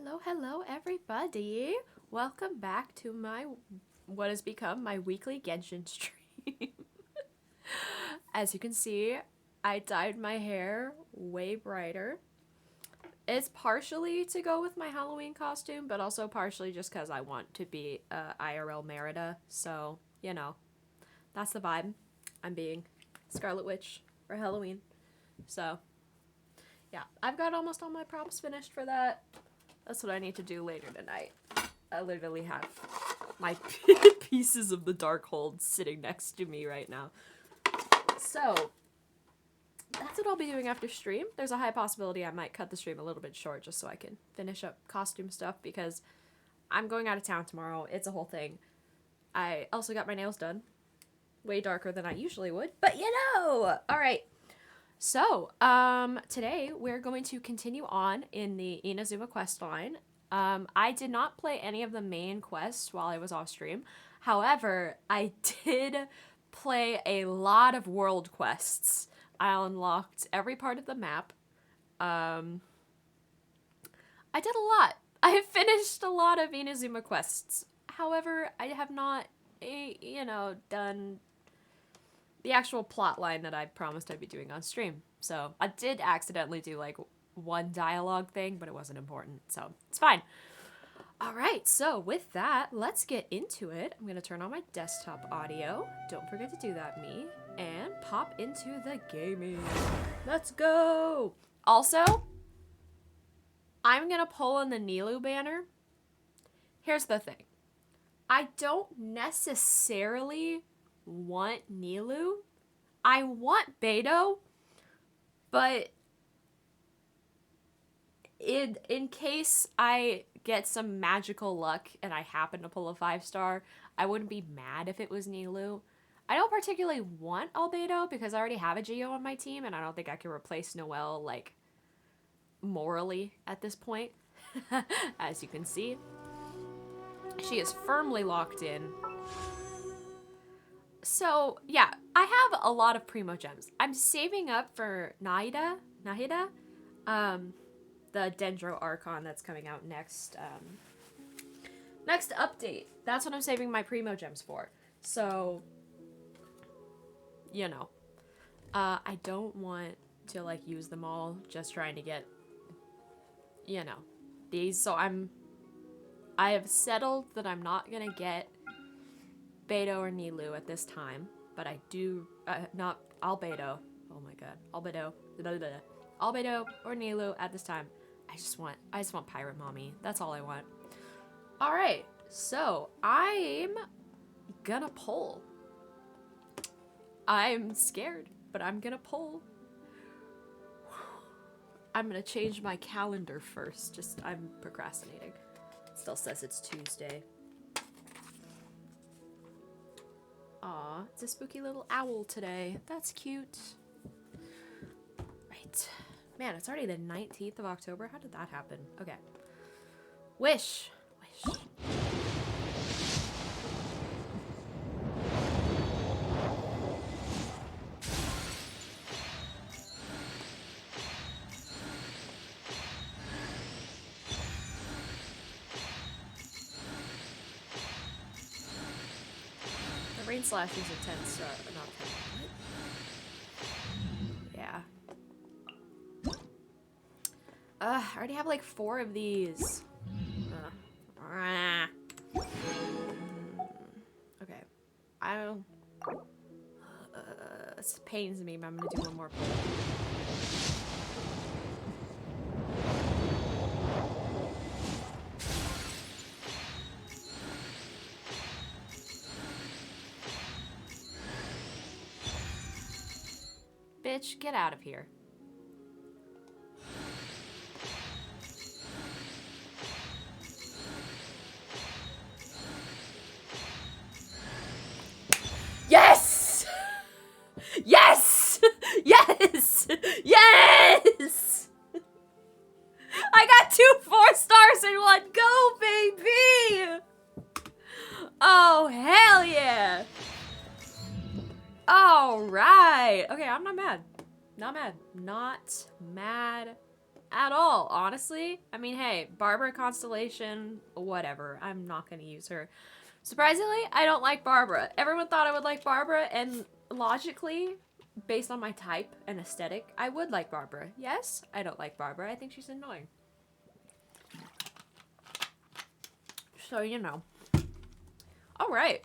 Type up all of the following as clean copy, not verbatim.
Hello everybody. Welcome back to what has become my weekly Genshin stream. As you can see, I dyed my hair way brighter. It's partially to go with my Halloween costume, but also partially just because I want to be IRL Merida. So, you know, that's the vibe. I'm being Scarlet Witch for Halloween. So, yeah, I've got almost all my props finished for that. That's what I need to do later tonight. I literally have my pieces of the Darkhold sitting next to me right now. So, that's what I'll be doing after stream. There's a high possibility I might cut the stream a little bit short just so I can finish up costume stuff because I'm going out of town tomorrow. It's a whole thing. I also got my nails done. Way darker than I usually would, but you know! Alright. So, today we're going to continue on in the Inazuma quest line. I did not play any of the main quests while I was off stream. However, I did play a lot of world quests. I unlocked every part of the map. I did a lot. I have finished a lot of Inazuma quests. However, I have not, done the actual plot line that I promised I'd be doing on stream. So I did accidentally do like one dialogue thing, but it wasn't important, so it's fine. All right, so with that, let's get into it. I'm gonna turn on my desktop audio. Don't forget to do that, me, and pop into the gaming. Let's go. Also, I'm gonna pull on the Nilou banner. Here's the thing. I don't necessarily want Nilou. I want Beidou, but in case I get some magical luck and I happen to pull a 5-star, I wouldn't be mad if it was Nilou. I don't particularly want Albedo because I already have a Geo on my team and I don't think I can replace Noelle, like, morally at this point. As you can see, she is firmly locked in. So, yeah, I have a lot of Primo Gems. I'm saving up for Nahida, the Dendro Archon that's coming out next update. That's what I'm saving my Primo Gems for. So, you know, I don't want to, like, use them all just trying to get, you know, these. So I have settled that I'm not gonna get Beidou or Nilou at this time, but I do, not Albedo. Oh my god. Albedo or Nilou at this time. I just want Pirate Mommy. That's all I want. Alright, so I'm gonna pull. I'm scared, but I'm gonna pull. I'm gonna change my calendar first. I'm procrastinating. It still says it's Tuesday. Aw, it's a spooky little owl today. That's cute. Right. Man, it's already the 19th of October. How did that happen? Okay. Wish. Rain Slash is a 10-star, not 10. Yeah. I already have like 4 of these. Okay. This pains me, but I'm gonna do one more pull. Bitch, get out of here. Yes! Yes! Yes! Yes! I got 2 4-stars in one go, baby! Oh, hell yeah! All right. Okay, I'm not mad. Not mad. Not mad at all, honestly. I mean, hey, Barbara Constellation, whatever. I'm not gonna use her. Surprisingly, I don't like Barbara. Everyone thought I would like Barbara, and logically, based on my type and aesthetic, I would like Barbara. Yes, I don't like Barbara. I think she's annoying. So, you know. Alright.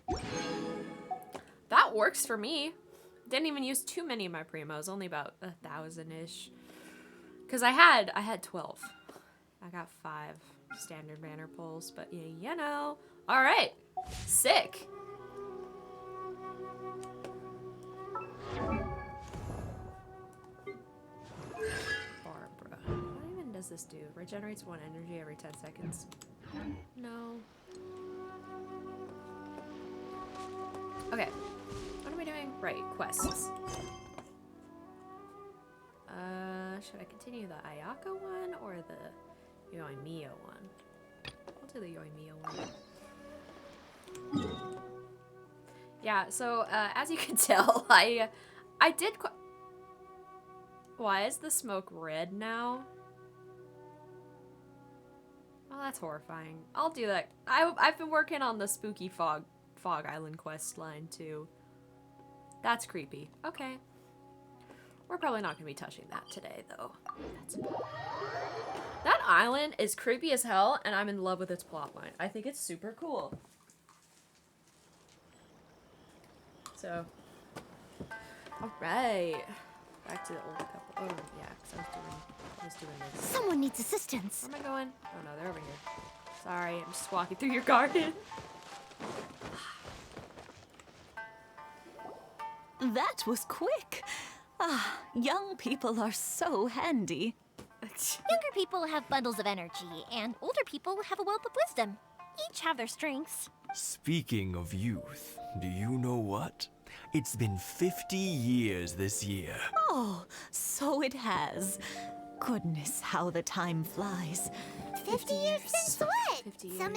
That works for me. Didn't even use too many of my primos, only about 1,000-ish. Because I had 12. I got 5 standard banner pulls, but yeah, you know. Alright. Sick. Barbara. What even does this do? Regenerates 1 energy every 10 seconds. No. Okay. What am I doing? Right, quests. Should I continue the Ayaka one or the Yoimiya one? I'll do the Yoimiya one. Yeah, so as you can tell, I did. Why is the smoke red now? Oh, that's horrifying. I'll do that. I've been working on the spooky Fog Island quest line too. That's creepy. Okay. We're probably not going to be touching that today, though. That island is creepy as hell, and I'm in love with its plotline. I think it's super cool. So, alright. Back to the old couple. Oh, yeah, because I was doing this. Someone needs assistance. Where am I going? Oh, no, they're over here. Sorry, I'm just walking through your garden. That was quick. Ah, young people are so handy. Younger people have bundles of energy, and older people have a wealth of wisdom. Each have their strengths. Speaking of youth, do you know what? It's been 50 years this year. Oh, so it has. Goodness, how the time flies. 50 years since what? 50 years. Some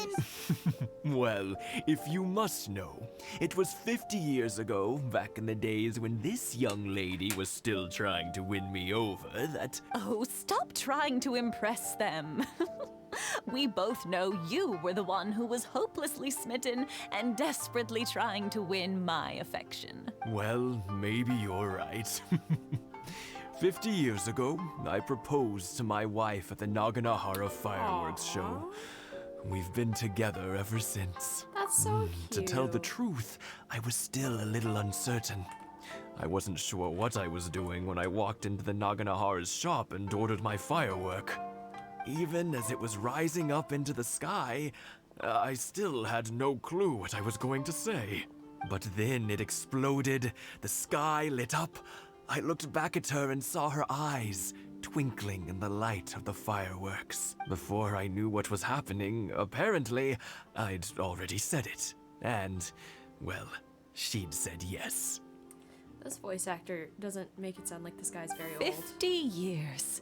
Well, if you must know, it was 50 years ago, back in the days when this young lady was still trying to win me over, that... Oh, stop trying to impress them. We both know you were the one who was hopelessly smitten and desperately trying to win my affection. Well, maybe you're right. 50 years ago, I proposed to my wife at the Naganahara fireworks show. We've been together ever since. That's so cute. To tell the truth, I was still a little uncertain. I wasn't sure what I was doing when I walked into the Naganahara's shop and ordered my firework. Even as it was rising up into the sky, I still had no clue what I was going to say. But then it exploded, the sky lit up. I looked back at her and saw her eyes twinkling in the light of the fireworks. Before I knew what was happening, apparently, I'd already said it. And, well, she'd said yes. This voice actor doesn't make it sound like this guy's very old. 50 years.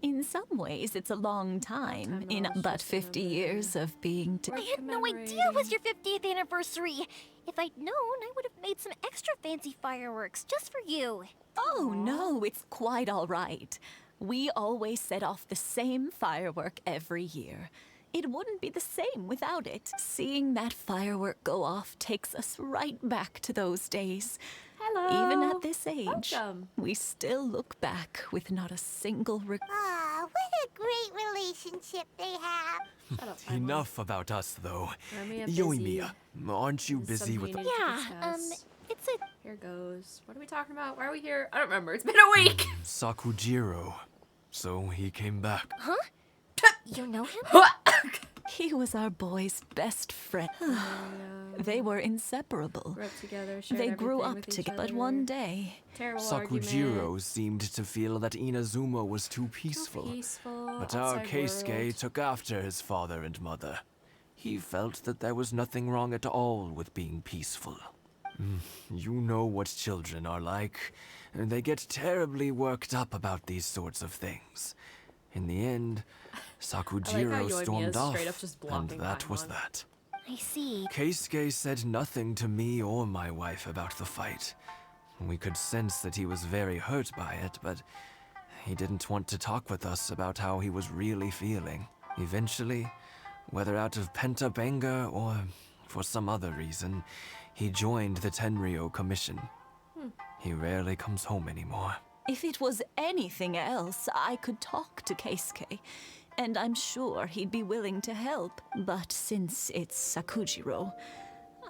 In some ways, it's a long time in but 50 years of being I had no idea it was your 50th anniversary. If I'd known, I would have made some extra fancy fireworks just for you. Oh, no, it's quite all right. We always set off the same firework every year. It wouldn't be the same without it. Seeing that firework go off takes us right back to those days. Hello. Even at this age, Welcome. we still look back with not a single regret. Ah, what a great relationship they have. Shut up, Emma. Enough about us, though. Yoimiya busy. Yoimiya, aren't you There's busy something with you the... need to Yeah, discuss. it's a... Here goes. What are we talking about? Why are we here? I don't remember. It's been a week. Sakujiro? So he came back. Huh? You know him? He was our boy's best friend. They were inseparable. Grew up together. Shared They grew everything up with each together, but other. one day, Terrible Sakujiro argument. seemed to feel that Inazuma was too peaceful. Peaceful. But our outside Keisuke world. took after his father and mother. He felt that there was nothing wrong at all with being peaceful. You know what children are like. They get terribly worked up about these sorts of things. In the end, Sakujiro Yoimiya stormed is off, straight up just and blocking that was Paimon. that. I see. Keisuke said nothing to me or my wife about the fight. We could sense that he was very hurt by it, but he didn't want to talk with us about how he was really feeling. Eventually, whether out of pent-up anger or for some other reason, he joined the Tenryou Commission. He rarely comes home anymore. If it was anything else, I could talk to Keisuke, and I'm sure he'd be willing to help. But since it's Sakujiro,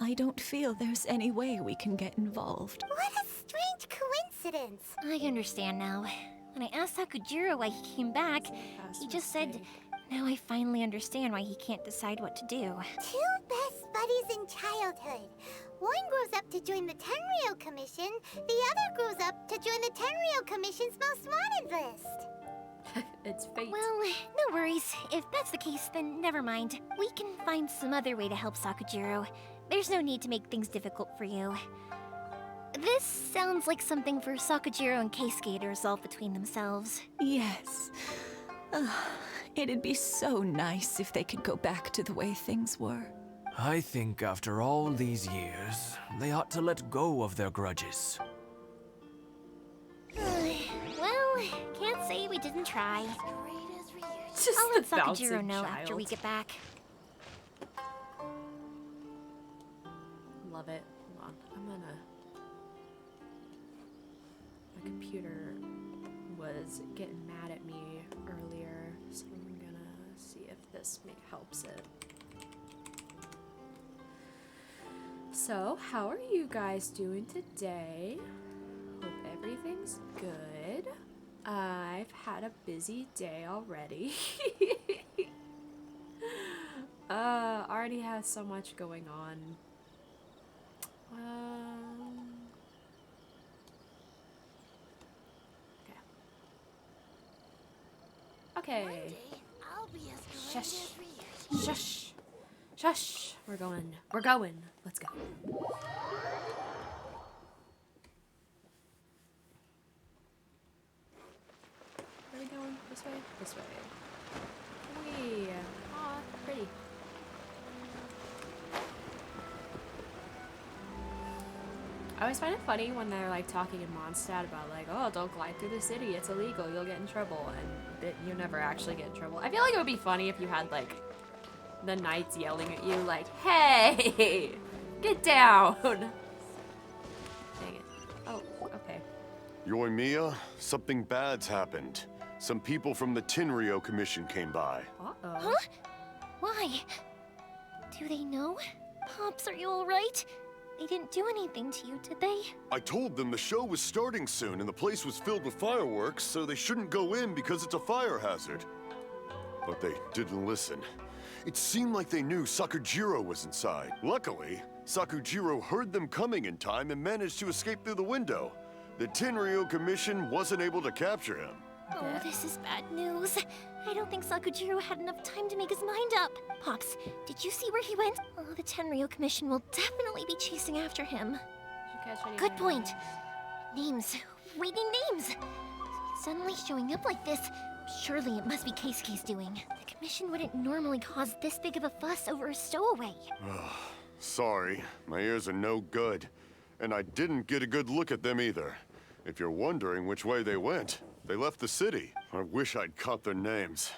I don't feel there's any way we can get involved. What a strange coincidence. I understand now. When I asked Sakujiro why he came back, he just said, now I finally understand why he can't decide what to do. Two best buddies in childhood. One grows up to join the Tenryou Commission, the other grows up to join the Tenryou Commission's most wanted list. It's fate. Well, no worries. If that's the case, then never mind. We can find some other way to help Sakujiro. There's no need to make things difficult for you. This sounds like something for Sakujiro and Keisuke to resolve between themselves. Yes. It'd be so nice if they could go back to the way things were. I think after all these years, they ought to let go of their grudges. Well, can't say we didn't try. Just I'll let the Sakujiro bouncing know child. after we get back. Love it. Hold on. My computer was getting mad at me earlier, so I'm gonna see if this helps it. So, how are you guys doing today? Hope everything's good. I've had a busy day already. Already has so much going on. Okay. Shush. Shush. Shush. We're going. We're going. Let's go. Where are we going? This way? This way. Wee. Aw, pretty. I always find it funny when they're like talking in Mondstadt about like, oh, don't glide through the city, it's illegal, you'll get in trouble, and you never actually get in trouble. I feel like it would be funny if you had like the knights yelling at you like, hey, get down. Dang it. Oh, okay. Yoimiya, something bad's happened. Some people from the Tenryou Commission came by. Uh-oh. Huh? Why? Do they know? Pops, are you alright? They didn't do anything to you, did they? I told them the show was starting soon and the place was filled with fireworks, so they shouldn't go in because it's a fire hazard. But they didn't listen. It seemed like they knew Sakujiro was inside. Luckily, Sakujiro heard them coming in time and managed to escape through the window. The Tenryou Commission wasn't able to capture him. Oh, this is bad news. I don't think Sakujiro had enough time to make his mind up. Pops, did you see where he went? Oh, the Tenryou Commission will definitely be chasing after him. Good point. Names. Reading names. Suddenly showing up like this. Surely it must be Keisuke's doing. The Commission wouldn't normally cause this big of a fuss over a stowaway. Sorry, my ears are no good. And I didn't get a good look at them either. If you're wondering which way they went, they left the city. I wish I'd caught their names.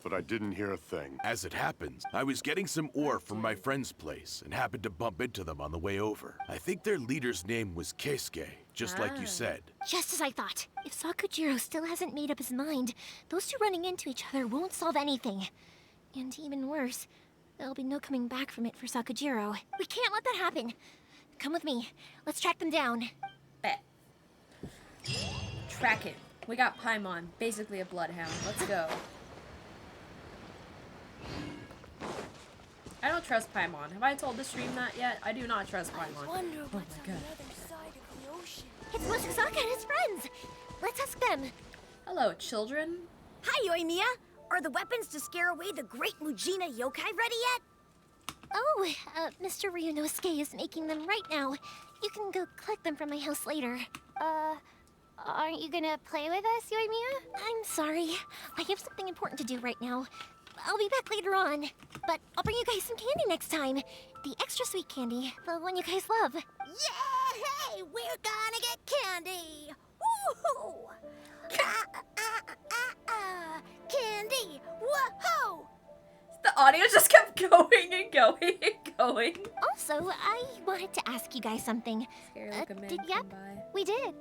But I didn't hear a thing. As it happens, I was getting some ore from my friend's place and happened to bump into them on the way over. I think their leader's name was Keisuke, just like you said. Just as I thought. If Sakujiro still hasn't made up his mind, those two running into each other won't solve anything. And even worse, there'll be no coming back from it for Sakujiro. We can't let that happen. Come with me. Let's track them down. Bet. Track it. We got Paimon, basically a bloodhound. Let's go. I don't trust Paimon. Have I told the stream that yet? I do not trust Paimon. Oh my god. It's Mochizaka and his friends. Let's ask them. Hello, children. Hi, Yoimiya. Are the weapons to scare away the great Mujina yokai ready yet? Oh, Mr. Ryunosuke is making them right now. You can go collect them from my house later. Aren't you gonna play with us, Yoimiya? I'm sorry. I have something important to do right now. I'll be back later on. But I'll bring you guys some candy next time. The extra sweet candy, the one you guys love. Yay! We're gonna get candy! Woohoo! Candy! Whoa! The audio just kept going and going and going. Also, I wanted to ask you guys something. We did.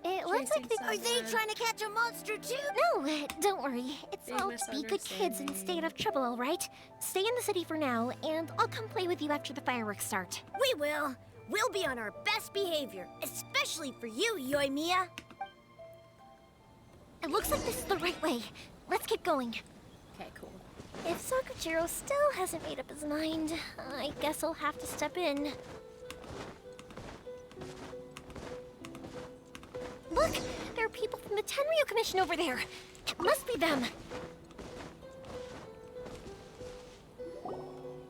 It looks like Are they trying to catch a monster too? No, don't worry. It's all to be good kids and stay out of trouble, all right? Stay in the city for now, and I'll come play with you after the fireworks start. We will. We'll be on our best behavior, especially for you, Yoimiya. It looks like this is the right way. Let's get going. Okay, cool. If Sakujiro still hasn't made up his mind, I guess I'll have to step in. Look! There are people from the Tenryu Commission over there. It must be them.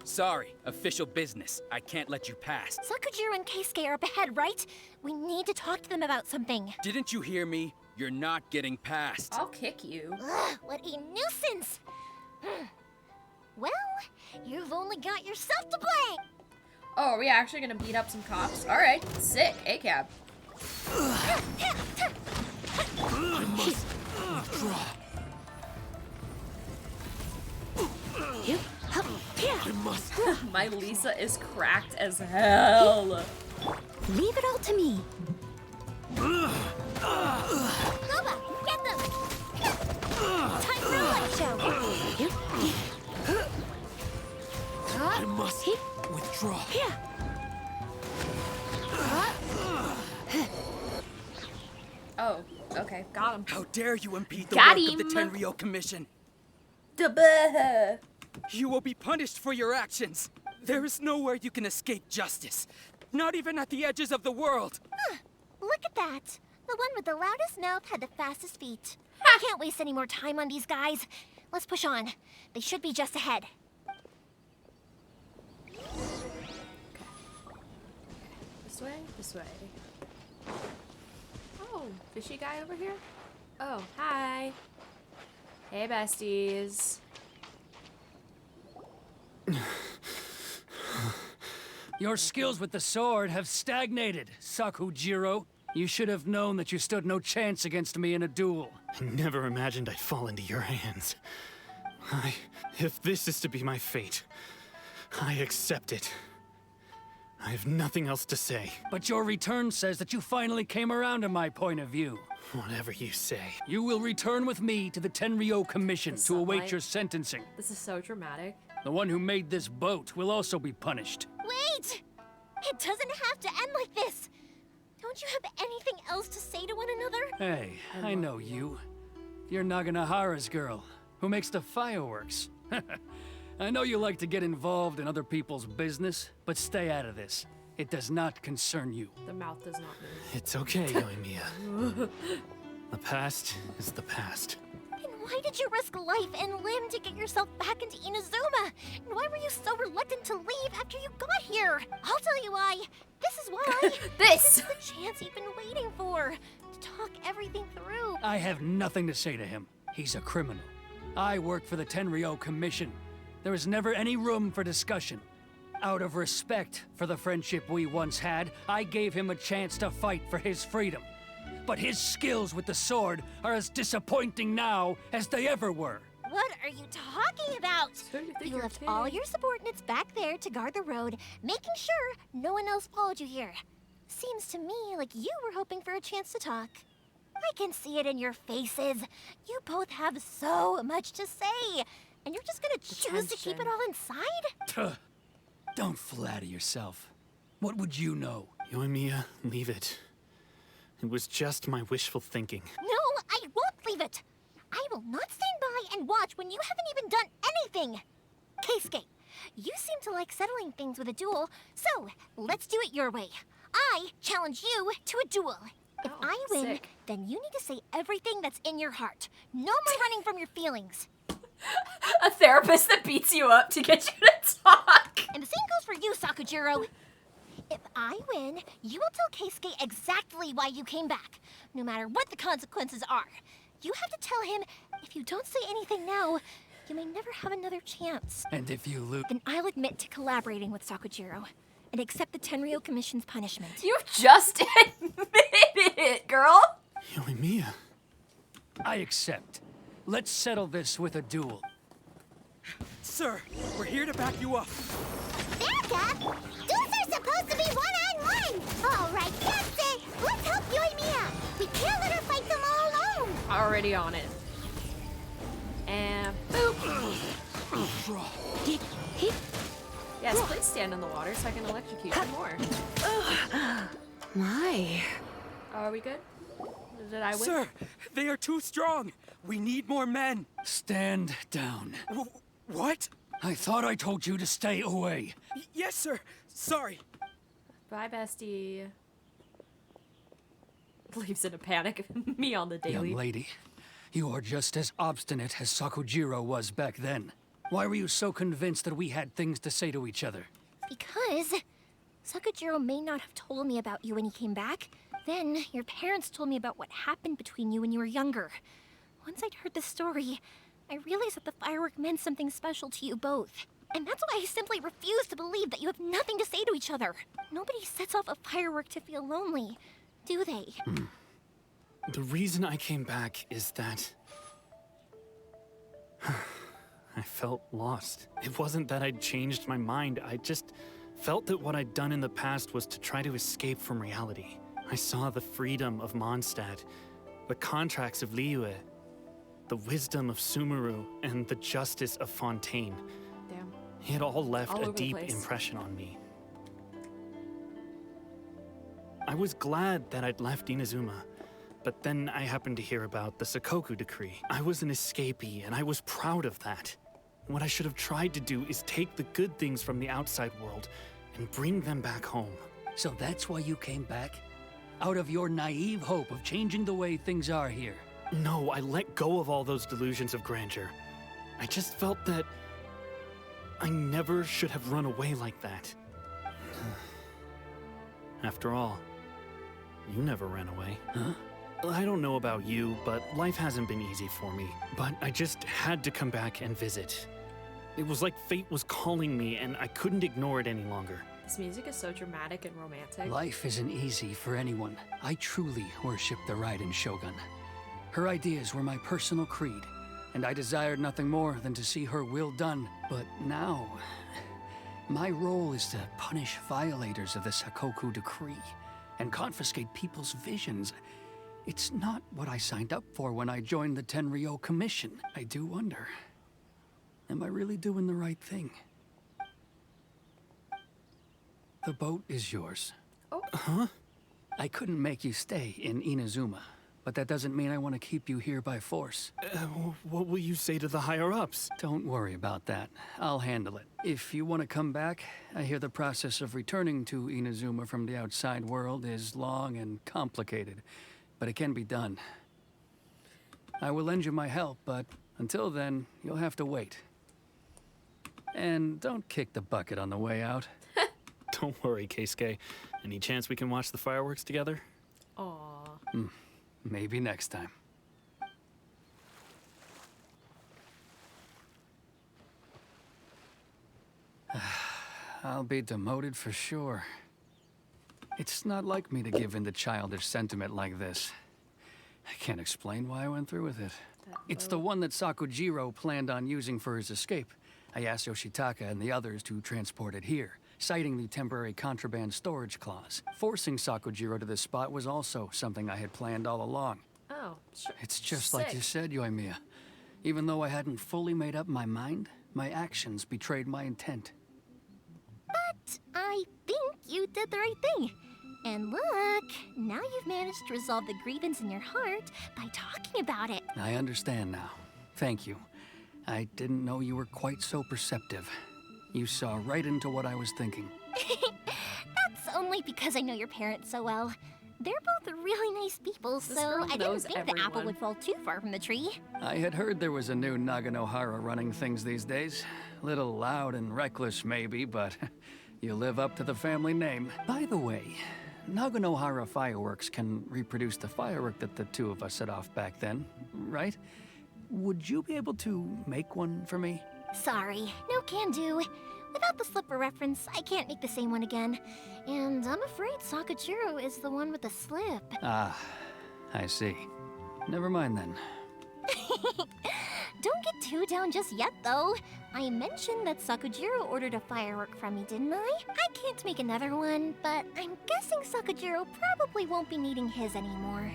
Sorry, official business. I can't let you pass. Sakujiro and Keisuke are up ahead, right? We need to talk to them about something. Didn't you hear me? You're not getting past. I'll kick you. Ugh, what a nuisance! Well, you've only got yourself to blame! Oh, are we actually gonna beat up some cops? Alright, sick. A-cab. My Lisa is cracked as hell. Leave it all to me. Loba, get them! Time for a light show. I must withdraw. Oh, okay. Got him. How dare you impede the Got work of the him. Tenryo Commission? Duh. You will be punished for your actions. There is nowhere you can escape justice. Not even at the edges of the world. Look at that. The one with the loudest mouth had the fastest feet. Can't waste any more time on these guys. Let's push on. They should be just ahead. This way? This way. Oh, fishy guy over here? Oh, hi. Hey, besties. Your skills with the sword have stagnated, Sakujiro. You should have known that you stood no chance against me in a duel. I never imagined I'd fall into your hands. If this is to be my fate, I accept it. I have nothing else to say. But your return says that you finally came around to my point of view. Whatever you say. You will return with me to the Tenryo Commission to await sunlight. your sentencing. This is so dramatic. The one who made this boat will also be punished. Wait! It doesn't have to end like this. Don't you have anything else to say to one another? Hey, I know you. You're Naganahara's girl, who makes the fireworks. I know you like to get involved in other people's business, but stay out of this. It does not concern you. The mouth does not move. It's okay, Yoimiya. The past is the past. And why did you risk life and limb to get yourself back into Inazuma? And why were you so reluctant to leave after you got here? I'll tell you why. This is why. This is the chance you've been waiting for. To talk everything through. I have nothing to say to him. He's a criminal. I work for the Tenryo Commission. There is never any room for discussion. Out of respect for the friendship we once had, I gave him a chance to fight for his freedom. But his skills with the sword are as disappointing now as they ever were. What are you talking about? Who do you think You you're left all kidding? your subordinates back there to guard the road, making sure no one else followed you here. Seems to me like you were hoping for a chance to talk. I can see it in your faces. You both have so much to say. And you're just gonna choose to keep it all inside? Tuh. Don't flatter yourself. What would you know? Yoimiya, leave it. It was just my wishful thinking. No, I won't leave it. I will not stand by and watch when you haven't even done anything. Keisuke, you seem to like settling things with a duel, so let's do it your way. I challenge you to a duel. If Oh, I win, sick. then you need to say everything that's in your heart. No more running from your feelings. A therapist that beats you up to get you to talk. And the same goes for you, Sakujiro. If I win, you will tell Keisuke exactly why you came back, no matter what the consequences are. You have to tell him, if you don't say anything now, you may never have another chance. And if you lose... Then I'll admit to collaborating with Sakujiro and accept the Tenryo Commission's punishment. You just admitted it, girl. Yoimiya. I accept. Let's settle this with a duel. Sir, we're here to back you up. Back up? Duels are supposed to be one-on-one! All right, that's it! Let's help you and Mia! We can't let her fight them all alone! Already on it. And boop! Yes, please stand in the water so I can electrocute you more. My. Are we good? Did I win? Sir, they are too strong. We need more men. Stand down. What? I thought I told you to stay away. Yes, sir. Sorry. Bye, bestie. Leaves in a panic. Me on the daily. Young lady, you are just as obstinate as Sakujiro was back then. Why were you so convinced that we had things to say to each other? Because Sakujiro may not have told me about you when he came back. Then your parents told me about what happened between you when you were younger. Once I'd heard the story, I realized that the firework meant something special to you both. And that's why I simply refuse to believe that you have nothing to say to each other. Nobody sets off a firework to feel lonely, do they? The reason I came back is that I felt lost. It wasn't that I'd changed my mind. I just felt that what I'd done in the past was to try to escape from reality. I saw the freedom of Mondstadt, the contracts of Liyue, the wisdom of Sumeru, and the justice of Fontaine. Damn. It all left All a over the deep place. impression on me. I was glad that I'd left Inazuma, but then I happened to hear about the Sakoku decree. I was an escapee, and I was proud of that. What I should have tried to do is take the good things from the outside world and bring them back home. So that's why you came back? Out of your naive hope of changing the way things are here? No, I let go of all those delusions of grandeur. I just felt that I never should have run away like that. After all, you never ran away. Huh? I don't know about you, but life hasn't been easy for me. But I just had to come back and visit. It was like fate was calling me, and I couldn't ignore it any longer. This music is so dramatic and romantic. Life isn't easy for anyone. I truly worship the Raiden Shogun. Her ideas were my personal creed, and I desired nothing more than to see her will done. But now, my role is to punish violators of the Sakoku decree and confiscate people's visions. It's not what I signed up for when I joined the Tenryou Commission. I do wonder, am I really doing the right thing? The boat is yours. Oh. Huh? I couldn't make you stay in Inazuma, but that doesn't mean I want to keep you here by force. What will you say to the higher-ups? Don't worry about that. I'll handle it. If you want to come back, I hear the process of returning to Inazuma from the outside world is long and complicated, but it can be done. I will lend you my help, but until then, you'll have to wait. And don't kick the bucket on the way out. Don't worry, Keisuke. Any chance we can watch the fireworks together? Aww. Maybe next time. I'll be demoted for sure. It's not like me to give in to childish sentiment like this. I can't explain why I went through with it. It's the one that Sakujiro planned on using for his escape. I asked Yoshitaka and the others to transport it here, citing the temporary contraband storage clause. Forcing Sakujiro to this spot was also something I had planned all along. Oh, sure. It's just like you said, Yoimiya. Even though I hadn't fully made up my mind, my actions betrayed my intent. But I think you did the right thing. And look, now you've managed to resolve the grievance in your heart by talking about it. I understand now. Thank you. I didn't know you were quite so perceptive. You saw right into what I was thinking. That's only because I know your parents so well. They're both really nice people, so I didn't think the apple would fall too far from the tree. I had heard there was a new Naganohara running things these days. Little loud and reckless, maybe, but you live up to the family name. By the way, Naganohara fireworks can reproduce the firework that the two of us set off back then, right? Would you be able to make one for me? Sorry, no can do. Without the slipper reference, I can't make the same one again. And I'm afraid Sakujiro is the one with the slip. Ah, I see. Never mind then. Don't get too down just yet, though. I mentioned that Sakujiro ordered a firework from me, didn't I? I can't make another one, but I'm guessing Sakujiro probably won't be needing his anymore.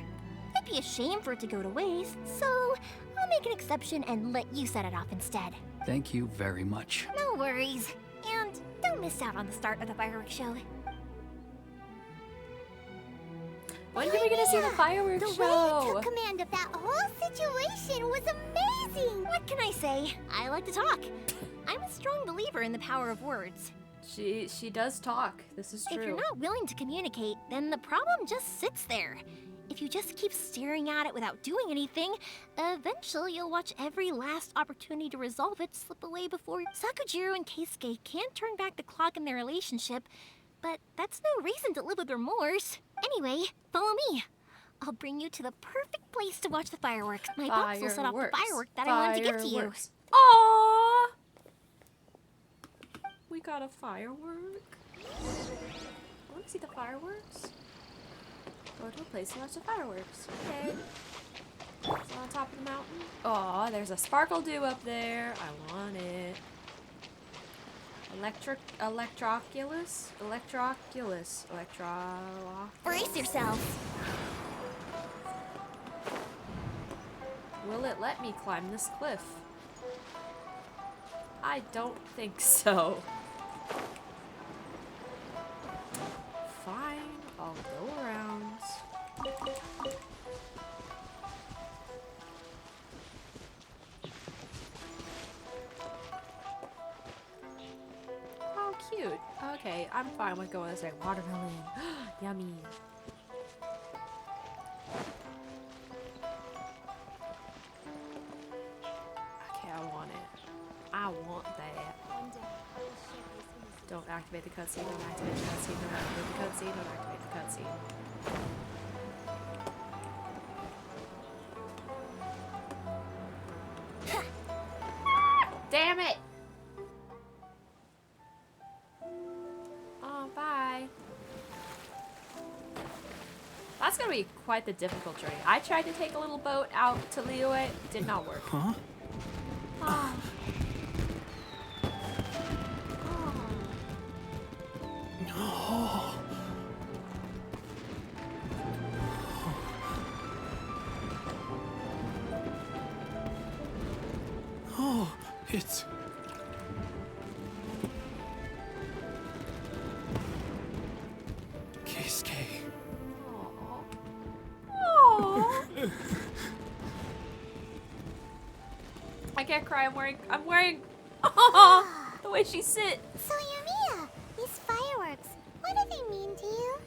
It'd be a shame for it to go to waste, so I'll make an exception and let you set it off instead. Thank you very much. No worries. And don't miss out on the start of the fireworks show. When are we gonna see the fireworks The way show? you took command of that whole situation was amazing! What can I say? I like to talk. I'm a strong believer in the power of words. She does talk. This is true. If you're not willing to communicate, then the problem just sits there. If you just keep staring at it without doing anything, eventually you'll watch every last opportunity to resolve it slip away before Sakujiro and Keisuke can't turn back the clock in their relationship, but that's no reason to live with remorse. Anyway, follow me. I'll bring you to the perfect place to watch the fireworks. My box will set off the firework that I wanted to give to you. Aww! We got a firework. I want to see the fireworks. Go to a place to watch the fireworks. Okay. It's on top of the mountain. Aw, there's a sparkle dew up there. I want it. Electroculus. Brace yourself. Will it let me climb this cliff? I don't think so. Fine, I'll go around. How cute. Okay, I'm fine with going this way. Watermelon. Yummy. Okay, I want it. I want that. Don't activate the cutscene, don't activate the cutscene, don't activate the cutscene, don't activate the cutscene. Damn it! Oh, bye. That's gonna be quite the difficult journey. I tried to take a little boat out to Liyue, did not work. Huh? Oh. No. Oh, it's... Keisuke. I can't cry, I'm wearing the way she sits. So Yumiya, these fireworks, what do they mean to you?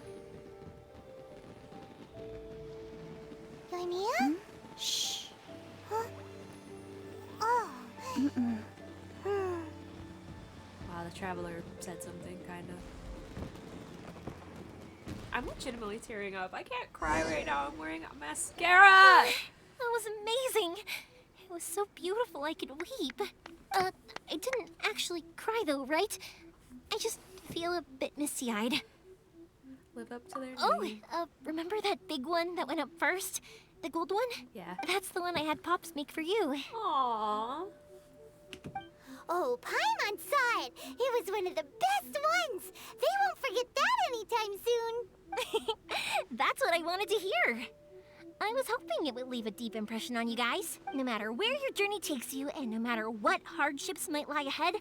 Yumiya? Shh. Huh? Oh. Wow, the traveler said something, kind of. I'm legitimately tearing up. I can't cry right now. I'm wearing a mascara. That was amazing. It was so beautiful I could weep. I didn't actually cry though, right? I just feel a bit misty-eyed. Live up to their name. Remember that big one that went up first? The gold one? Yeah. That's the one I had Pops make for you. Aww. Oh, Paimon saw it. It was one of the best ones. They won't forget that anytime soon. That's what I wanted to hear. I was hoping it would leave a deep impression on you guys. No matter where your journey takes you, and no matter what hardships might lie ahead,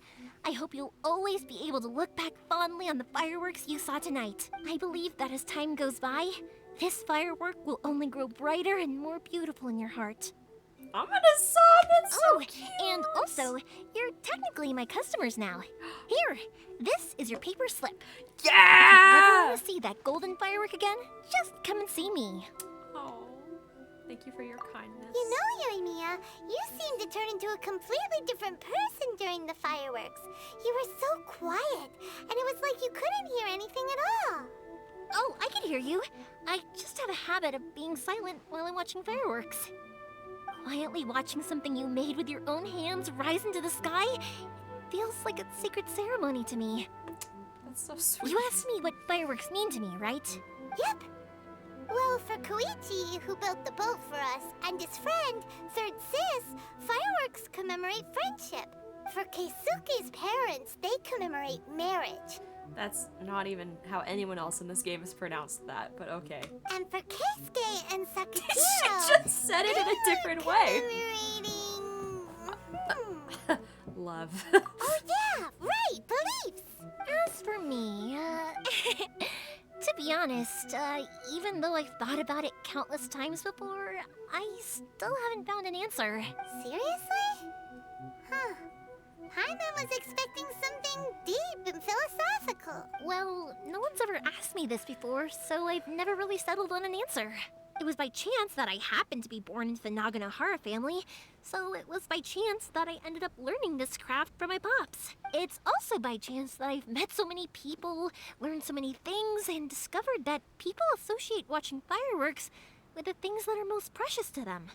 I hope you'll always be able to look back fondly on the fireworks you saw tonight. I believe that as time goes by, this firework will only grow brighter and more beautiful in your heart. I'm gonna sob. That's so cute. And also, you're technically my customers now. Here, this is your paper slip. Yeah! If you ever want to see that golden firework again, just come and see me. Oh, thank you for your kindness. You know, Yumiya, you seemed to turn into a completely different person during the fireworks. You were so quiet, and it was like you couldn't hear anything at all. Oh, I can hear you. I just have a habit of being silent while I'm watching fireworks. Quietly watching something you made with your own hands rise into the sky feels like a sacred ceremony to me. That's so sweet. You asked me what fireworks mean to me, right? Yep. Well, for Koichi, who built the boat for us, and his friend, Third Sis, fireworks commemorate friendship. For Keisuke's parents, they commemorate marriage. That's not even how anyone else in this game has pronounced that, but okay. And for Keisuke and Sakujiro, She just said it in a different way. Love. Oh yeah, right, beliefs. As for me, to be honest, even though I've thought about it countless times before, I still haven't found an answer. Seriously? Huh. Paimon was expecting something deep and philosophical. Well, no one's ever asked me this before, so I've never really settled on an answer. It was by chance that I happened to be born into the Naganohara family, so it was by chance that I ended up learning this craft from my pops. It's also by chance that I've met so many people, learned so many things, and discovered that people associate watching fireworks with the things that are most precious to them.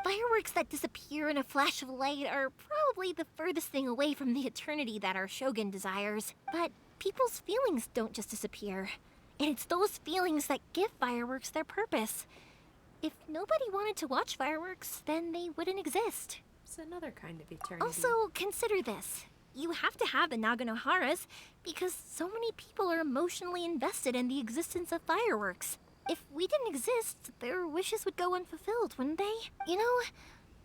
Fireworks that disappear in a flash of light are probably the furthest thing away from the eternity that our shogun desires. But people's feelings don't just disappear. And it's those feelings that give fireworks their purpose. If nobody wanted to watch fireworks, then they wouldn't exist. It's another kind of eternity. Also, consider this. You have to have the Naganoharas because so many people are emotionally invested in the existence of fireworks. If we didn't exist, their wishes would go unfulfilled, wouldn't they? You know,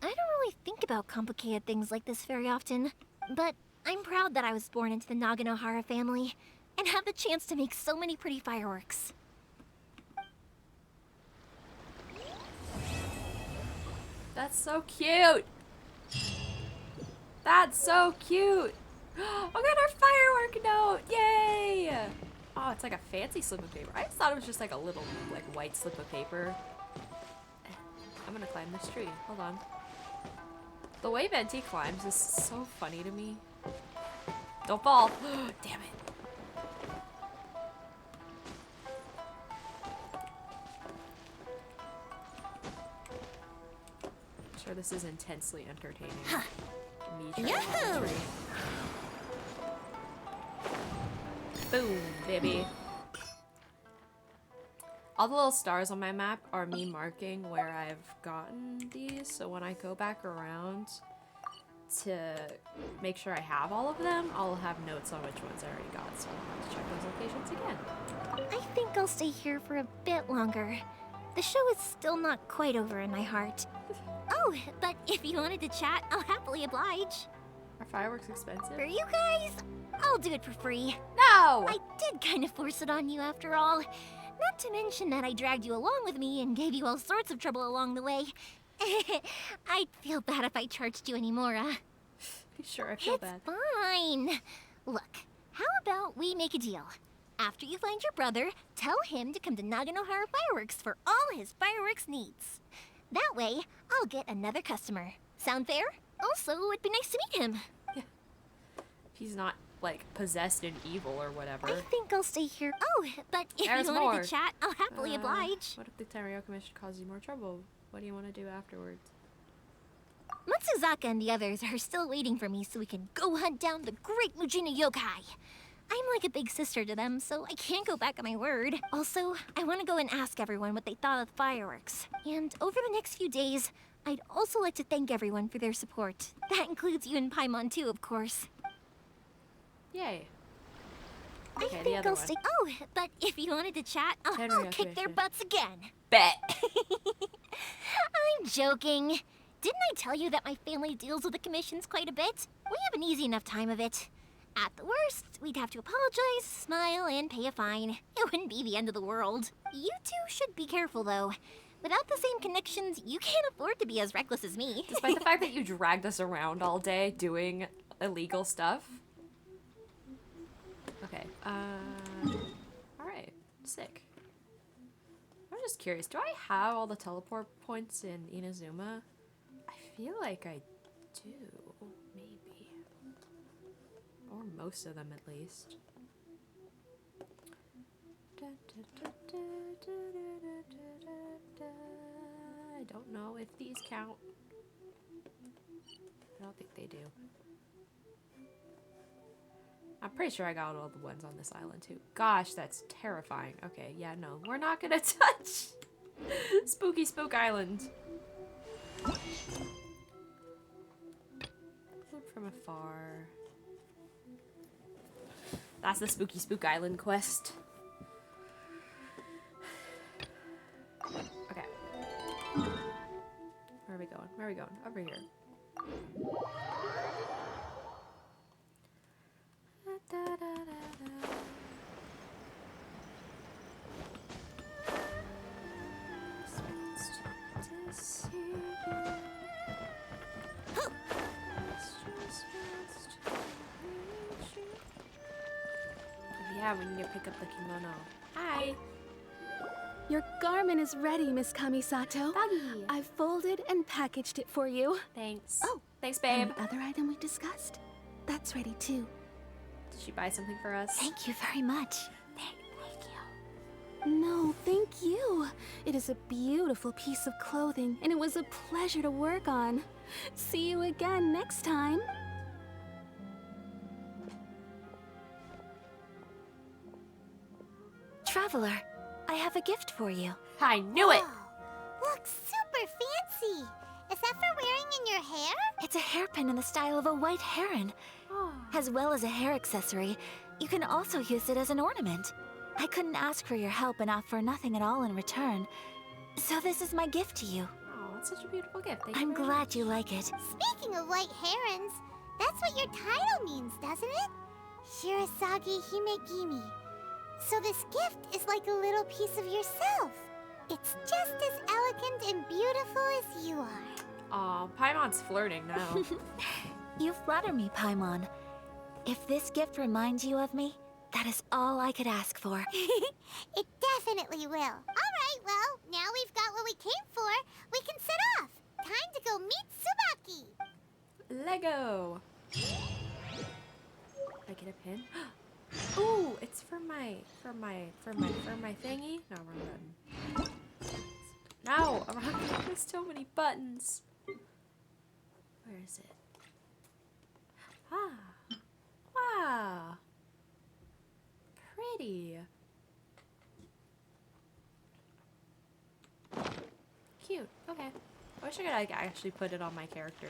I don't really think about complicated things like this very often, but I'm proud that I was born into the Naganohara family and have the chance to make so many pretty fireworks. That's so cute! That's so cute! Oh, we got our firework note! Yay! Oh, it's like a fancy slip of paper. I just thought it was just like a little, like, white slip of paper. I'm gonna climb this tree. Hold on. The way Venti climbs is so funny to me. Don't fall! Damn it. I'm sure this is intensely entertaining. Me trying to climb the tree. Boom, baby. All the little stars on my map are me marking where I've gotten these, so when I go back around to make sure I have all of them, I'll have notes on which ones I already got, so I'll have to check those locations again. I think I'll stay here for a bit longer. The show is still not quite over in my heart. Oh, but if you wanted to chat, I'll happily oblige. Are fireworks expensive? For you guys, I'll do it for free. No! I did kind of force it on you after all. Not to mention that I dragged you along with me and gave you all sorts of trouble along the way. I'd feel bad if I charged you anymore, Sure, I feel bad. It's fine. Look, how about we make a deal? After you find your brother, tell him to come to Naganohara Fireworks for all his fireworks needs. That way, I'll get another customer. Sound fair? Also, it'd be nice to meet him. Yeah. If he's not, like, possessed and evil or whatever. I think I'll stay here. Oh, but if There's you wanted more. to chat, I'll happily oblige. What if the Tenryou Commission causes you more trouble? What do you want to do afterwards? Matsuzaka and the others are still waiting for me so we can go hunt down the great Mujina yokai. I'm like a big sister to them, so I can't go back on my word. Also, I want to go and ask everyone what they thought of the fireworks. And over the next few days, I'd also like to thank everyone for their support. That includes you and Paimon too, of course. Yay. I Okay, the think other I'll one. stay. Oh, but if you wanted to chat, I'll Tenryou kick their Commission. butts again. Bet. I'm joking. Didn't I tell you that my family deals with the commissions quite a bit? We have an easy enough time of it. At the worst, we'd have to apologize, smile, and pay a fine. It wouldn't be the end of the world. You two should be careful, though. Without the same connections, you can't afford to be as reckless as me. Despite the fact that you dragged us around all day doing illegal stuff. Okay, alright, sick. I'm just curious, do I have all the teleport points in Inazuma? I feel like I do, maybe. Or most of them, at least. I don't know if these count. I don't think they do. I'm pretty sure I got all the ones on this island too. Gosh, that's terrifying. Okay, yeah, no, we're not gonna touch Spooky Spook Island. Look from afar. That's the Spooky Spook Island quest. Okay. Where are we going? Where are we going? Over here. Yeah, we need to pick up the kimono. Hi. Your garment is ready, Miss Kamisato. Buggy. I've folded and packaged it for you. Thanks. Oh, thanks, babe. and the other item we discussed? That's ready too. Did she buy something for us? Thank you very much. Thank you. No, thank you. It is a beautiful piece of clothing, and it was a pleasure to work on. See you again next time. Traveler, I have a gift for you. I knew it! Looks super fancy. Is that for wearing in your hair? It's a hairpin in the style of a white heron. Oh. As well as a hair accessory, you can also use it as an ornament. I couldn't ask for your help and offer nothing at all in return. So this is my gift to you. Oh, it's such a beautiful gift. Thank you I'm very glad much. you like it. Speaking of white herons, that's what your title means, doesn't it? Shirasagi Himegimi. So this gift is like a little piece of yourself. It's just as elegant and beautiful as you are. Aw, Paimon's flirting now. You flatter me, Paimon. If this gift reminds you of me, that is all I could ask for. It definitely will. All right, well, now we've got what we came for. We can set off. Time to go meet Tsubaki. Lego. I get a pin? Ooh, it's for my thingy. No, wrong button. No, wrong button. There's so many buttons. Where is it? Ah, wow, pretty, cute. Okay, I wish I could like actually put it on my character.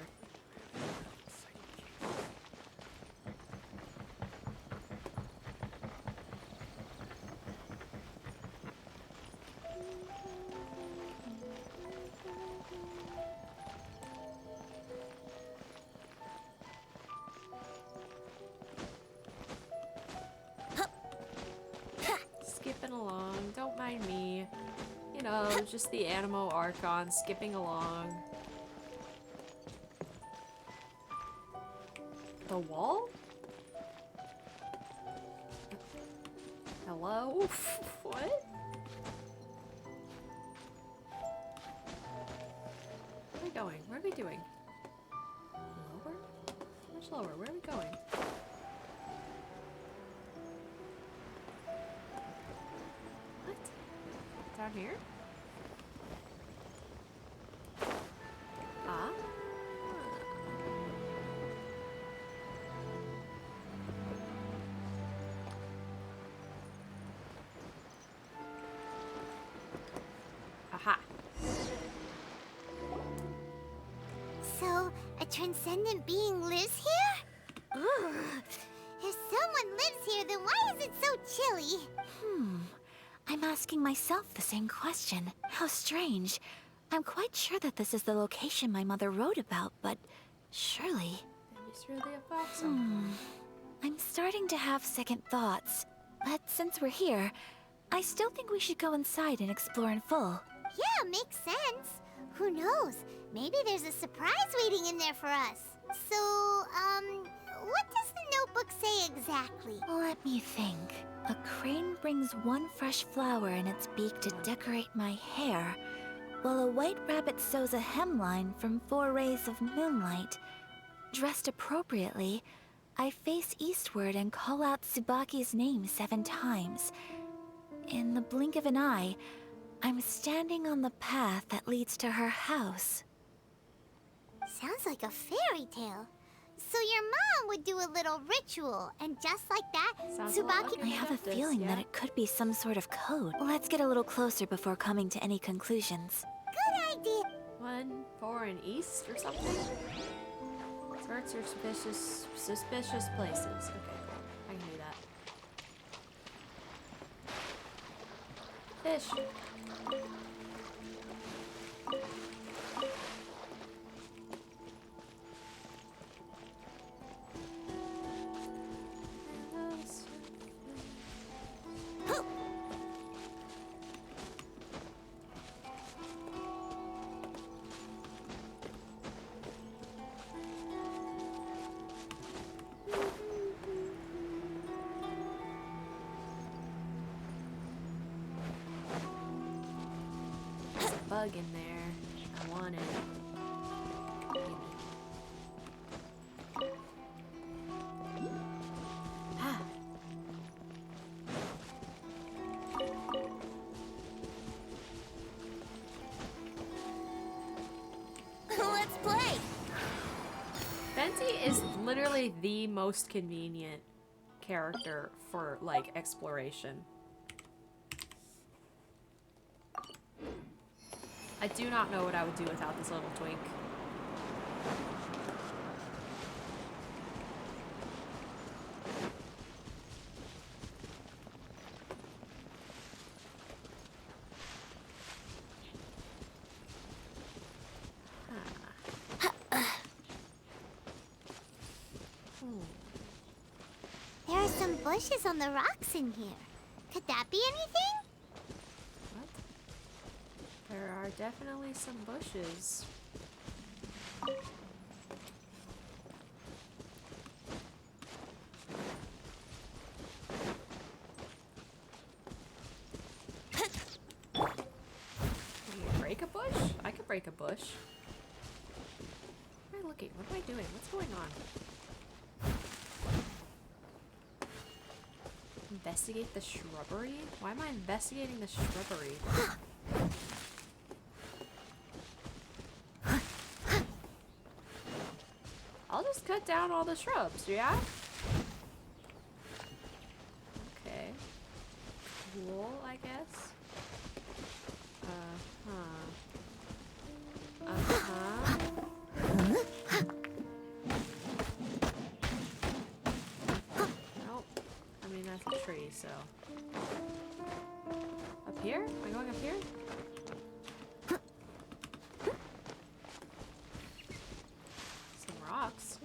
Skipping along, don't mind me. You know, just the Animo Archon skipping along. The wall? Hello? What? Where are we going? What are we doing? Lower? Much lower. Where are we going? What? Down here? Ah? Aha. So, a transcendent being lives here? Ooh. If someone lives here, then why is it so chilly? I'm asking myself the same question. How strange. I'm quite sure that this is the location my mother wrote about, but surely... Maybe it's really a fox. I'm starting to have second thoughts. But since we're here, I still think we should go inside and explore in full. Yeah, makes sense. Who knows? Maybe there's a surprise waiting in there for us. So, what does the notebook say exactly? Let me think. A crane brings one fresh flower in its beak to decorate my hair, while a white rabbit sews a hemline from 4 rays of moonlight. Dressed appropriately, I face eastward and call out Tsubaki's name 7 times. In the blink of an eye, I'm standing on the path that leads to her house. Sounds like a fairy tale. So your mom would do a little ritual, and just like that, Sounds a lot Tsubaki... like I have a Justice, feeling yeah. that it could be some sort of code. Let's get a little closer before coming to any conclusions. Good idea. 1 4 east or something? Search or suspicious places. Okay, cool. I can do that. Fish. Bug in there. I want it. Ah. Let's play. Venti is literally the most convenient character for, like, exploration. I do not know what I would do without this little twink. There are some bushes on the rocks in here. Could that be anything? What? There are definitely some bushes. Can you break a bush? I could break a bush. Where am I looking? What am I doing? What's going on? Investigate the shrubbery? Why am I investigating the shrubbery? I'll just cut down all the shrubs, yeah? Okay. Cool, I guess. Nope. I mean, that's a tree, so. Up here? Am I going up here? Some rocks.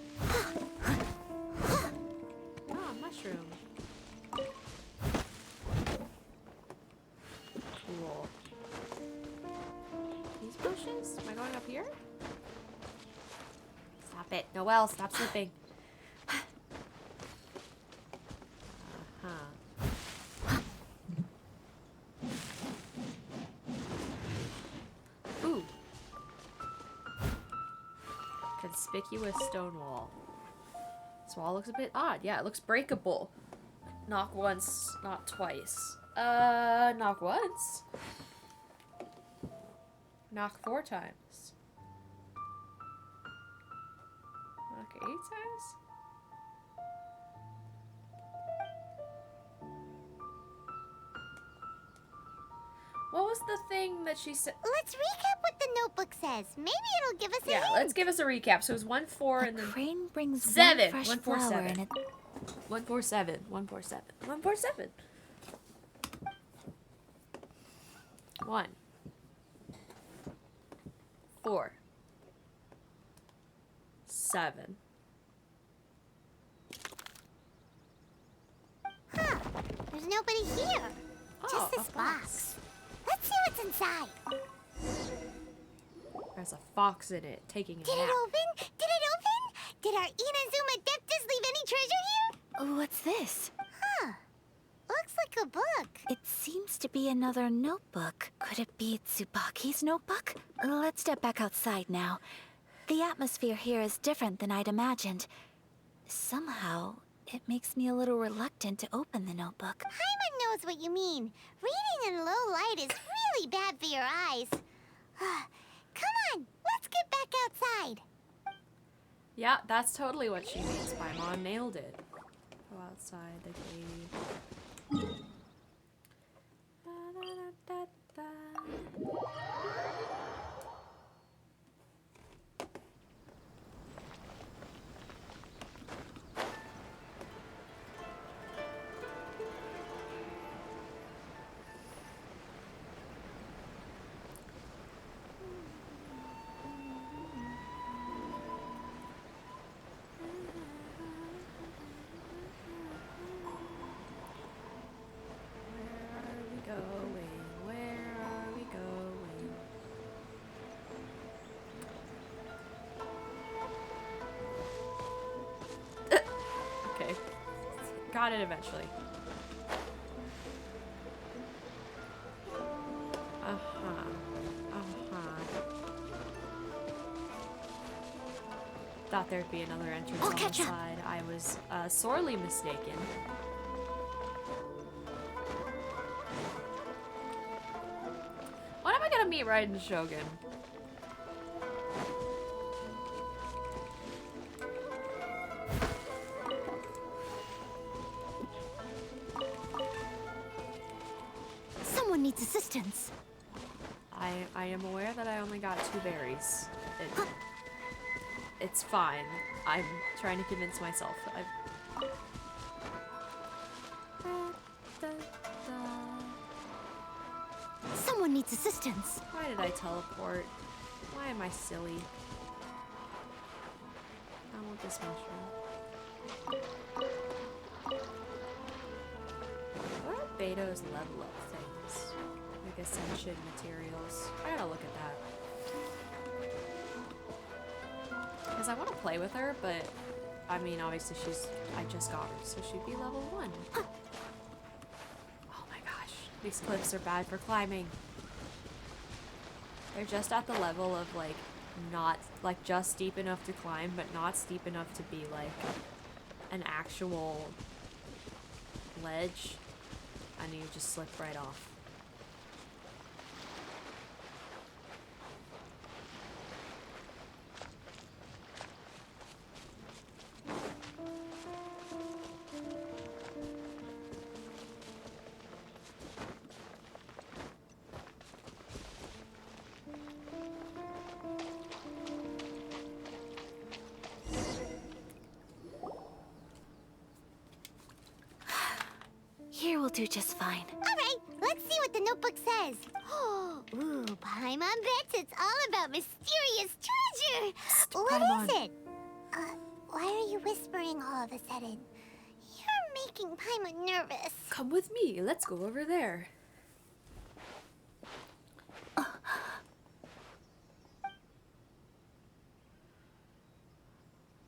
Oh, mushroom. Cool. These bushes? Am I going up here? Stop it. Noelle, stop slipping. Ooh. Conspicuous stone wall. This wall looks a bit odd. Yeah, it looks breakable. Knock once, not twice. Knock once. Knock 4 times. Knock 8 times? What was the thing that she said? Let's recap what the notebook says. Maybe it'll give us a Yeah, hint. let's give us a recap. So it was 1 4 and then Crane brings 7. one fresh 1 4 flower 7. in it. 1 4 7. 1 4 7. 1 4 7. 1 4 7. Huh. There's nobody here. Oh, Just this a box. Let's see what's inside. There's a fox in it taking a Did nap. it open? Did it open? Did our Inazuma Deptus leave any treasure here? What's this? Huh. Looks like a book. It seems to be another notebook. Could it be Tsubaki's notebook? Let's step back outside now. The atmosphere here is different than I'd imagined. Somehow, it makes me a little reluctant to open the notebook. Paimon knows what you mean. Reading in low light is really bad for your eyes. Come on, let's get back outside. Yeah, that's totally what she means. Paimon nailed it. Go outside the cave. Got it eventually. Thought there'd be another entrance on the side. I was sorely mistaken. When am I gonna meet Raiden Shogun? Someone needs assistance. I am aware that I only got 2 berries. It's fine. I'm trying to convince myself. Someone needs assistance. Why did I teleport? Why am I silly? I want this mushroom. What are Beto's level up things? Like ascension materials. I gotta look at that. Because I want to play with her, but I mean, obviously I just got her, so she'd be level 1. Oh my gosh, these cliffs are bad for climbing. They're just at the level of like, not, like just steep enough to climb, but not steep enough to be like an actual ledge. And you just slip right off. Here will do just fine. Alright, let's see what the notebook says. Ooh, Paimon bets it's all about mysterious treasure. What is it? Why are you whispering all of a sudden? You're making Paimon nervous. Come with me, let's go over there.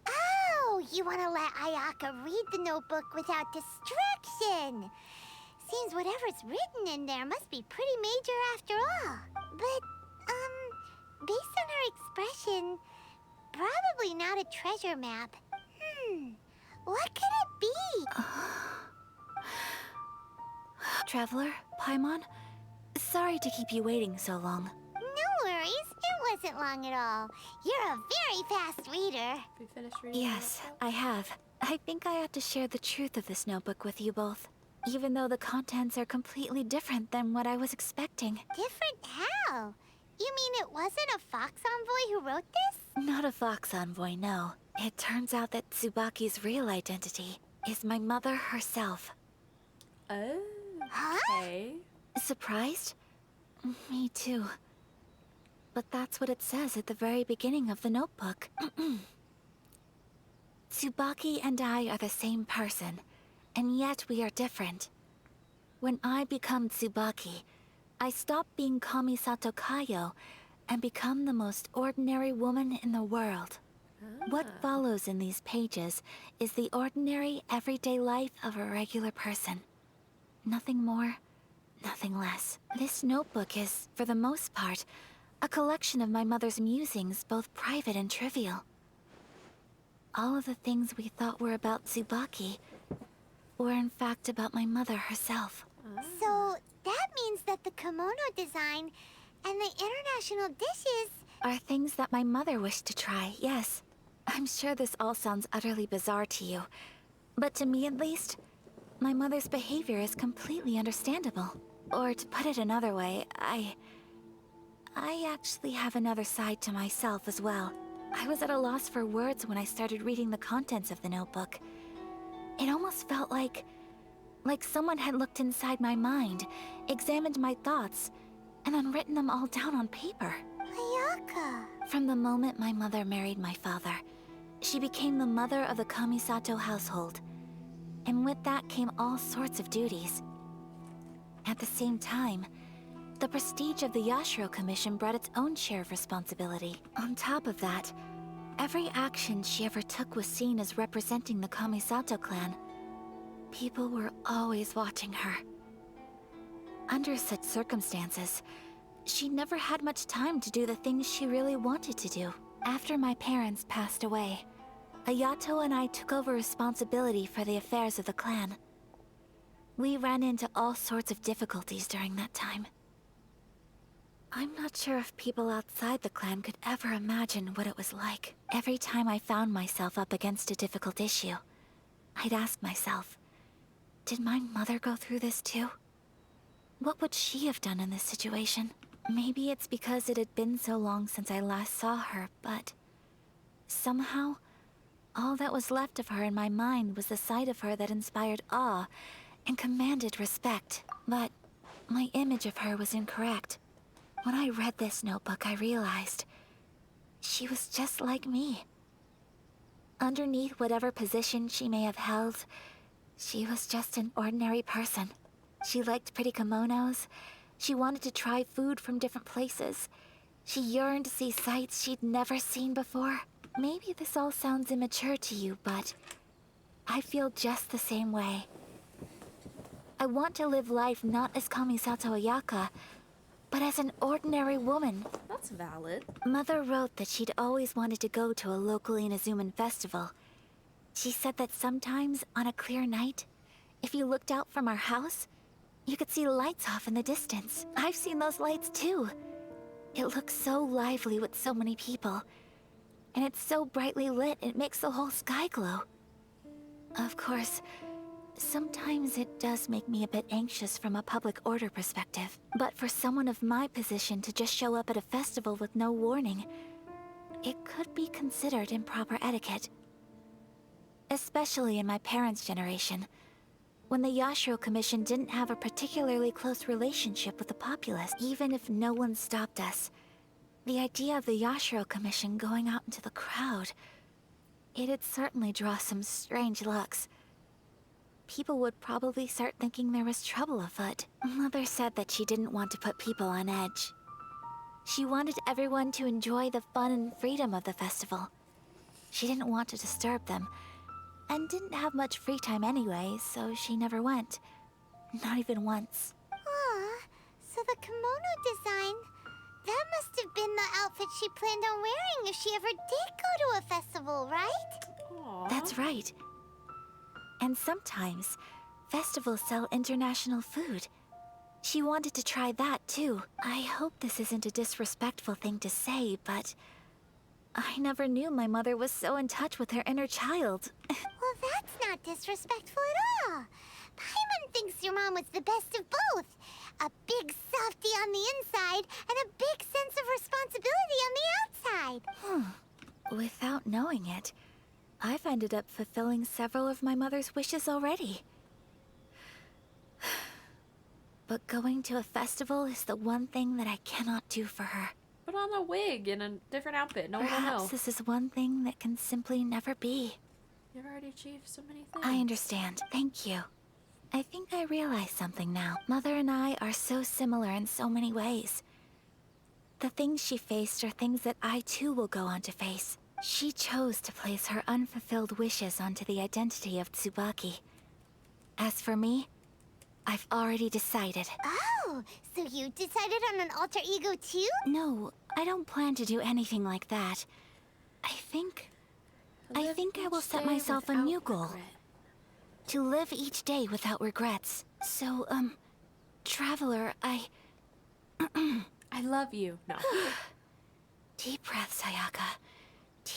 Oh, you want to let Ayaka read the notebook without distraction. Seems whatever's written in there must be pretty major after all. But, based on her expression, probably not a treasure map. What could it be? Traveler, Paimon, sorry to keep you waiting so long. No worries, it wasn't long at all. You're a very fast reader. Have you finished reading? Yes, I have. I think I have to share the truth of this notebook with you both, even though the contents are completely different than what I was expecting. Different how? You mean it wasn't a Fox Envoy who wrote this? Not a Fox Envoy, no. It turns out that Tsubaki's real identity is my mother herself. Oh, okay. Surprised? Me too. But that's what it says at the very beginning of the notebook. Tsubaki and I are the same person, and yet we are different. When I become Tsubaki, I stop being Kamisato Kayo and become the most ordinary woman in the world. What follows in these pages is the ordinary, everyday life of a regular person. Nothing more, nothing less. This notebook is, for the most part, a collection of my mother's musings, both private and trivial. All of the things we thought were about Tsubaki were in fact about my mother herself. So that means that the kimono design and the international dishes are things that my mother wished to try, yes. I'm sure this all sounds utterly bizarre to you, but to me at least, my mother's behavior is completely understandable. Or to put it another way, I actually have another side to myself as well. I was at a loss for words when I started reading the contents of the notebook. It almost felt like someone had looked inside my mind, examined my thoughts, and then written them all down on paper. Ayaka! From the moment my mother married my father, she became the mother of the Kamisato household. And with that came all sorts of duties. At the same time, the prestige of the Yashiro Commission brought its own share of responsibility. On top of that, every action she ever took was seen as representing the Kamisato clan. People were always watching her. Under such circumstances, she never had much time to do the things she really wanted to do. After my parents passed away, Ayato and I took over responsibility for the affairs of the clan. We ran into all sorts of difficulties during that time. I'm not sure if people outside the clan could ever imagine what it was like. Every time I found myself up against a difficult issue, I'd ask myself, did my mother go through this too? What would she have done in this situation? Maybe it's because it had been so long since I last saw her, but somehow, all that was left of her in my mind was the side of her that inspired awe and commanded respect. But my image of her was incorrect. When I read this notebook, I realized she was just like me. Underneath whatever position she may have held, she was just an ordinary person. She liked pretty kimonos. She wanted to try food from different places. She yearned to see sights she'd never seen before. Maybe this all sounds immature to you, but I feel just the same way. I want to live life not as Kamisato Ayaka, but as an ordinary woman. That's valid. Mother wrote that she'd always wanted to go to a local Inazuman festival. She said that sometimes, on a clear night, if you looked out from our house, you could see lights off in the distance. I've seen those lights too. It looks so lively with so many people. And it's so brightly lit, it makes the whole sky glow. Of course, sometimes it does make me a bit anxious from a public order perspective. But for someone of my position to just show up at a festival with no warning, it could be considered improper etiquette. Especially in my parents' generation, when the Yashiro Commission didn't have a particularly close relationship with the populace. Even if no one stopped us, the idea of the Yashiro Commission going out into the crowd, it'd certainly draw some strange looks. People would probably start thinking there was trouble afoot. Mother said that she didn't want to put people on edge. She wanted everyone to enjoy the fun and freedom of the festival. She didn't want to disturb them, and didn't have much free time anyway, so she never went. Not even once. Aw, so the kimono design, that must have been the outfit she planned on wearing if she ever did go to a festival, right? Aww. That's right. And sometimes, festivals sell international food. She wanted to try that too. I hope this isn't a disrespectful thing to say, but I never knew my mother was so in touch with her inner child. Well, that's not disrespectful at all. Paimon thinks your mom was the best of both. A big softie on the inside and a big sense of responsibility on the outside. Without knowing it, I've ended up fulfilling several of my mother's wishes already. But going to a festival is the one thing that I cannot do for her. Put on a wig and a different outfit. No one will know. Perhaps this is one thing that can simply never be. You've already achieved so many things. I understand. Thank you. I think I realize something now. Mother and I are so similar in so many ways. The things she faced are things that I too will go on to face. She chose to place her unfulfilled wishes onto the identity of Tsubaki. As for me, I've already decided. Oh, so you decided on an alter ego too? No, I don't plan to do anything like that. I think I will set myself a new goal. Regret. To live each day without regrets. So, Traveler, I love you. No. Deep breaths, Sayaka.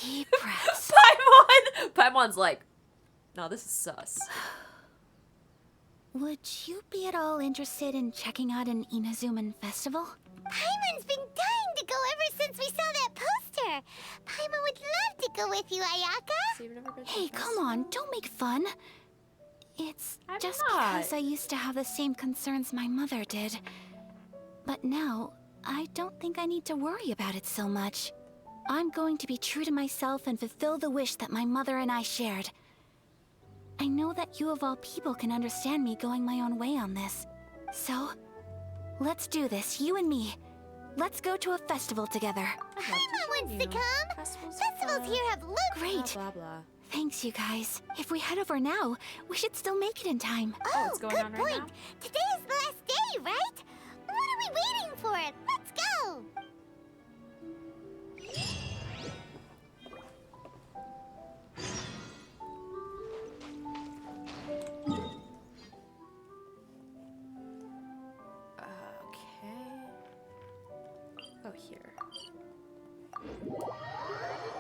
Deep breaths. Paimon's like, no, this is sus. Would you be at all interested in checking out an Inazuman festival? Paimon's been dying to go ever since we saw that poster. Paimon would love to go with you, Ayaka. So you've never been to Hey, a come on, don't make fun. It's just because I used to have the same concerns my mother did. But now, I don't think I need to worry about it so much. I'm going to be true to myself and fulfill the wish that my mother and I shared. I know that you of all people can understand me going my own way on this. So, let's do this, you and me. Let's go to a festival together. Paimon wants to come. Festivals here have looked great. Blah, blah, blah. Thanks, you guys. If we head over now, we should still make it in time. Oh, it's going good on right point. now? Today is the last day, right? What are we waiting for? Let's go. Oh, here.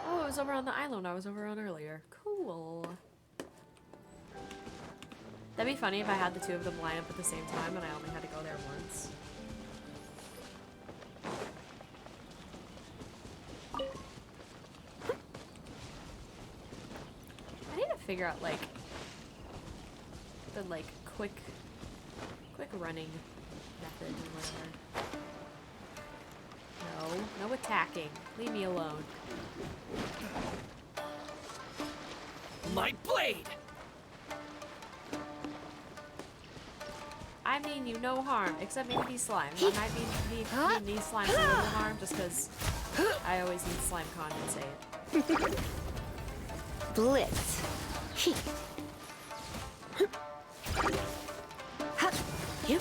Oh, it was over on the island I was over on earlier. Cool. That'd be funny if I had the two of them line up at the same time and I only had to go there once. I need to figure out, like, the, like, quick running method or whatever. No, no attacking. Leave me alone. My blade! I mean you no harm, except maybe these slimes. I might need these slimes a little harm just because I always need slime condensate. Blitz. You.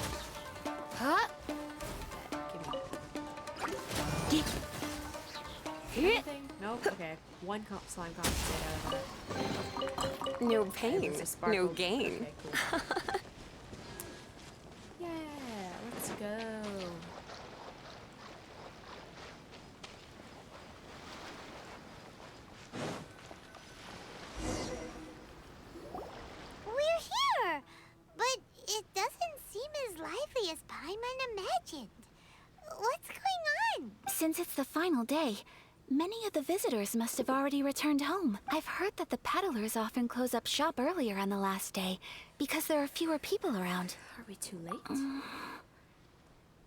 Anything? Nope. Okay. One slime condensate out of that. No pain, There's a sparkle. no gain. Okay, cool. Yeah, let's go. We're here, but it doesn't seem as lively as Paimon imagined. What's going on? Since it's the final day, many of the visitors must have already returned home. I've heard that the peddlers often close up shop earlier on the last day because there are fewer people around. Are we too late?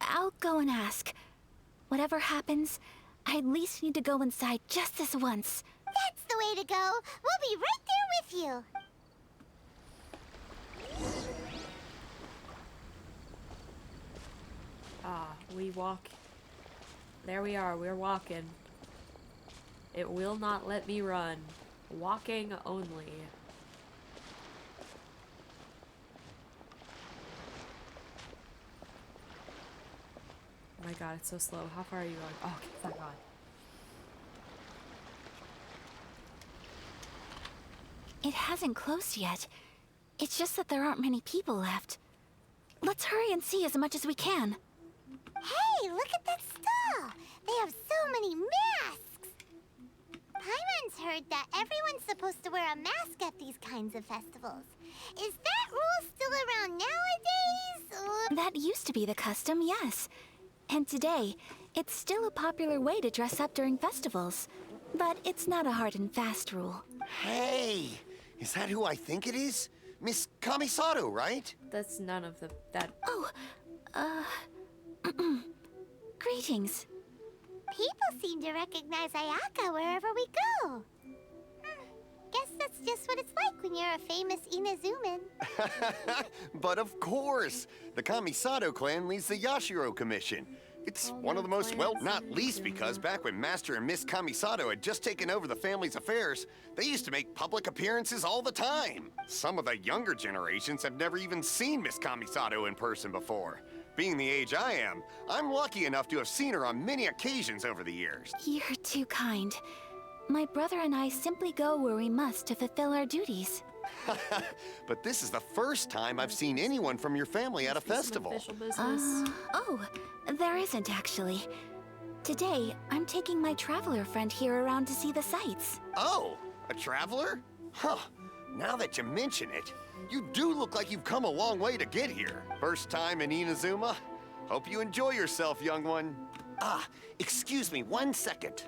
I'll go and ask. Whatever happens, I at least need to go inside just this once. That's the way to go. We'll be right there with you. Ah, we walk. There we are, we're walking. It will not let me run. Walking only. Oh my god, it's so slow. How far are you going? Oh, okay, thank god. It hasn't closed yet. It's just that there aren't many people left. Let's hurry and see as much as we can. Hey, look at that stall. They have so many masks. Paimon's heard that everyone's supposed to wear a mask at these kinds of festivals. Is that rule still around nowadays? That used to be the custom, yes. And today, it's still a popular way to dress up during festivals. But it's not a hard and fast rule. Hey, is that who I think it is? Miss Kamisato, right? That's none of that. Oh, greetings. People seem to recognize Ayaka wherever we go. Guess that's just what it's like when you're a famous Inazuman. But of course, the Kamisato clan leads the Yashiro Commission. It's one of the most, well, not least because back when Master and Miss Kamisato had just taken over the family's affairs, they used to make public appearances all the time. Some of the younger generations have never even seen Miss Kamisato in person before. Being the age I am, I'm lucky enough to have seen her on many occasions over the years. You're too kind. My brother and I simply go where we must to fulfill our duties. But this is the first time I've seen anyone from your family at a festival. Official business. Oh, there isn't actually. Today, I'm taking my traveler friend here around to see the sights. Oh, a traveler? Huh. Now that you mention it, you do look like you've come a long way to get here. First time in Inazuma? Hope you enjoy yourself, young one. Ah, excuse me 1 second.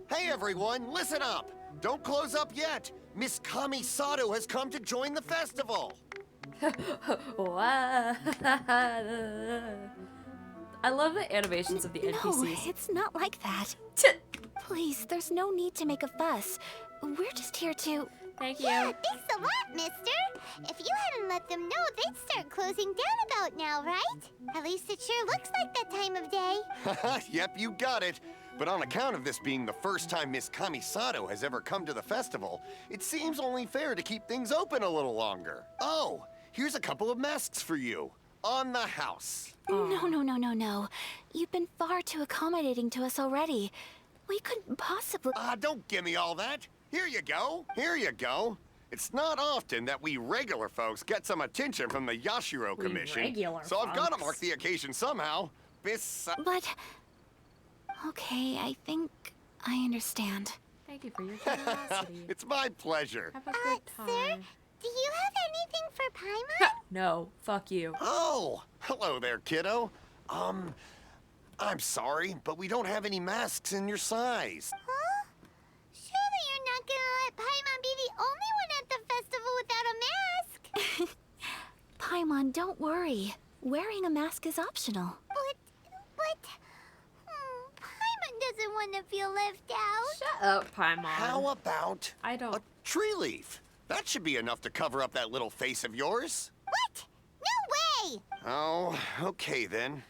Hey everyone, listen up! Don't close up yet! Miss Kamisato has come to join the festival! I love the animations of the NPCs. No, it's not like that. Please, there's no need to make a fuss. We're just here to... Thank you. Yeah, thanks a lot, mister. If you hadn't let them know, they'd start closing down about now, right? At least it sure looks like that time of day. Yep, you got it. But on account of this being the first time Miss Kamisato has ever come to the festival, it seems only fair to keep things open a little longer. Oh, here's a couple of masks for you. On the house. No. You've been far too accommodating to us already. We couldn't possibly... Don't give me all that. Here you go. Here you go. It's not often that we regular folks get some attention from the Yashiro Commission. So I've got to mark the occasion somehow. But... Okay, I think I understand. Thank you for your generosity. It's my pleasure. Have a good time. Sir, do you have anything for Paimon? No, fuck you. Oh, hello there, kiddo. I'm sorry, but we don't have any masks in your size. Huh? Surely you're not gonna let Paimon be the only one at the festival without a mask? Paimon, don't worry. Wearing a mask is optional. But... Paimon doesn't want to feel left out. Shut up, Paimon. How about a tree leaf? That should be enough to cover up that little face of yours. What? No way! Oh, okay then.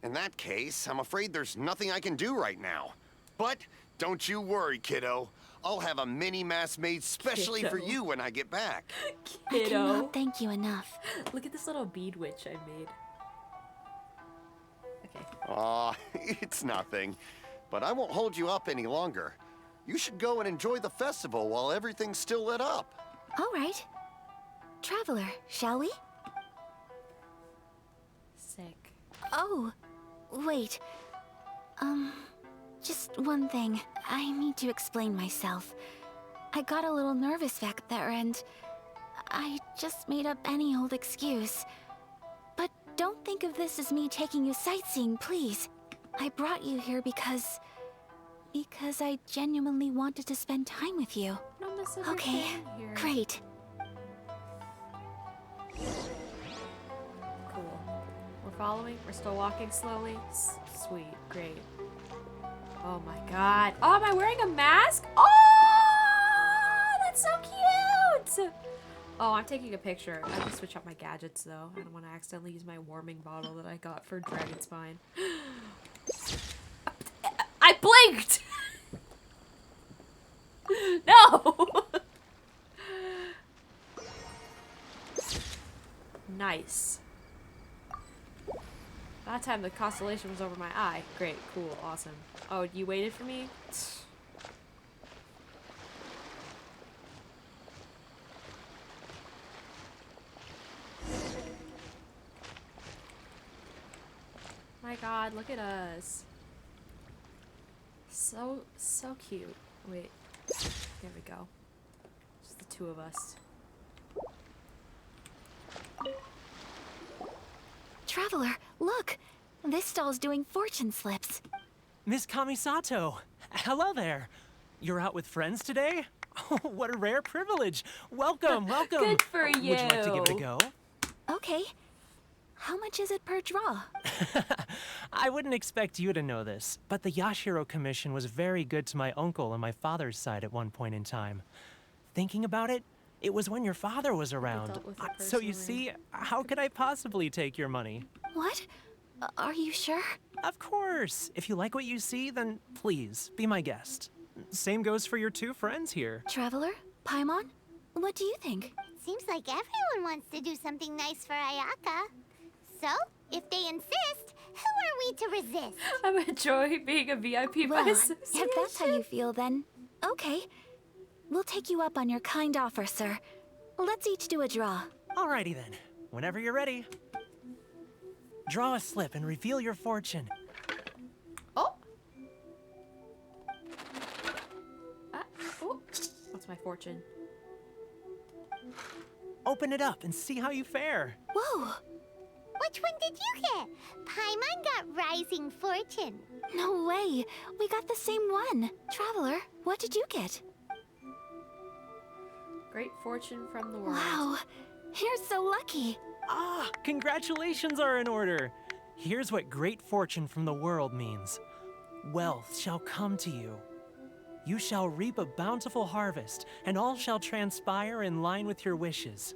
In that case, I'm afraid there's nothing I can do right now. But don't you worry, kiddo. I'll have a mini mask made specially for you when I get back. I cannot thank you enough. Look at this little bead witch I made. Okay. Aw, it's nothing. But I won't hold you up any longer. You should go and enjoy the festival while everything's still lit up. All right. Traveler, shall we? Sick. Oh, wait. Just one thing. I need to explain myself. I got a little nervous back there and I just made up any old excuse. But don't think of this as me taking you sightseeing, please. I brought you here because I genuinely wanted to spend time with you. Okay, great. Cool. We're following? We're still walking slowly? Sweet, great. Oh my god. Oh, am I wearing a mask? Oh, that's so cute! Oh, I'm taking a picture. I have to switch out my gadgets though. I don't want to accidentally use my warming bottle that I got for Dragon Spine. I blinked! No! Nice. That time the constellation was over my eye. Great, cool, awesome. Oh, you waited for me? My god, look at us. So cute. Wait. There we go. Just the two of us. Traveler, look! This stall's doing fortune slips. Miss Kamisato, hello there. You're out with friends today? Oh, what a rare privilege. Welcome, welcome. Good for you. Would you like to give it a go? Okay. How much is it per draw? I wouldn't expect you to know this, but the Yashiro Commission was very good to my uncle on my father's side at one point in time. Thinking about it, it was when your father was around. So you see, how could I possibly take your money? What? Are you sure? Of course. If you like what you see, then please, be my guest. Same goes for your two friends here. Traveler? Paimon? What do you think? Seems like everyone wants to do something nice for Ayaka. So, if they insist, who are we to resist? I'm enjoying being a VIP Well, by if that's how you feel, then okay. We'll take you up on your kind offer, sir. Let's each do a draw. Alrighty then. Whenever you're ready. Draw a slip and reveal your fortune. Oh! Oh! What's my fortune? Open it up and see how you fare. Whoa! Which one did you get? Paimon got Rising Fortune. No way. We got the same one. Traveler, what did you get? Great fortune from the world. Wow. You're so lucky. Ah, congratulations are in order. Here's what great fortune from the world means. Wealth shall come to you. You shall reap a bountiful harvest, and all shall transpire in line with your wishes.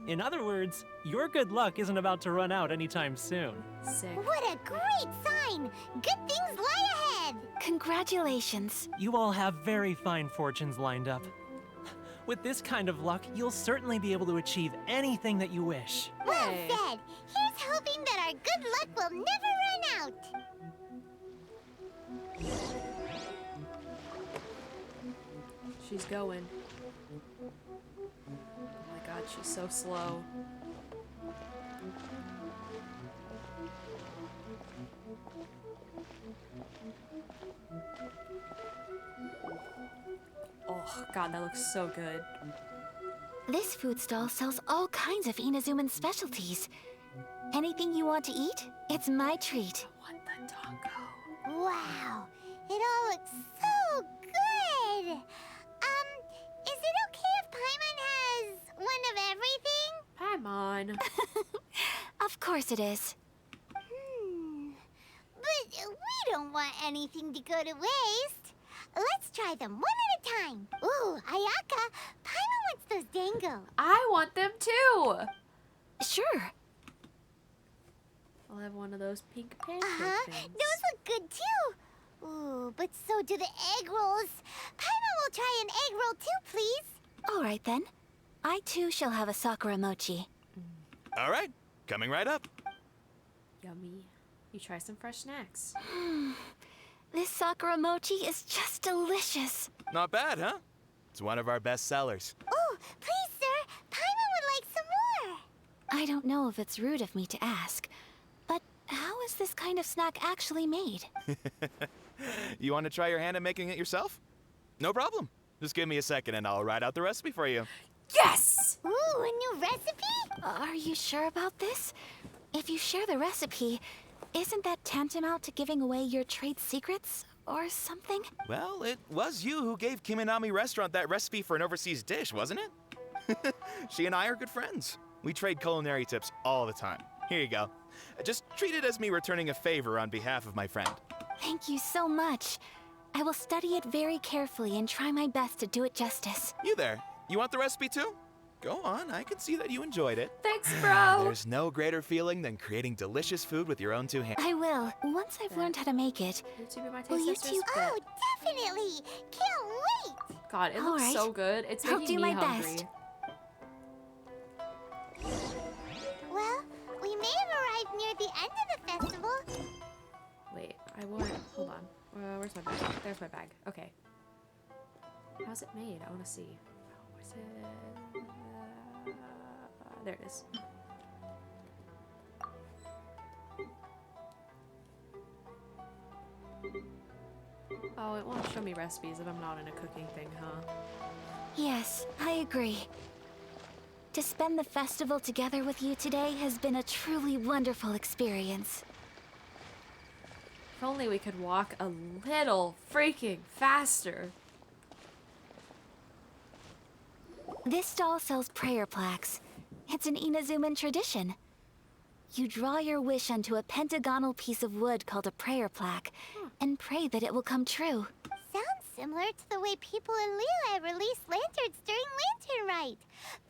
In other words, your good luck isn't about to run out anytime soon. Sick. What a great sign! Good things lie ahead! Congratulations. You all have very fine fortunes lined up. With this kind of luck, you'll certainly be able to achieve anything that you wish. Well said! Here's hoping that our good luck will never run out! She's going. Oh my god, she's so slow. Oh god, that looks so good. This food stall sells all kinds of Inazuman specialties. Anything you want to eat, it's my treat. I want the taco. Wow! It all looks so good! Is it okay if Paimon has one of everything? Paimon. Of course it is. But we don't want anything to go to waste. Let's try them one at a time. Ooh, Ayaka, Paimon wants those dango. I want them too! Sure. I'll have one of those pink pancake things. Those look good too. Ooh, but so do the egg rolls. Paimon will try an egg roll too, please. All right then. I too shall have a Sakura mochi. All right, coming right up. Yummy. You try some fresh snacks. This Sakura mochi is just delicious. Not bad, huh? It's one of our best sellers. Oh, please, sir. Paimon would like some more. I don't know if it's rude of me to ask, but how is this kind of snack actually made? You want to try your hand at making it yourself? No problem. Just give me a second and I'll write out the recipe for you. Yes! Ooh, a new recipe? Are you sure about this? If you share the recipe, isn't that tantamount to giving away your trade secrets or something? Well, it was you who gave Kiminami Restaurant that recipe for an overseas dish, wasn't it? She and I are good friends. We trade culinary tips all the time. Here you go. Just treat it as me returning a favor on behalf of my friend. Thank you so much. I will study it very carefully and try my best to do it justice. You there. You want the recipe too? Go on, I can see that you enjoyed it. Thanks, bro! There's no greater feeling than creating delicious food with your own two hands. I will, once I've learned how to make it. Will you two? Oh, definitely! Can't wait! God, it All looks right. so good. It's I'll making do me my hungry. best. Well, we may have arrived near the end of the festival. Wait, I want... Hold on. Where's my bag? There's my bag. Okay. How's it made? I want to see. Where's it? There it is. Oh, it won't show me recipes if I'm not in a cooking thing, huh? Yes, I agree. To spend the festival together with you today has been a truly wonderful experience. If only we could walk a little freaking faster. This stall sells prayer plaques. It's an Inazuman tradition. You draw your wish onto a pentagonal piece of wood called a prayer plaque, and pray that it will come true. Sounds similar to the way people in Liyue release lanterns during Lantern Rite.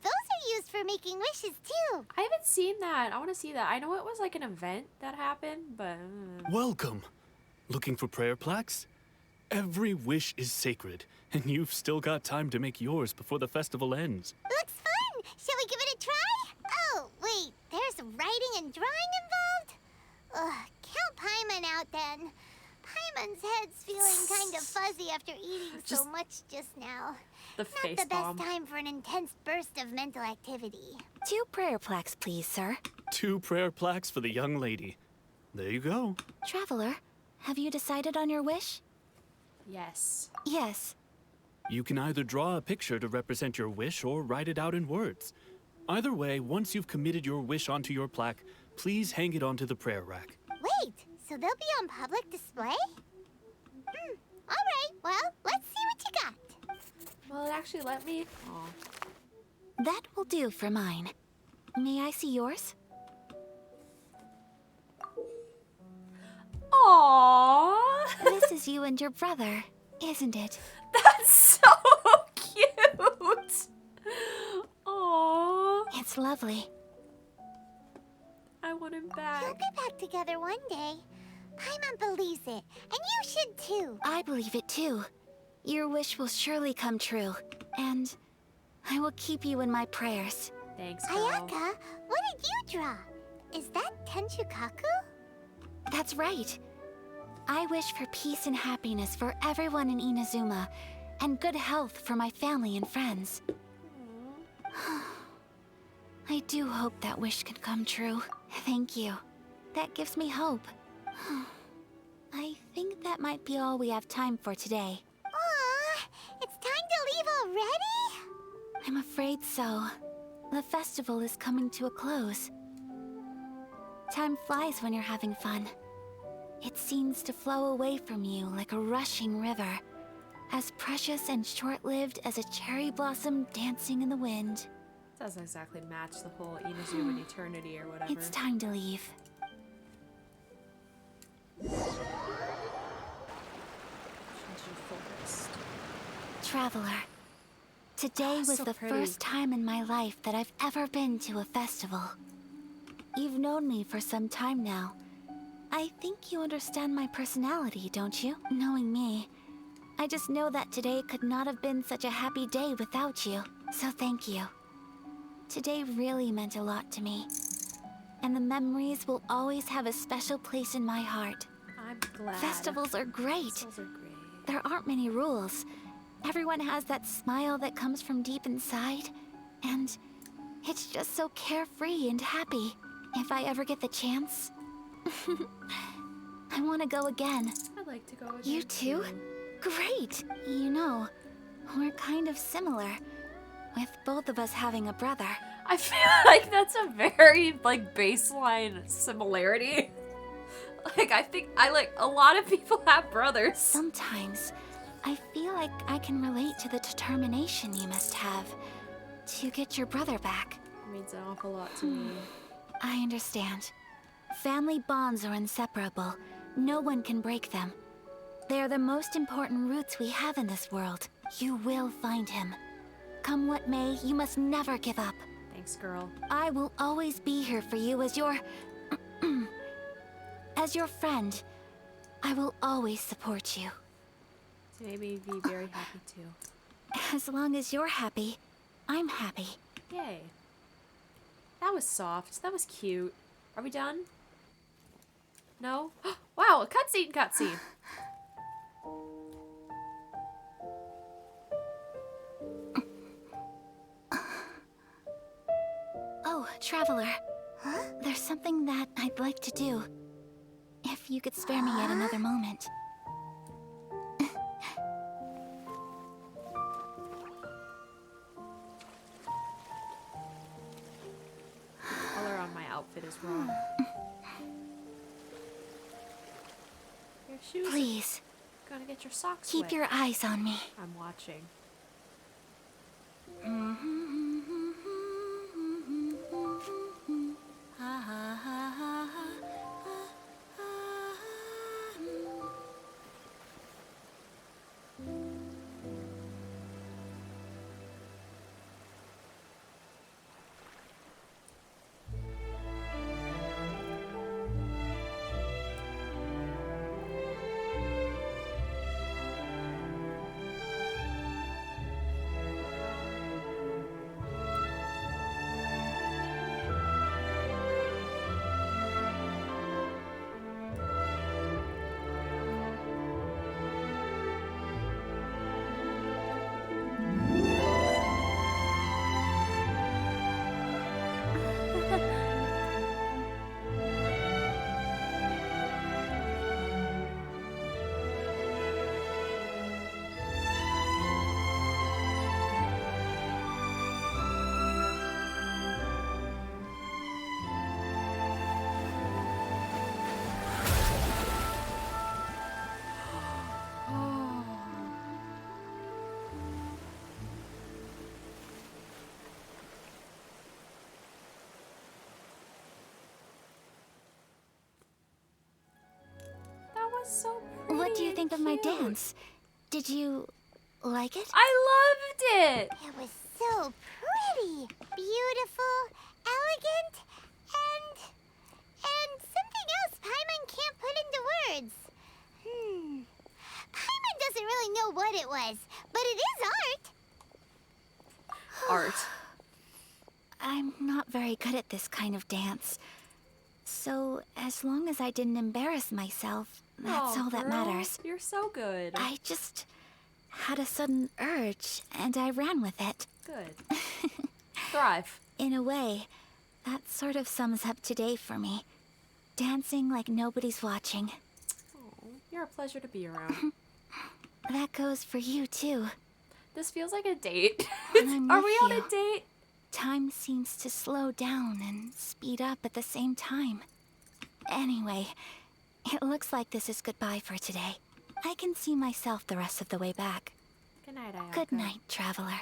Those are used for making wishes too. I haven't seen that. I want to see that. I know it was like an event that happened, but... Welcome. Looking for prayer plaques? Every wish is sacred, and you've still got time to make yours before the festival ends. Looks fun! Shall we give it a try? Oh, wait, there's writing and drawing involved? Ugh, count Paimon out then. Paimon's head's feeling kind of fuzzy after eating so much just now. The Not the best time for an intense burst of mental activity. 2 prayer plaques, please, sir. 2 prayer plaques for the young lady. There you go. Traveler, have you decided on your wish? Yes. Yes. You can either draw a picture to represent your wish or write it out in words. Either way, once you've committed your wish onto your plaque, please hang it onto the prayer rack. Wait, so they'll be on public display? Alright, well, let's see what you got. Well, it actually let me... Aw. That will do for mine. May I see yours? Aww. This is you and your brother, isn't it? That's so cute. Aww. It's lovely. I want him back. You'll be back together one day. Paimon believes it, and you should too. I believe it too. Your wish will surely come true, and I will keep you in my prayers. Thanks, girl. Ayaka, what did you draw? Is that Tenchukaku? That's right. I wish for peace and happiness for everyone in Inazuma, and good health for my family and friends. I do hope that wish can come true. Thank you. That gives me hope. I think that might be all we have time for today. Aw, it's time to leave already? I'm afraid so. The festival is coming to a close. Time flies when you're having fun. It seems to flow away from you like a rushing river, as precious and short-lived as a cherry blossom dancing in the wind. Doesn't exactly match the whole Inazuma eternity or whatever. It's time to leave. Traveler, today was so the pretty. first time in my life that I've ever been to a festival. You've known me for some time now. I think you understand my personality, don't you? Knowing me, I just know that today could not have been such a happy day without you. So thank you. Today really meant a lot to me. And the memories will always have a special place in my heart. I'm glad. Festivals are great. Festivals are great. There aren't many rules. Everyone has that smile that comes from deep inside. And it's just so carefree and happy. If I ever get the chance, I want to go again. I'd like to go again. You too? Great! You know, we're kind of similar, with both of us having a brother. I feel like that's a very, like, baseline similarity. Like, I think a lot of people have brothers. Sometimes, I feel like I can relate to the determination you must have to get your brother back. It means an awful lot to me. I understand. Family bonds are inseparable. No one can break them. They are the most important roots we have in this world. You will find him. Come what may, you must never give up. Thanks, girl. I will always be here for you as your... as your friend. I will always support you. So maybe be very happy too. As long as you're happy, I'm happy. Yay. That was soft. That was cute. Are we done? No? Wow, a cutscene. Oh, Traveler. Huh? There's something that I'd like to do. If you could spare me yet another moment. The color on my outfit is wrong. Your shoes. Please. Gotta get your socks Keep wet. your eyes on me. I'm watching. was so pretty. What do you think of my cute. dance? Did you like it? I loved it. It was so pretty, beautiful, elegant, and something else Paimon can't put into words. Paimon doesn't really know what it was, but it is art. Art. I'm not very good at this kind of dance. So, as long as I didn't embarrass myself, that's all that girl, matters. You're so good. I just had a sudden urge, and I ran with it. Good. Thrive. In a way, that sort of sums up today for me. Dancing like nobody's watching. Oh, you're a pleasure to be around. That goes for you, too. This feels like a date. When I'm Are with we on you, a date? time seems to slow down and speed up at the same time. Anyway, it looks like this is goodbye for today. I can see myself the rest of the way back. Good night, Ayaka. Good night, traveler.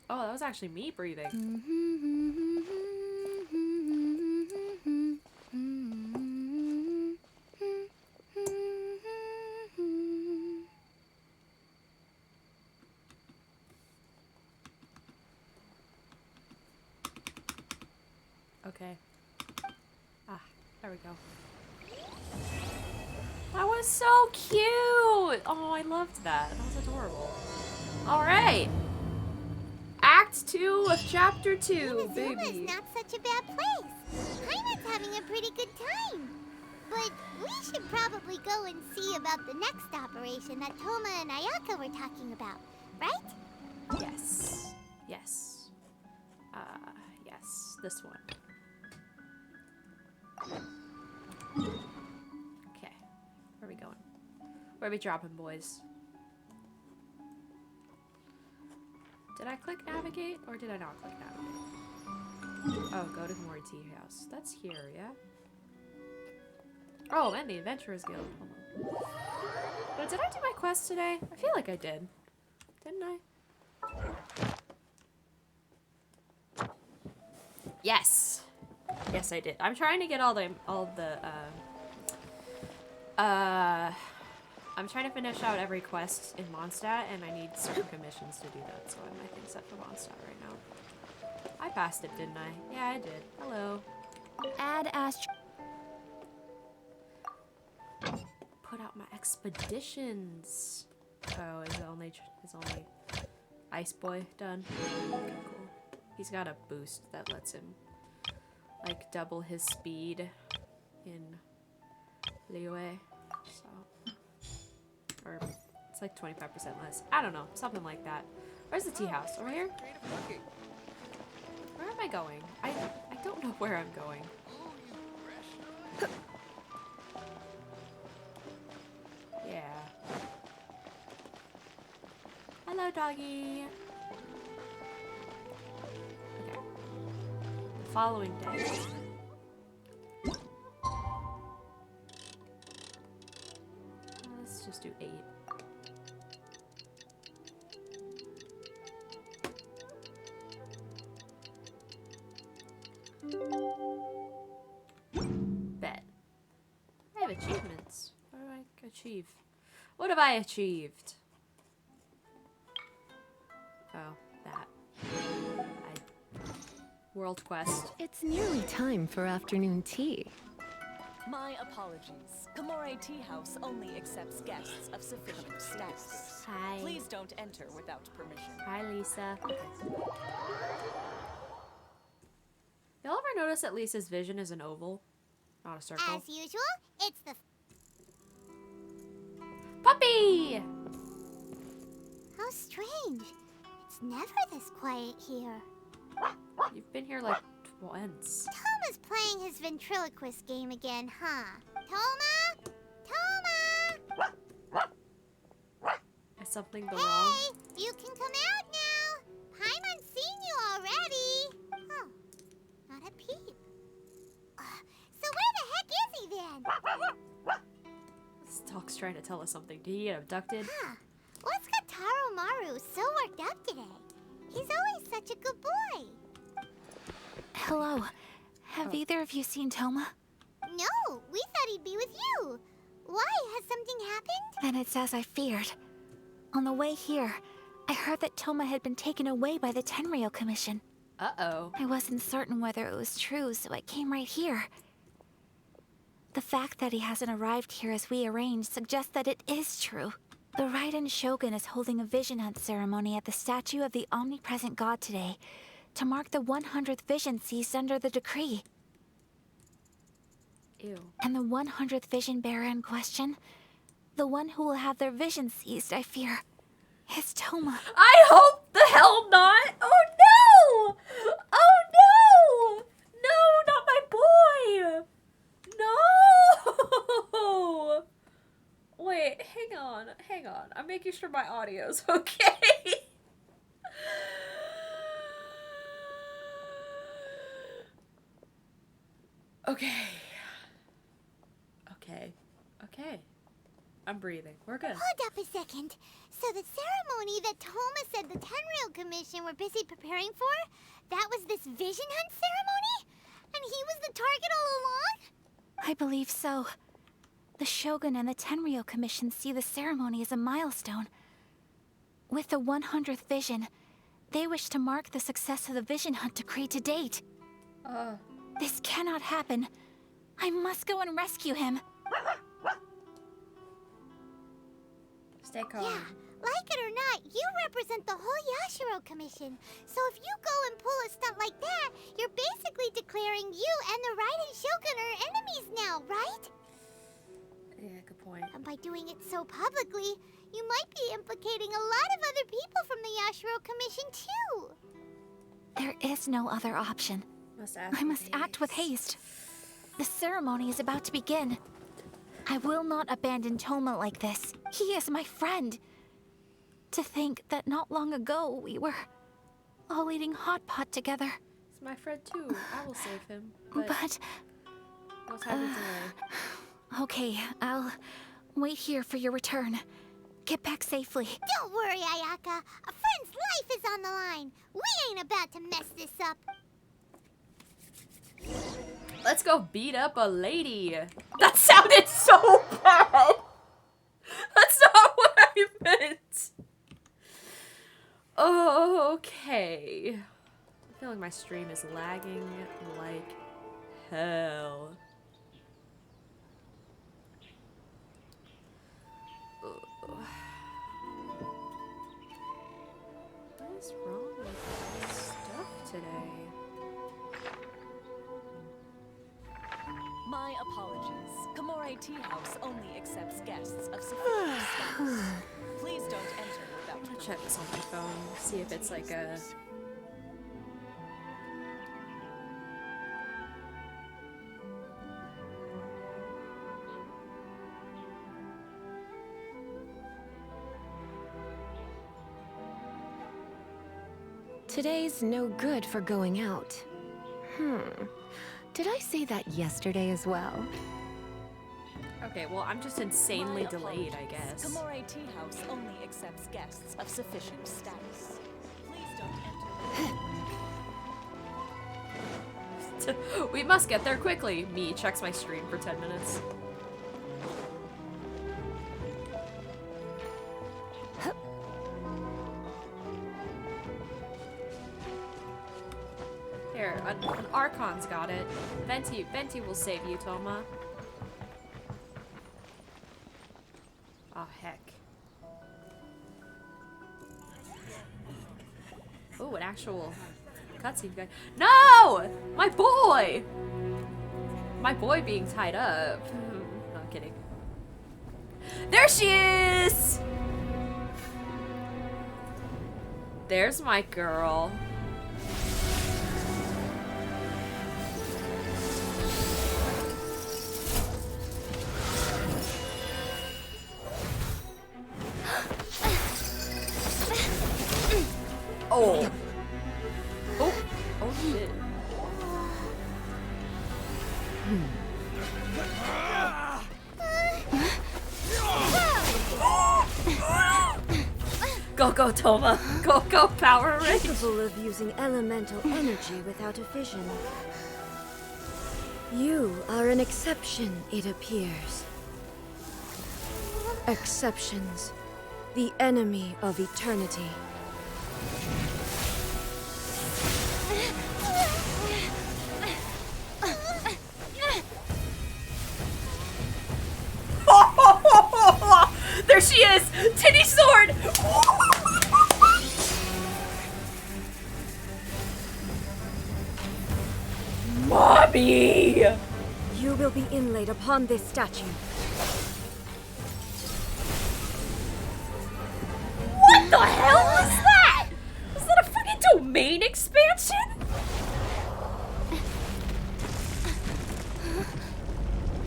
Oh, that was actually me breathing. Okay. Ah, there we go. That was so cute! Oh, I loved that. That was adorable. Alright! Act 2 of Chapter 2, Inazuma's baby. not such a bad place. Paimon's having a pretty good time. But we should probably go and see about the next operation that Toma and Ayaka were talking about, right? Yes. Yes. Yes. This one. Okay. Where are we going? Where are we dropping, boys? Did I click navigate or did I not click navigate? Oh, go to Mori Tea House. That's here, yeah? Oh, and the Adventurers Guild. Hold on. But did I do my quest today? I feel like I did. Didn't I? Yes. Yes, I did. I'm trying to get I'm trying to finish out every quest in Mondstadt, and I need certain commissions to do that, so I have my thing set for Mondstadt right now. I passed it, didn't I? Yeah, I did. Hello. Add Astro. Put out my expeditions. Oh, is only Ice Boy done? Okay, cool. He's got a boost that lets him like double his speed in leeway. So, or it's like 25% less. I don't know, something like that. Where's the tea house? Over here? Where am I going? I don't know where I'm going. Yeah. Hello, doggy. Okay. The following day. Let's just do 8. Bet. I have achievements. What do I achieve? What have I achieved? Oh, that. World quest. It's nearly time for afternoon tea. My apologies. Kamore Tea House only accepts guests of sufficient status. Hi. Please don't enter without permission. Hi, Lisa. Y'all ever notice that Lisa's vision is an oval, not a circle? As usual, it's the puppy! How strange. It's never this quiet here. You've been here like once. Toma's playing his ventriloquist game again, huh? Toma? Toma! Is something the Hey, wrong? you can come out now. Paimon's seen you already. Oh, not a peep. So where the heck is he then? This dog's trying to tell us something. Did he get abducted? Huh. What's Kataro Maru so worked up today. He's always such a good boy. Hello. Have either of you seen Toma? No, we thought he'd be with you. Why? Has something happened? Then it's as I feared. On the way here, I heard that Toma had been taken away by the Tenryou Commission. Uh-oh. I wasn't certain whether it was true, so I came right here. The fact that he hasn't arrived here as we arranged suggests that it is true. The Raiden Shogun is holding a vision hunt ceremony at the statue of the omnipresent god today to mark the 100th vision seized under the decree. Ew. And the 100th vision bearer in question, the one who will have their vision seized, I fear, is Toma. I hope the hell not! Oh no! Oh no! No, not my boy! No! Wait, hang on. I'm making sure my audio's okay. Okay. I'm breathing. We're good. Hold up a second. So the ceremony that Toma said the Tenryou Commission were busy preparing for, that was this vision hunt ceremony? And he was the target all along? I believe so. The Shogun and the Tenryou Commission see the ceremony as a milestone. With the 100th vision, they wish to mark the success of the vision hunt decree to date. This cannot happen. I must go and rescue him. Stay calm. Yeah, like it or not, you represent the whole Yashiro Commission. So if you go and pull a stunt like that, you're basically declaring you and the Raiden Shogun are enemies now, right? Yeah, good point. And by doing it so publicly, you might be implicating a lot of other people from the Yashiro Commission too. There is no other option. I must act with haste. The ceremony is about to begin. I will not abandon Toma like this. He is my friend. To think that not long ago we were all eating hot pot together. He's my friend too. I will save him. But no time to delay. Okay, I'll wait here for your return. Get back safely. Don't worry, Ayaka. A friend's life is on the line. We ain't about to mess this up. Let's go beat up a lady. That sounded so bad. That's not what I meant. Okay. I feel like my stream is lagging like hell. What is wrong with my stuff today? My apologies. Kamore Tea House only accepts guests of sufficient status. Please don't enter without I'm gonna check this on my phone, see if it's like a... Today's no good for going out. Did I say that yesterday as well? Okay, well, I'm just insanely delayed, I guess. Kamore Tea House only accepts guests of sufficient status. Please don't enter. We must get there quickly. Me checks my stream for 10 minutes. Here, an archon's got it. Venti will save you, Toma. Oh, heck. Oh, an actual cutscene guy. No! My boy! My boy being tied up. No, I'm kidding. There she is! There's my girl. Oh. Oh. Oh shit. Go. Go, Toma. Go, Power Rangers. Capable of using elemental energy without a fission. You are an exception, it appears. Exceptions. The enemy of eternity. There she is! Tinny sword! Mommy! You will be inlaid upon this statue. What the hell was that? Was that a freaking domain expansion?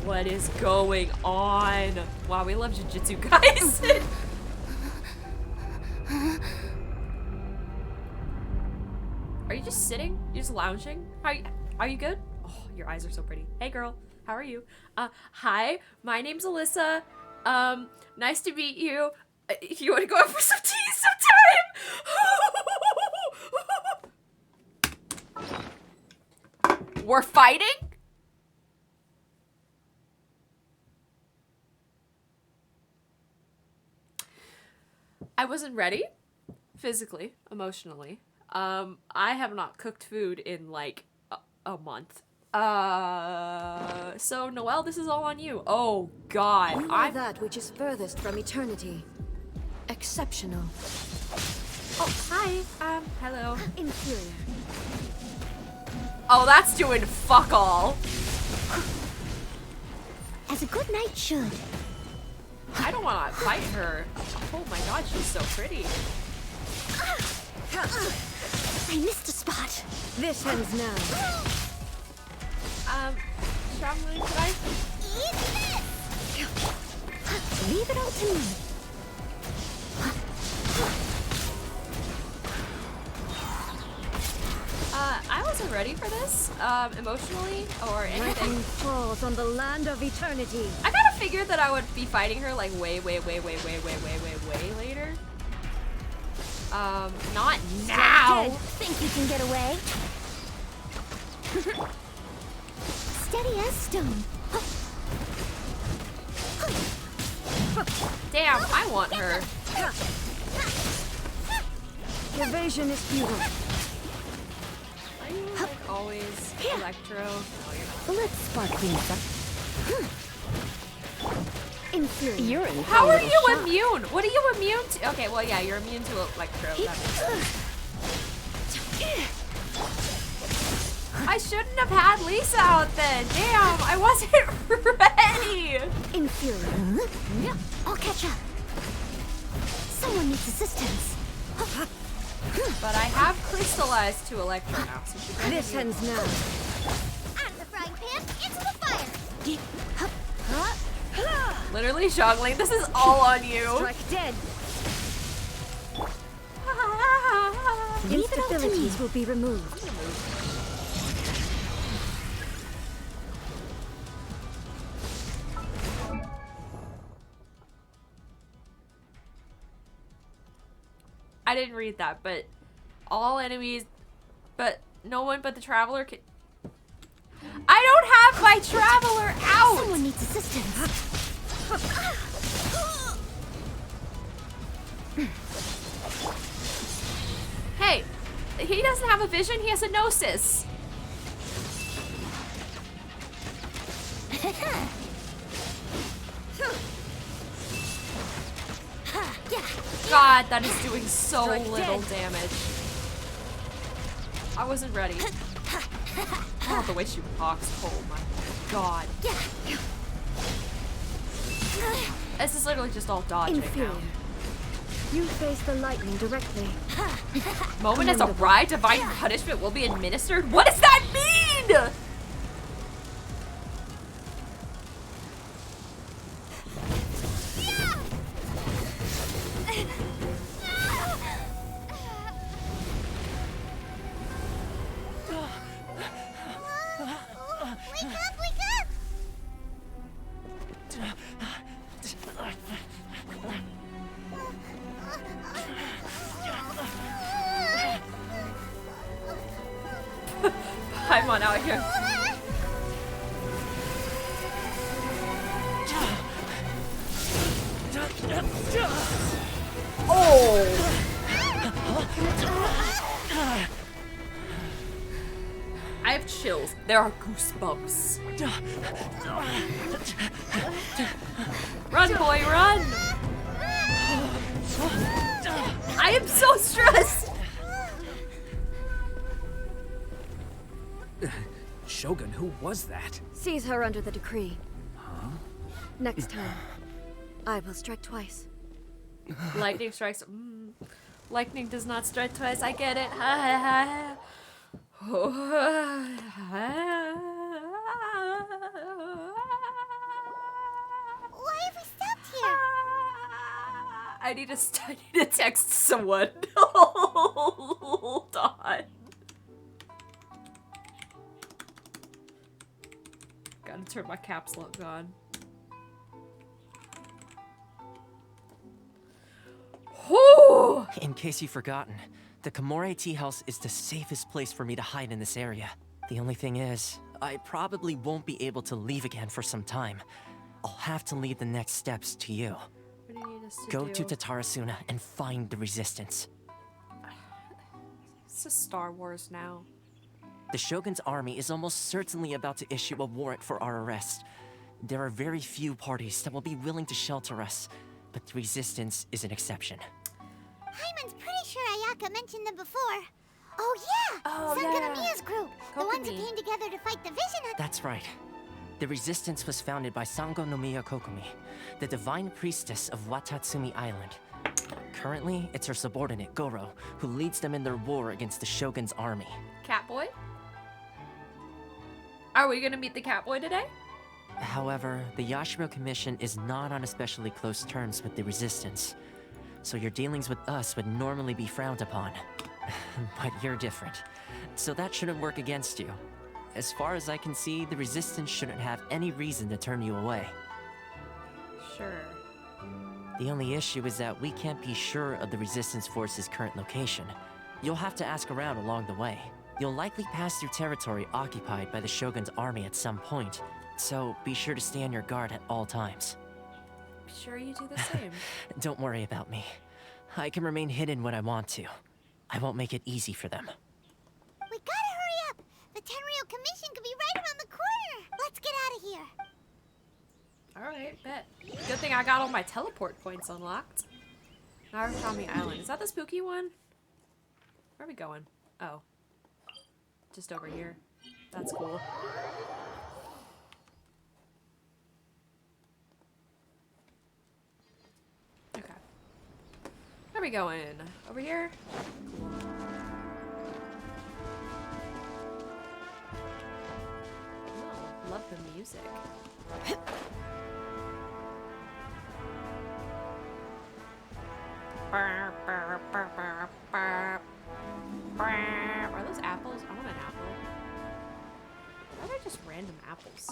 What is going on? Wow, we love Jujutsu, guys. Are you just sitting? You just lounging? Are you good? Oh, your eyes are so pretty. Hey girl, how are you? Hi, my name's Alyssa. Nice to meet you. You want to go out for some tea sometime? We're fighting? I wasn't ready, physically, emotionally. I have not cooked food in like a month. So Noelle, this is all on you. Oh God, You are that which is furthest from eternity. Exceptional. Oh, hi. Hello. Inferior. Oh, that's doing fuck all. As a good knight should. I don't want to fight her. Oh my God, she's so pretty. I missed a spot. This ends now. Strongly, could I? Eat this! Leave it all to me. I wasn't ready for this, emotionally or anything. Lightning falls on the land of eternity. I kind of figured that I would be fighting her like way later. Not now. Dead. Think you can get away? Steady as stone. Damn, I want her. Evasion is futile. Are you like always Electro? No, you're not. Let's spark things up. Inferior. You're in How for a are little you shock. immune? What are you immune to? Okay, well, yeah, you're immune to Electro. That makes sense. I shouldn't have had Lisa out then. Damn, I wasn't ready. Inferior. Yeah, I'll catch up. Someone needs assistance. But I have crystallized to Electro now, so she can This ends now. Out of the frying pan, into the fire. Literally, Zhongling, this is all on you. Strike dead. Leave it all to me. Instabilities will be removed. I didn't read that, but all enemies, but no one but the Traveler can... I don't have my Traveler out! Someone needs assistance. Hey, he doesn't have a vision, he has a gnosis. God, that is doing so little damage. I wasn't ready. Oh, the way she walks. Oh my God. This is literally just all dodging Inferior. now. You face the lightning directly. Moment as a ride, divine punishment will be administered? What does that mean? Paimon out here. Oh! I have chills. There are goosebumps. Run, boy, run! I am so stressed! Shogun, who was that? Seize her under the decree. Huh? Next time, I will strike twice. Lightning strikes. Lightning does not strike twice. I get it. Why have we stopped here? I need to text someone. Hold on. Gotta turn my caps lock on. In case you've forgotten, the Komore Tea House is the safest place for me to hide in this area. The only thing is, I probably won't be able to leave again for some time. I'll have to leave the next steps to you. What do you need us to Go do? to Tatarasuna and find the Resistance. This is Star Wars now. The Shogun's army is almost certainly about to issue a warrant for our arrest. There are very few parties that will be willing to shelter us, but the Resistance is an exception. Hyman's pretty sure Ayaka mentioned them before. Oh yeah! Oh, Sankanamiya's group! The ones who Kokumi. came together to fight the Vision at— That's right. The Resistance was founded by Sango Nomiya Kokumi, the divine priestess of Watatsumi Island. Currently, it's her subordinate, Goro, who leads them in their war against the Shogun's army. Catboy? Are we gonna meet the Catboy today? However, the Yashiro Commission is not on especially close terms with the Resistance, so your dealings with us would normally be frowned upon. But you're different, so that shouldn't work against you. As far as I can see, the Resistance shouldn't have any reason to turn you away. Sure. The only issue is that we can't be sure of the Resistance Force's current location. You'll have to ask around along the way. You'll likely pass through territory occupied by the Shogun's army at some point, so be sure to stay on your guard at all times. Be sure you do the same. Don't worry about me. I can remain hidden when I want to. I won't make it easy for them. We gotta hurry up! The Tenryou Commission could be right around the corner! Let's get out of here! Alright, bet. Good thing I got all my teleport points unlocked. Narukami Island. Is that the spooky one? Where are we going? Oh. Just over here. That's cool. Okay. Where are we going? Over here? Oh, love the music. Are those apples? I want an apple. Why are they just random apples?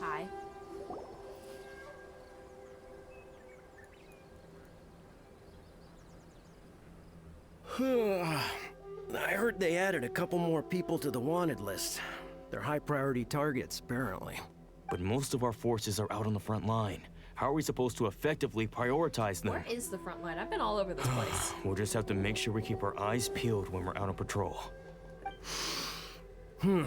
Hi. I heard they added a couple more people to the wanted list. They're high priority targets, apparently. But most of our forces are out on the front line. How are we supposed to effectively prioritize them? Where is the front line? I've been all over this place. We'll just have to make sure we keep our eyes peeled when we're out on patrol. I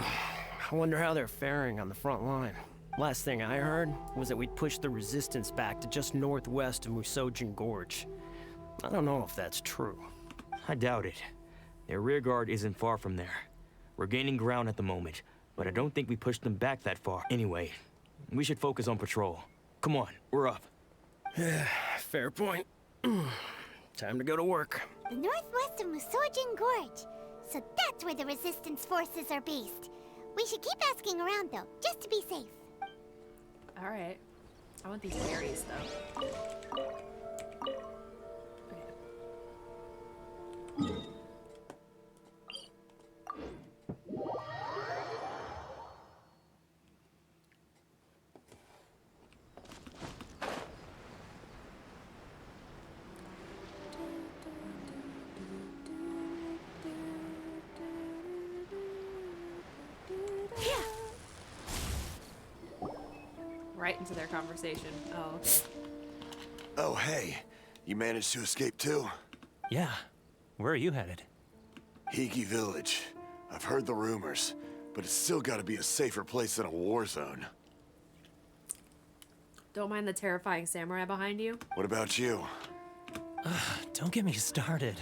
wonder how they're faring on the front line. Last thing I heard was that we'd pushed the Resistance back to just northwest of Musojin Gorge. I don't know if that's true. I doubt it. Their rear guard isn't far from there. We're gaining ground at the moment, but I don't think we pushed them back that far. Anyway, we should focus on patrol. Come on, we're up. Fair point. Time to go to work. The northwest of Musojin Gorge. So that's where the Resistance forces are based. We should keep asking around though, just to be safe. Alright. I want these berries though. Okay. right into their conversation. Oh, okay. Oh, hey. You managed to escape too? Yeah. Where are you headed? Higi Village. I've heard the rumors, but it's still gotta be a safer place than a war zone. Don't mind the terrifying samurai behind you. What about you? Don't get me started.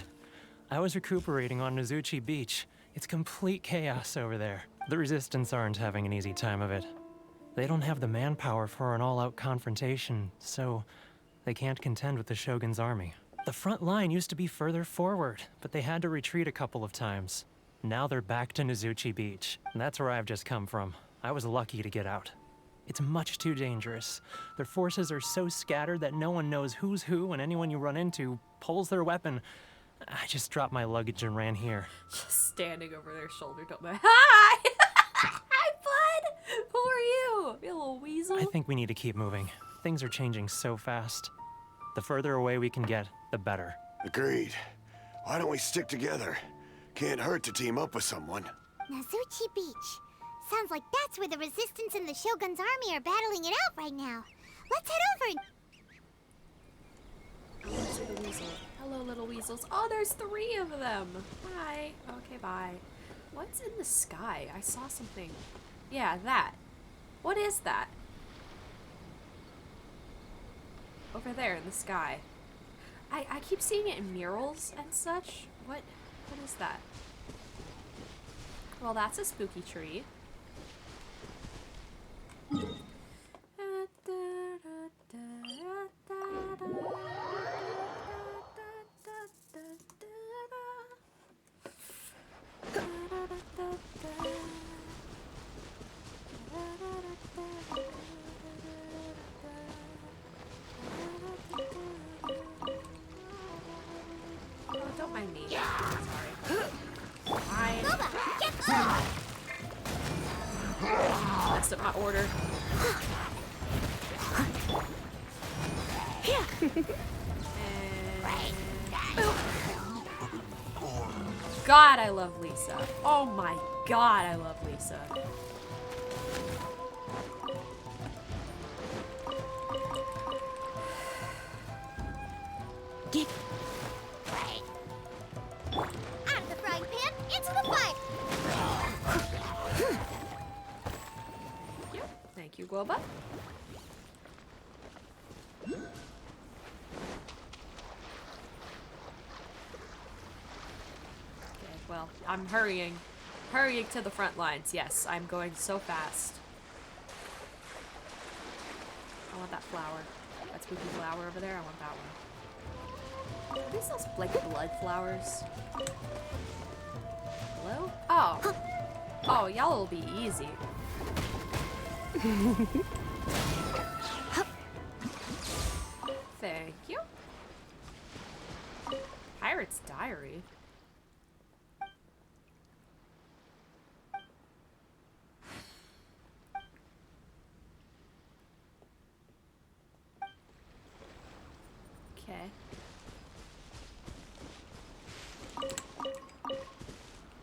I was recuperating on Nozuchi Beach. It's complete chaos over there. The Resistance aren't having an easy time of it. They don't have the manpower for an all-out confrontation, so they can't contend with the Shogun's army. The front line used to be further forward, but they had to retreat a couple of times. Now they're back to Nozuchi Beach, and that's where I've just come from. I was lucky to get out. It's much too dangerous. Their forces are so scattered that no one knows who's who, and anyone you run into pulls their weapon. I just dropped my luggage and ran here. Just standing over their shoulder. Don't mind. Hi! Hi, bud! Who are you? You little weasel? I think we need to keep moving. Things are changing so fast. The further away we can get, the better. Agreed. Why don't we stick together? Can't hurt to team up with someone. Nozuchi Beach. Sounds like that's where the Resistance and the Shogun's army are battling it out right now. Let's head over and... I want to see the weasel. Hello, little weasels. Oh, there's 3 of them. Hi. Okay, bye. What's in the sky? I saw something. Yeah, that. What is that? Over there in the sky. I keep seeing it in murals and such. What is that? Well, that's a spooky tree. Oh, don't mind me. Sorry. Fine. Messed up my order. God, I love Lisa. Oh my God, I love Lisa. Out of the frying pan, into the fire! Thank you, Globa. Well, I'm hurrying to the front lines. Yes, I'm going so fast. I want that flower. That spooky flower over there. I want that one. Are these those, like, blood flowers? Hello? Oh. Oh, y'all will be easy. Thank you. Pirate's Diary. Okay.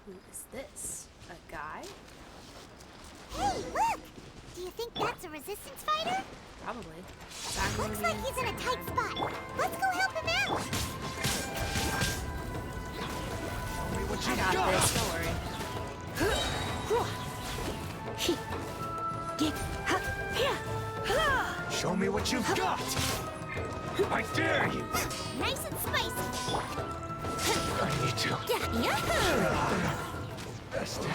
Who is this? A guy? Hey, look! Do you think that's a Resistance fighter? Probably. Looks like he's in a tight spot. Let's go help him out! I got this, don't worry. Show me what you've got! I dare you! Nice and spicy! I need to. Bested.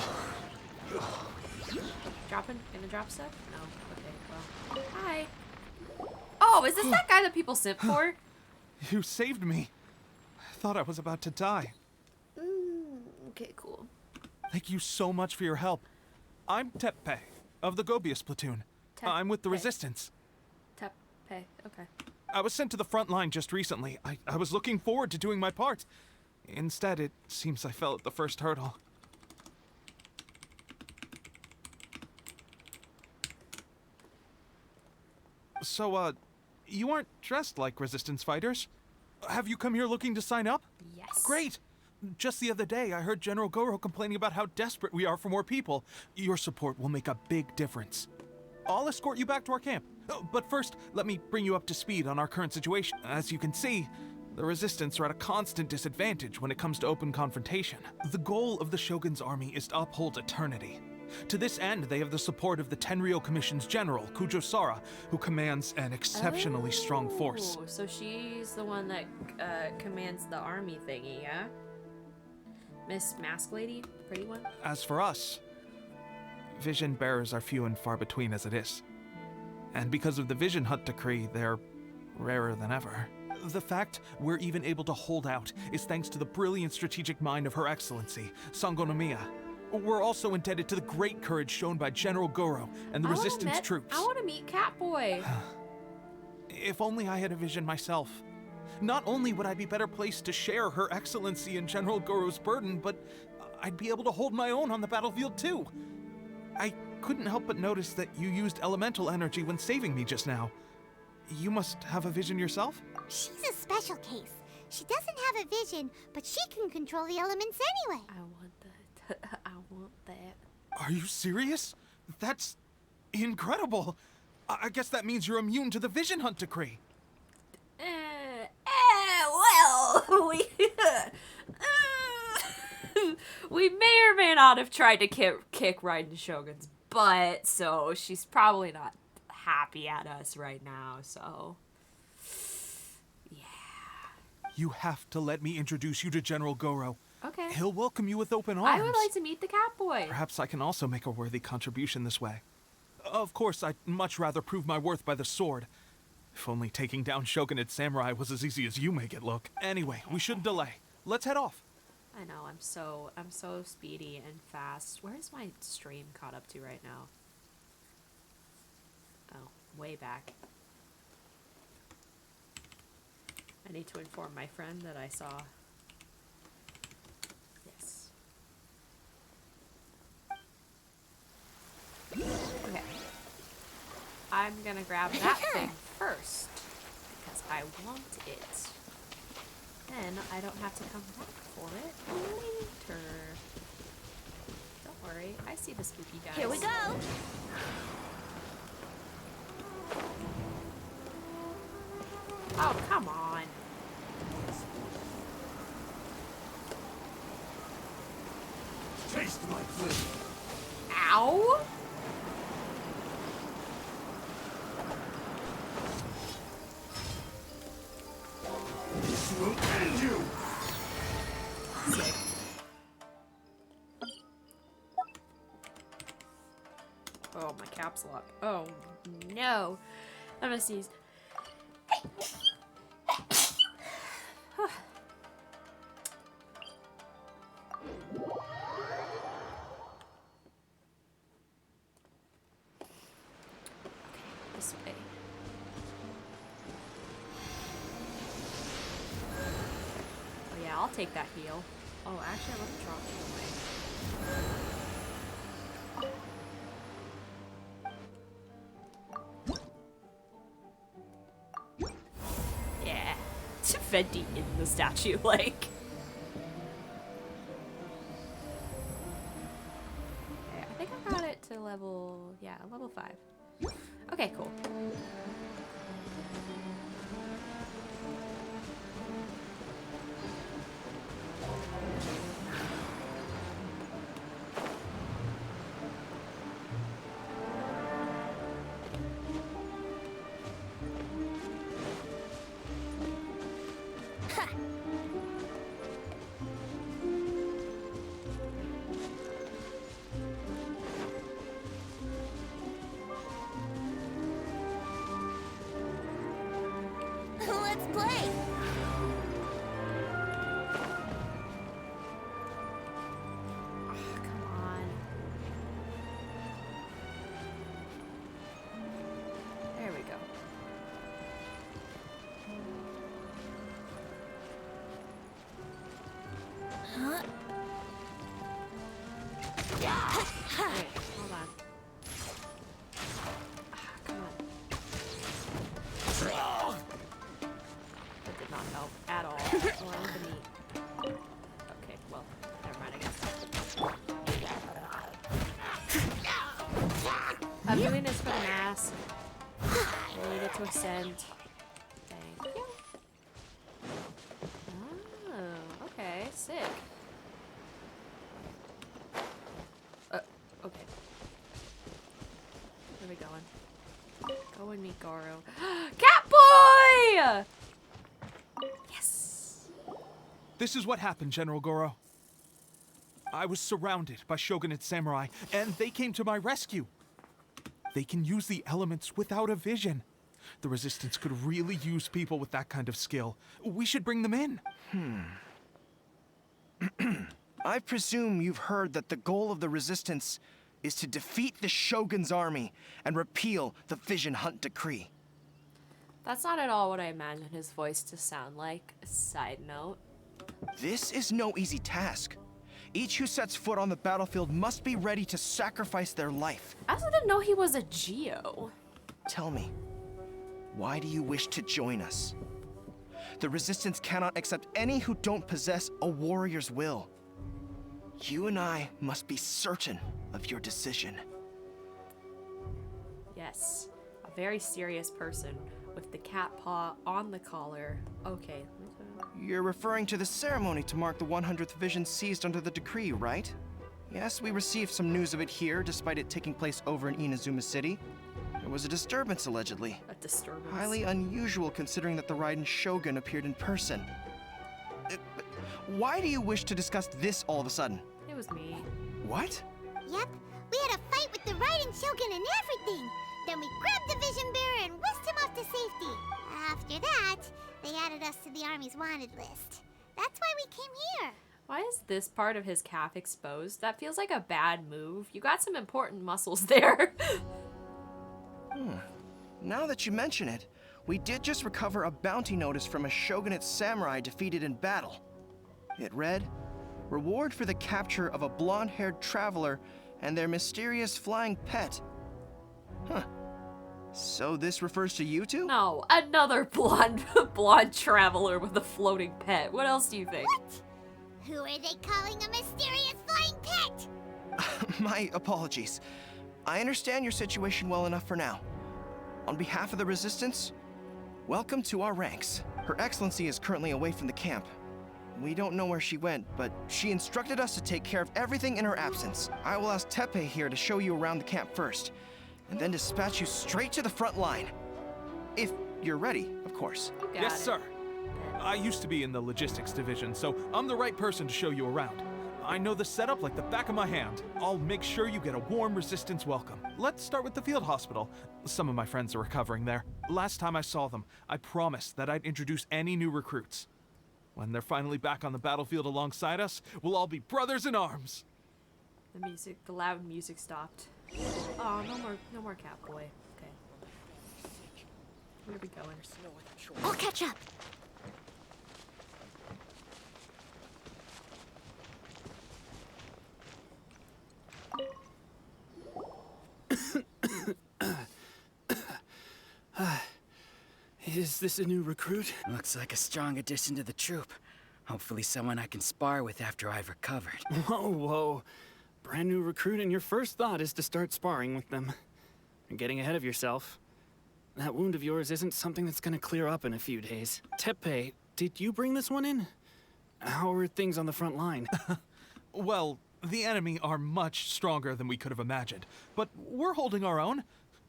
Gonna drop stuff? No. Okay, well. Hi. Oh, is this that guy that people simp for? You saved me. I thought I was about to die. Okay, cool. Thank you so much for your help. I'm Teppei, of the Gobius platoon. I'm with the Resistance. Teppei, okay. I was sent to the front line just recently. I was looking forward to doing my part. Instead, it seems I fell at the first hurdle. So, you aren't dressed like Resistance fighters? Have you come here looking to sign up? Yes. Great! Just the other day, I heard General Goro complaining about how desperate we are for more people. Your support will make a big difference. I'll escort you back to our camp. But first, let me bring you up to speed on our current situation. As you can see, the Resistance are at a constant disadvantage when it comes to open confrontation. The goal of the Shogun's army is to uphold eternity. To this end, they have the support of the Tenryou Commission's general, Kujo Sara, who commands an exceptionally strong force. So she's the one that commands the army thingy, yeah? Miss Mask Lady? Pretty one? As for us, vision bearers are few and far between as it is. And because of the Vision Hunt decree, they're rarer than ever. The fact we're even able to hold out is thanks to the brilliant strategic mind of Her Excellency, Sango no Miya. We're also indebted to the great courage shown by General Goro and the Resistance troops. I want to meet Catboy. If only I had a vision myself. Not only would I be better placed to share Her Excellency and General Goro's burden, but I'd be able to hold my own on the battlefield too. I couldn't help but notice that you used elemental energy when saving me just now. You must have a vision yourself? She's a special case. She doesn't have a vision, but she can control the elements anyway. I want that. I want that. Are you serious? That's incredible. I guess that means you're immune to the Vision Hunt decree. Well, we may or may not have tried to kick Raiden Shogun's butt, so she's probably not happy at us right now, so... You have to let me introduce you to General Goro. Okay. He'll welcome you with open arms. I would like to meet the Catboy. Perhaps I can also make a worthy contribution this way. Of course, I'd much rather prove my worth by the sword. If only taking down Shogunate samurai was as easy as you make it look. Anyway, we shouldn't delay. Let's head off. I know, I'm so speedy and fast. Where is my stream caught up to right now? Oh, way back. I need to inform my friend that I saw. Yes. Okay. I'm gonna grab that thing first because I want it. Then I don't have to come back for it later. Don't worry, I see the spooky guys. Here we go. Oh, come on. Taste my flavor. Ow! This will end you. Sick. Oh, my caps lock. Oh, no. I'm gonna sneeze. This way. Oh yeah, I'll take that heal. Oh, actually, let me drop you away. Yeah. Venti in the statue, like. Okay, I think I got it to level, yeah, level 5. Okay, cool. Let's play. Come on. There we go. Huh? Wait, hold on. Come on. I'm doing this for the mask. I need it to ascend. Thank you. Oh, okay, sick. Okay. Where are we going? Go and meet Goro. Cat boy! Yes. This is what happened, General Goro. I was surrounded by shogunate samurai, and they came to my rescue. They can use the elements without a vision. The Resistance could really use people with that kind of skill. We should bring them in. I presume you've heard that the goal of the Resistance is to defeat the Shogun's army and repeal the Vision Hunt Decree. That's not at all what I imagined his voice to sound like. Side note. This is no easy task. Each who sets foot on the battlefield must be ready to sacrifice their life. I also didn't know he was a Geo. Tell me, why do you wish to join us? The Resistance cannot accept any who don't possess a warrior's will. You and I must be certain of your decision. Yes, a very serious person with the cat paw on the collar. Okay. You're referring to the ceremony to mark the 100th vision seized under the decree, right? Yes, we received some news of it here, despite it taking place over in Inazuma City. There was a disturbance, allegedly. A disturbance? Highly unusual, considering that the Raiden Shogun appeared in person. Why do you wish to discuss this all of a sudden? It was me. What? Yep, we had a fight with the Raiden Shogun and everything. Then we grabbed the Vision Bearer and whisked him off to safety. After that, they added us to the Army's wanted list. That's why we came here. Why is this part of his calf exposed? That feels like a bad move. You got some important muscles there. Now that you mention it, we did just recover a bounty notice from a shogunate samurai defeated in battle. It read, "Reward for the capture of a blonde-haired traveler and their mysterious flying pet." Huh. So this refers to you two? No, another blonde traveler with a floating pet. What else do you think? What? Who are they calling a mysterious flying pet? My apologies. I understand your situation well enough for now. On behalf of the Resistance, welcome to our ranks. Her Excellency is currently away from the camp. We don't know where she went, but she instructed us to take care of everything in her absence. I will ask Teppei here to show you around the camp first, and then dispatch you straight to the front line. If you're ready, of course. Yes, sir. I used to be in the logistics division, so I'm the right person to show you around. I know the setup like the back of my hand. I'll make sure you get a warm Resistance welcome. Let's start with the field hospital. Some of my friends are recovering there. Last time I saw them, I promised that I'd introduce any new recruits. When they're finally back on the battlefield alongside us, we'll all be brothers in arms. The loud music stopped. Oh, no more Catboy. Okay. Where are we going? I'll catch up. Is this a new recruit? Looks like a strong addition to the troop. Hopefully someone I can spar with after I've recovered. Whoa. Brand new recruit and your first thought is to start sparring with them. You're getting ahead of yourself. That wound of yours isn't something that's gonna clear up in a few days. Teppei, did you bring this one in? How are things on the front line? Well, the enemy are much stronger than we could have imagined, but we're holding our own.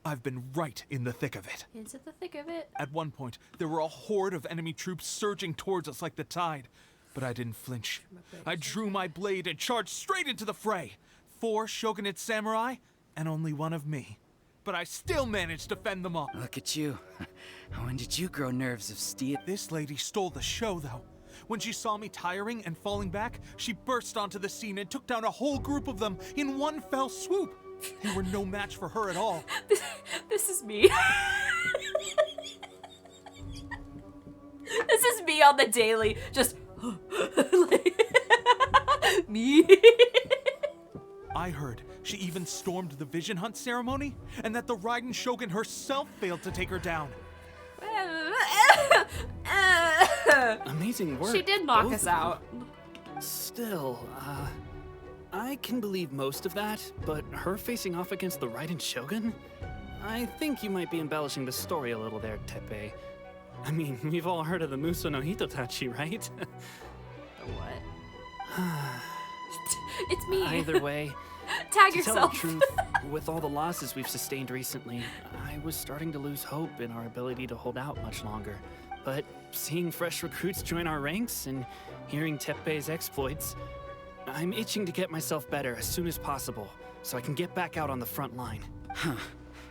I've been right in the thick of it. Into the thick of it? At one point, there were a horde of enemy troops surging towards us like the tide, but I didn't flinch. I drew my blade and charged straight into the fray. 4 shogunate samurai, and only one of me. But I still managed to fend them off. Look at you. When did you grow nerves of steel? This lady stole the show, though. When she saw me tiring and falling back, she burst onto the scene and took down a whole group of them in one fell swoop. They were no match for her at all. This is me. This is me on the daily, just me. I heard she even stormed the Vision Hunt ceremony, and that the Raiden Shogun herself failed to take her down. Amazing work. She did knock us out. Still, I can believe most of that, but her facing off against the Raiden Shogun? I think you might be embellishing the story a little there, Teppei. I mean, we've all heard of the Muso no Hitotachi, right? The what? It's me. Either way, Tag to yourself. tell the truth, with all the losses we've sustained recently, I was starting to lose hope in our ability to hold out much longer. But seeing fresh recruits join our ranks and hearing Teppei's exploits, I'm itching to get myself better as soon as possible, so I can get back out on the front line. Huh.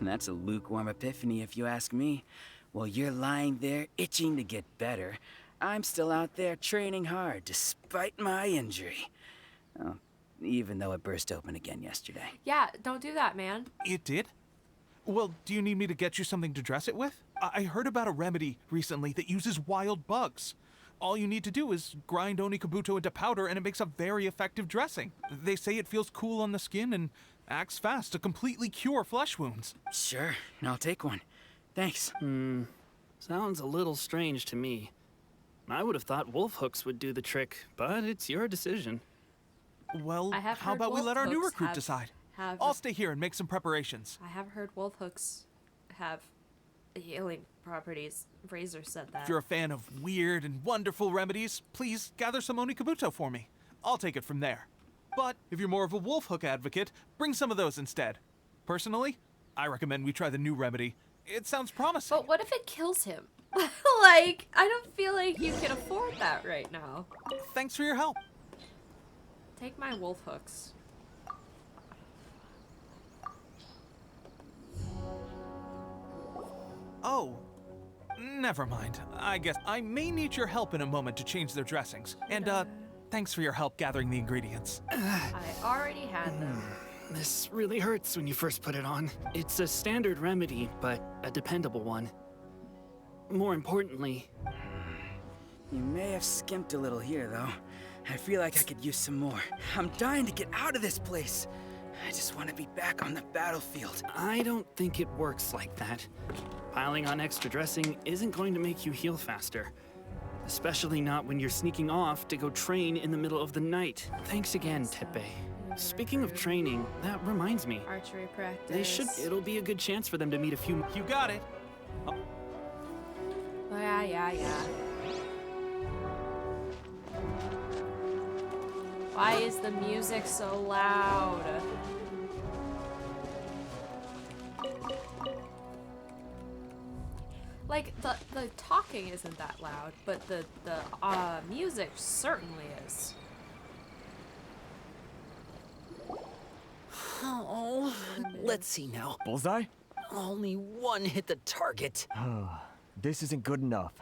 That's a lukewarm epiphany if you ask me. While you're lying there itching to get better, I'm still out there training hard despite my injury. Oh, even though it burst open again yesterday. Yeah, don't do that, man. It did? Well, do you need me to get you something to dress it with? I heard about a remedy recently that uses wild bugs. All you need to do is grind Onikabuto into powder and it makes a very effective dressing. They say it feels cool on the skin and acts fast to completely cure flesh wounds. Sure, I'll take one. Thanks. Sounds a little strange to me. I would have thought wolf hooks would do the trick, but it's your decision. Well, how about we let our new recruit decide? I'll stay here and make some preparations. I have heard wolf hooks have healing properties. Razor said that. If you're a fan of weird and wonderful remedies, please gather some Onikabuto for me. I'll take it from there. But if you're more of a wolf hook advocate, bring some of those instead. Personally, I recommend we try the new remedy. It sounds promising. But what if it kills him? Like, I don't feel like you can afford that right now. Thanks for your help. Take my wolf hooks. Oh, never mind. I guess I may need your help in a moment to change their dressings. And, thanks for your help gathering the ingredients. I already had them. This really hurts when you first put it on. It's a standard remedy, but a dependable one. More importantly... You may have skimped a little here, though. I feel like I could use some more. I'm dying to get out of this place. I just want to be back on the battlefield. I don't think it works like that. Piling on extra dressing isn't going to make you heal faster. Especially not when you're sneaking off to go train in the middle of the night. Thanks again, Teppei. Speaking of training, that reminds me. Archery practice. It'll be a good chance for them to meet a few... You got it. Oh, yeah. Why is the music so loud? Like, the talking isn't that loud, but the music certainly is. Oh, let's see now. Bullseye? Only one hit the target. This isn't good enough.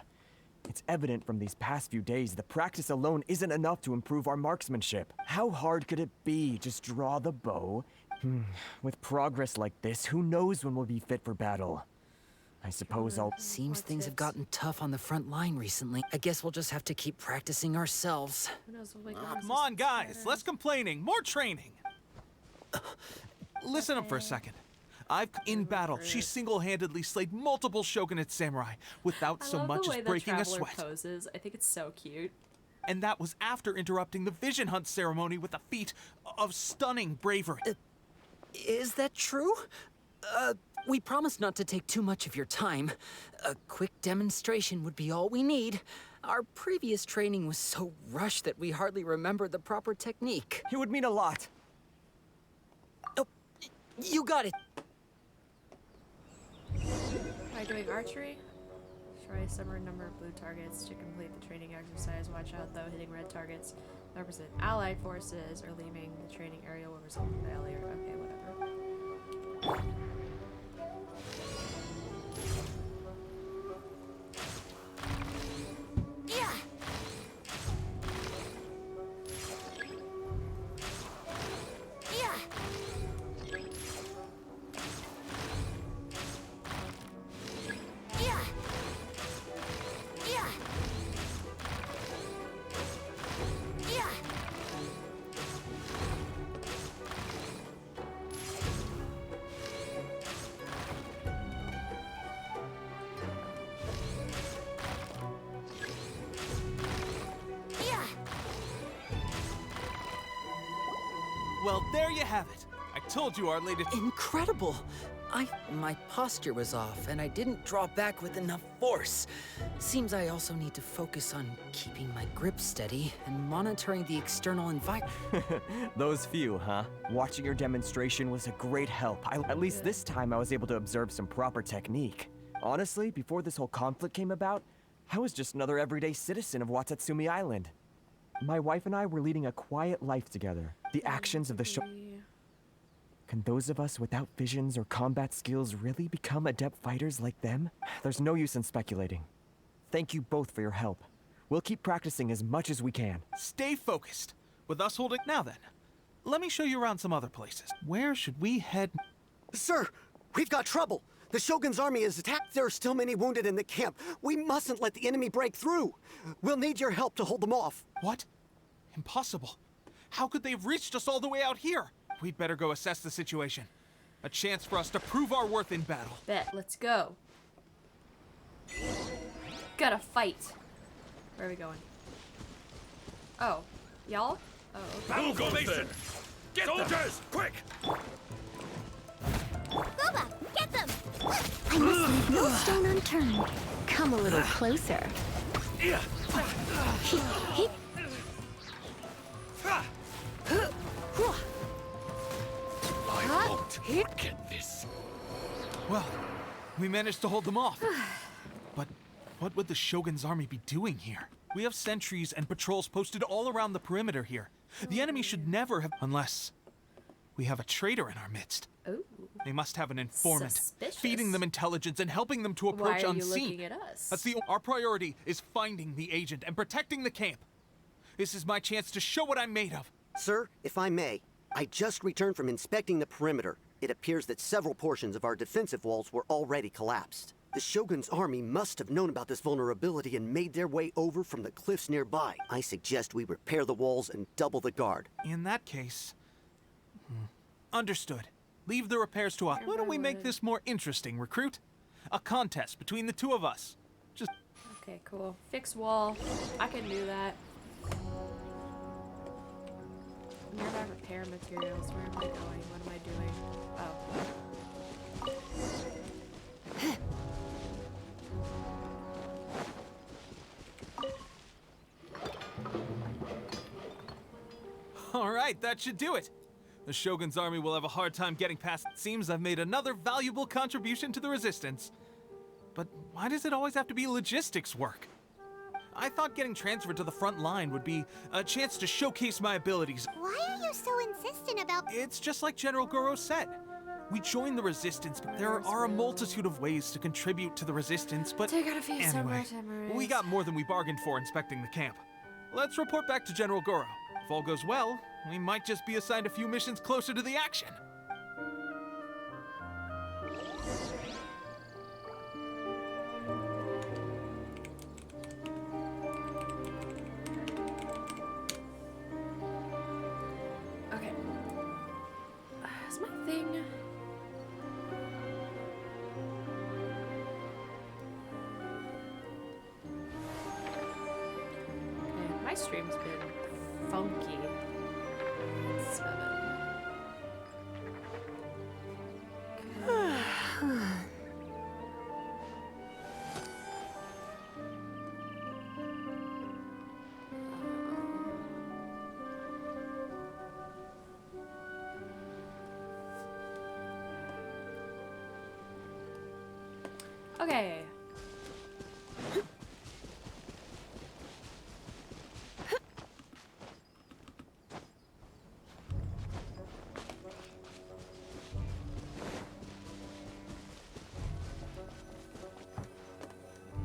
It's evident from these past few days the practice alone isn't enough to improve our marksmanship. How hard could it be? Just draw the bow? With progress like this, who knows when we'll be fit for battle? I suppose I'll... Seems things have gotten tough on the front line recently. I guess we'll just have to keep practicing ourselves. Come on, guys. Less complaining. More training. Listen up for a second. In battle, she single-handedly slayed multiple shogunate samurai without so much as breaking a sweat. Poses. I think it's so cute. And that was after interrupting the vision hunt ceremony with a feat of stunning bravery. Is that true? We promised not to take too much of your time. A quick demonstration would be all we need. Our previous training was so rushed that we hardly remembered the proper technique. It would mean a lot. Oh, you got it. By doing archery, try a similar number of blue targets to complete the training exercise. Watch out though, hitting red targets represent allied forces or leaving the training area will result in failure. Okay, whatever. Yeah. Well, there you have it. I told you our latest... Incredible! My posture was off, and I didn't draw back with enough force. Seems I also need to focus on keeping my grip steady and monitoring the external environment. Those few, huh? Watching your demonstration was a great help. At least this time I was able to observe some proper technique. Honestly, before this whole conflict came about, I was just another everyday citizen of Watatsumi Island. My wife and I were leading a quiet life together. The actions of the show... Can those of us without visions or combat skills really become adept fighters like them? There's no use in speculating. Thank you both for your help. We'll keep practicing as much as we can. Stay focused. With us holding... Now then, let me show you around some other places. Where should we head? Sir, we've got trouble. The Shogun's army is attacked. There are still many wounded in the camp. We mustn't let the enemy break through. We'll need your help to hold them off. What? Impossible. How could they have reached us all the way out here? We'd better go assess the situation. A chance for us to prove our worth in battle. Bet, let's go. Gotta fight. Where are we going? Oh, y'all? Oh, okay. Battle formation! Get soldiers, quick! Boba, get them! I must leave no stone unturned. Come a little closer. I won't forget this. Well, we managed to hold them off. But what would the Shogun's army be doing here? We have sentries and patrols posted all around the perimeter here. The enemy should never have... Unless we have a traitor in our midst. Ooh. They must have an informant, Suspicious. feeding them intelligence and helping them to approach Why are you unseen. looking at us? Our priority is finding the agent and protecting the camp. This is my chance to show what I'm made of. Sir, if I may, I just returned from inspecting the perimeter. It appears that several portions of our defensive walls were already collapsed. The Shogun's army must have known about this vulnerability and made their way over from the cliffs nearby. I suggest we repair the walls and double the guard. In that case... Understood. Leave the repairs to us. Why don't we make this more interesting, recruit? A contest between the two of us. Just... Okay, cool. Fix wall. I can do that. Nearby repair materials. Where am I going? What am I doing? Oh. All right, that should do it. The Shogun's army will have a hard time getting past. It seems I've made another valuable contribution to the resistance. But why does it always have to be logistics work? I thought getting transferred to the front line would be a chance to showcase my abilities. Why are you so insistent about... It's just like General Goro said. We joined the resistance. There are a multitude of ways to contribute to the resistance, but anyway, we got more than we bargained for inspecting the camp. Let's report back to General Goro. If all goes well, we might just be assigned a few missions closer to the action. Okay. Is my thing... Okay, my stream's been funky. 7. Okay.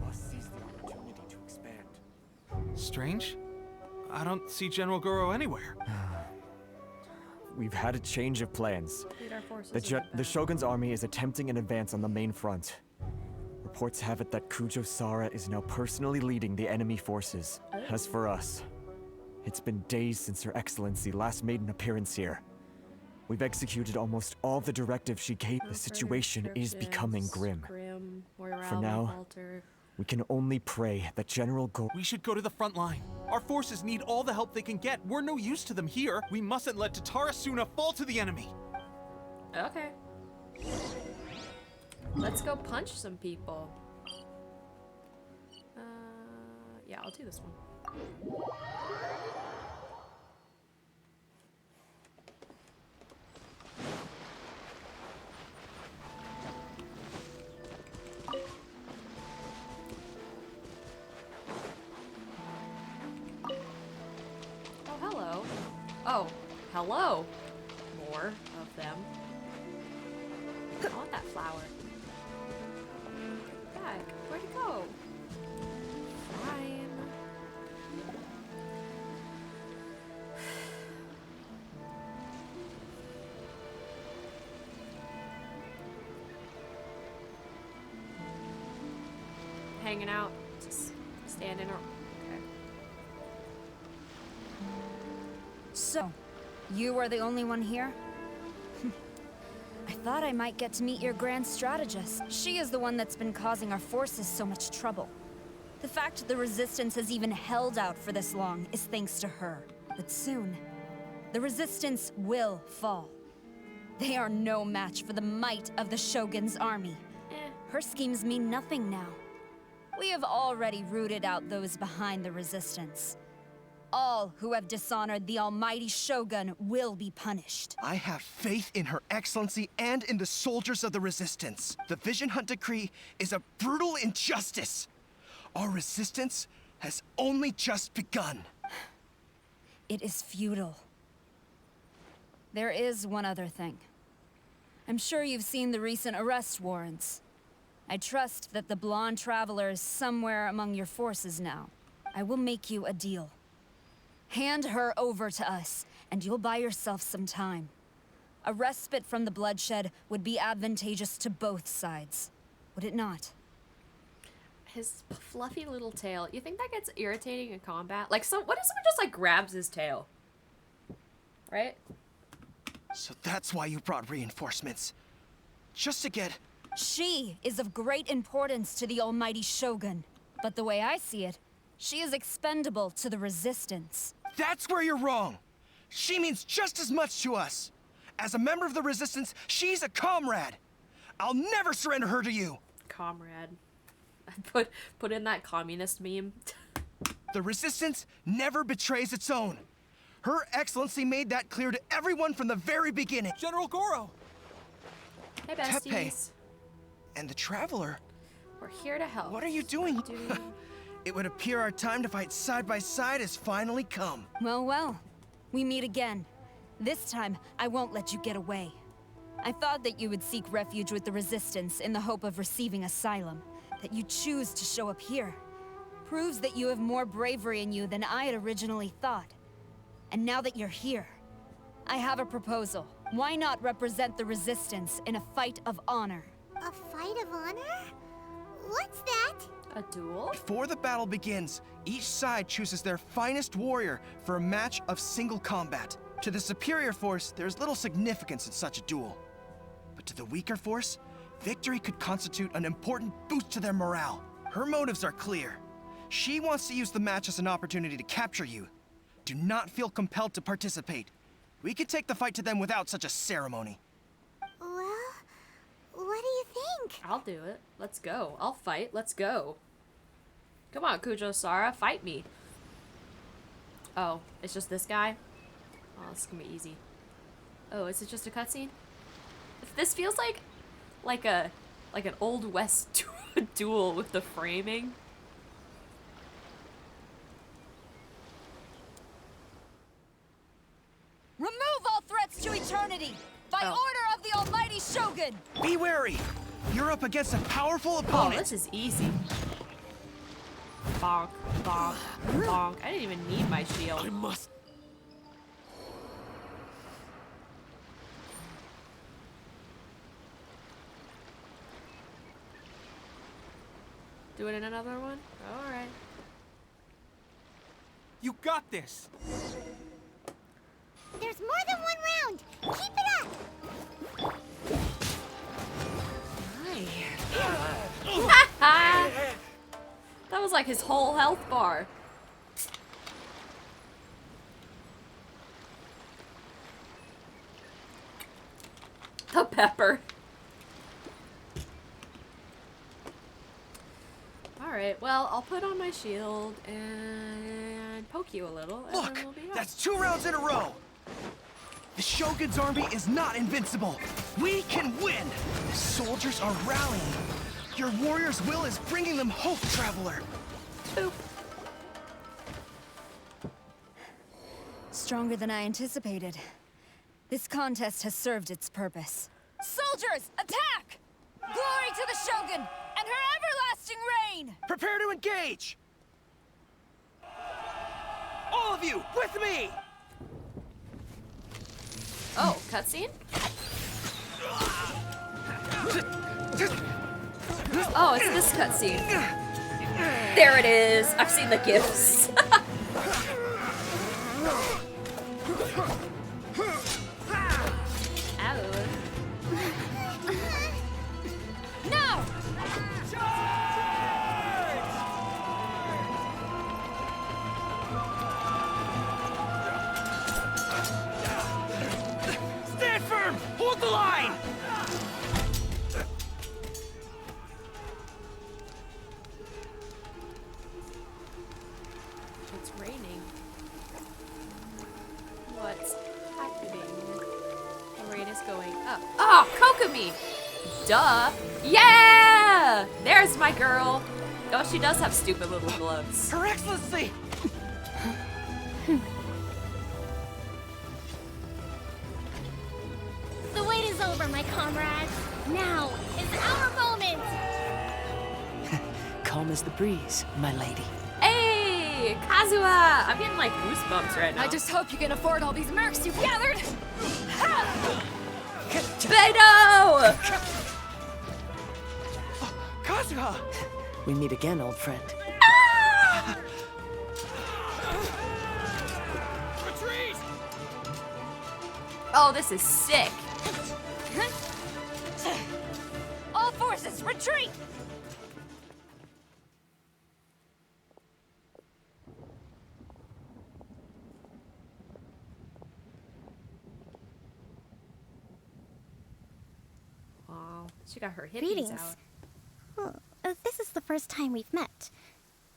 Must seize the opportunity to expand. Strange. I don't see General Goro anywhere. We've had a change of plans. Lead our forces The Shogun's army is attempting an advance on the main front. Reports have it that Kujo Sara is now personally leading the enemy forces. As for us, it's been days since Her Excellency last made an appearance here. We've executed almost all the directives she gave. The situation is becoming grim. For now, we can only pray that General Goro... We should go to the front line. Our forces need all the help they can get. We're no use to them here. We mustn't let Tatarasuna fall to the enemy. Okay. Let's go punch some people. Yeah, I'll do this one. Oh, hello. Oh, hello. More of them. I want that flower. Back. Where'd it go? Fine. Hanging out. Just standing or okay. So, you are the only one here? I thought I might get to meet your grand strategist. She is the one that's been causing our forces so much trouble. The fact the Resistance has even held out for this long is thanks to her. But soon, the Resistance will fall. They are no match for the might of the Shogun's army. Her schemes mean nothing now. We have already rooted out those behind the Resistance. All who have dishonored the almighty Shogun will be punished. I have faith in Her Excellency and in the soldiers of the Resistance. The Vision Hunt Decree is a brutal injustice. Our resistance has only just begun. It is futile. There is one other thing. I'm sure you've seen the recent arrest warrants. I trust that the blonde traveler is somewhere among your forces now. I will make you a deal. Hand her over to us, and you'll buy yourself some time. A respite from the bloodshed would be advantageous to both sides, would it not? His fluffy little tail. You think that gets irritating in combat? Like, so what if someone just like grabs his tail? Right? So that's why you brought reinforcements. Just to get... She is of great importance to the almighty Shogun. But the way I see it, she is expendable to the Resistance. That's where you're wrong. She means just as much to us. As a member of the Resistance, she's a comrade. I'll never surrender her to you. Comrade. Put in that communist meme. The Resistance never betrays its own. Her Excellency made that clear to everyone from the very beginning. General Goro! Hey, besties. Tepe. And the Traveler. We're here to help. What are you doing? It would appear our time to fight side by side has finally come. Well, well. We meet again. This time, I won't let you get away. I thought that you would seek refuge with the Resistance in the hope of receiving asylum. That you choose to show up here proves that you have more bravery in you than I had originally thought. And now that you're here, I have a proposal. Why not represent the Resistance in a fight of honor? A fight of honor? What's that? A duel? Before the battle begins, each side chooses their finest warrior for a match of single combat. To the superior force, there's little significance in such a duel. But to the weaker force, victory could constitute an important boost to their morale. Her motives are clear. She wants to use the match as an opportunity to capture you. Do not feel compelled to participate. We could take the fight to them without such a ceremony. Well, what do you think? I'll do it. Let's go. I'll fight. Let's go. Come on, Kujo-Sara, fight me. Oh, it's just this guy? Oh, this is gonna be easy. Oh, is it just a cutscene? This feels like an Old West duel with the framing. Remove all threats to eternity! By order of the almighty Shogun! Be wary! You're up against a powerful opponent! Oh, this is easy. Bonk, bonk, bonk. I didn't even need my shield. I must... Do it in another one? Alright. You got this! There's more than one round! Keep it up! That was like his whole health bar. The pepper. Alright, well, I'll put on my shield and poke you a little, and Look, then we'll be off. that's 2 rounds in a row. The Shogun's army is not invincible. We can win. The soldiers are rallying. Your warrior's will is bringing them hope, Traveler. Boop. Stronger than I anticipated. This contest has served its purpose. Soldiers, attack! Glory to the Shogun and her everlasting reign! Prepare to engage. All of you, with me! Oh, cutscene? Oh, it's this cutscene. There it is. I've seen the gifs. Now! Stand firm! Hold the line! It's raining. What's happening? The rain is going up. Oh, Kokomi! Duh! Yeah! There's my girl! Oh, she does have stupid little gloves. Her Excellency! The wait is over, my comrades. Now is our moment. Calm as the breeze, my lady. Hey! Kazuha! I'm getting like goosebumps right now. I just hope you can afford all these mercs you've gathered! Beto! Kazuha! We meet again, old friend. Retreat! Oh, this is sick. All forces, retreat! Wow, she got her hippies Greetings. out. Well, this is the first time we've met.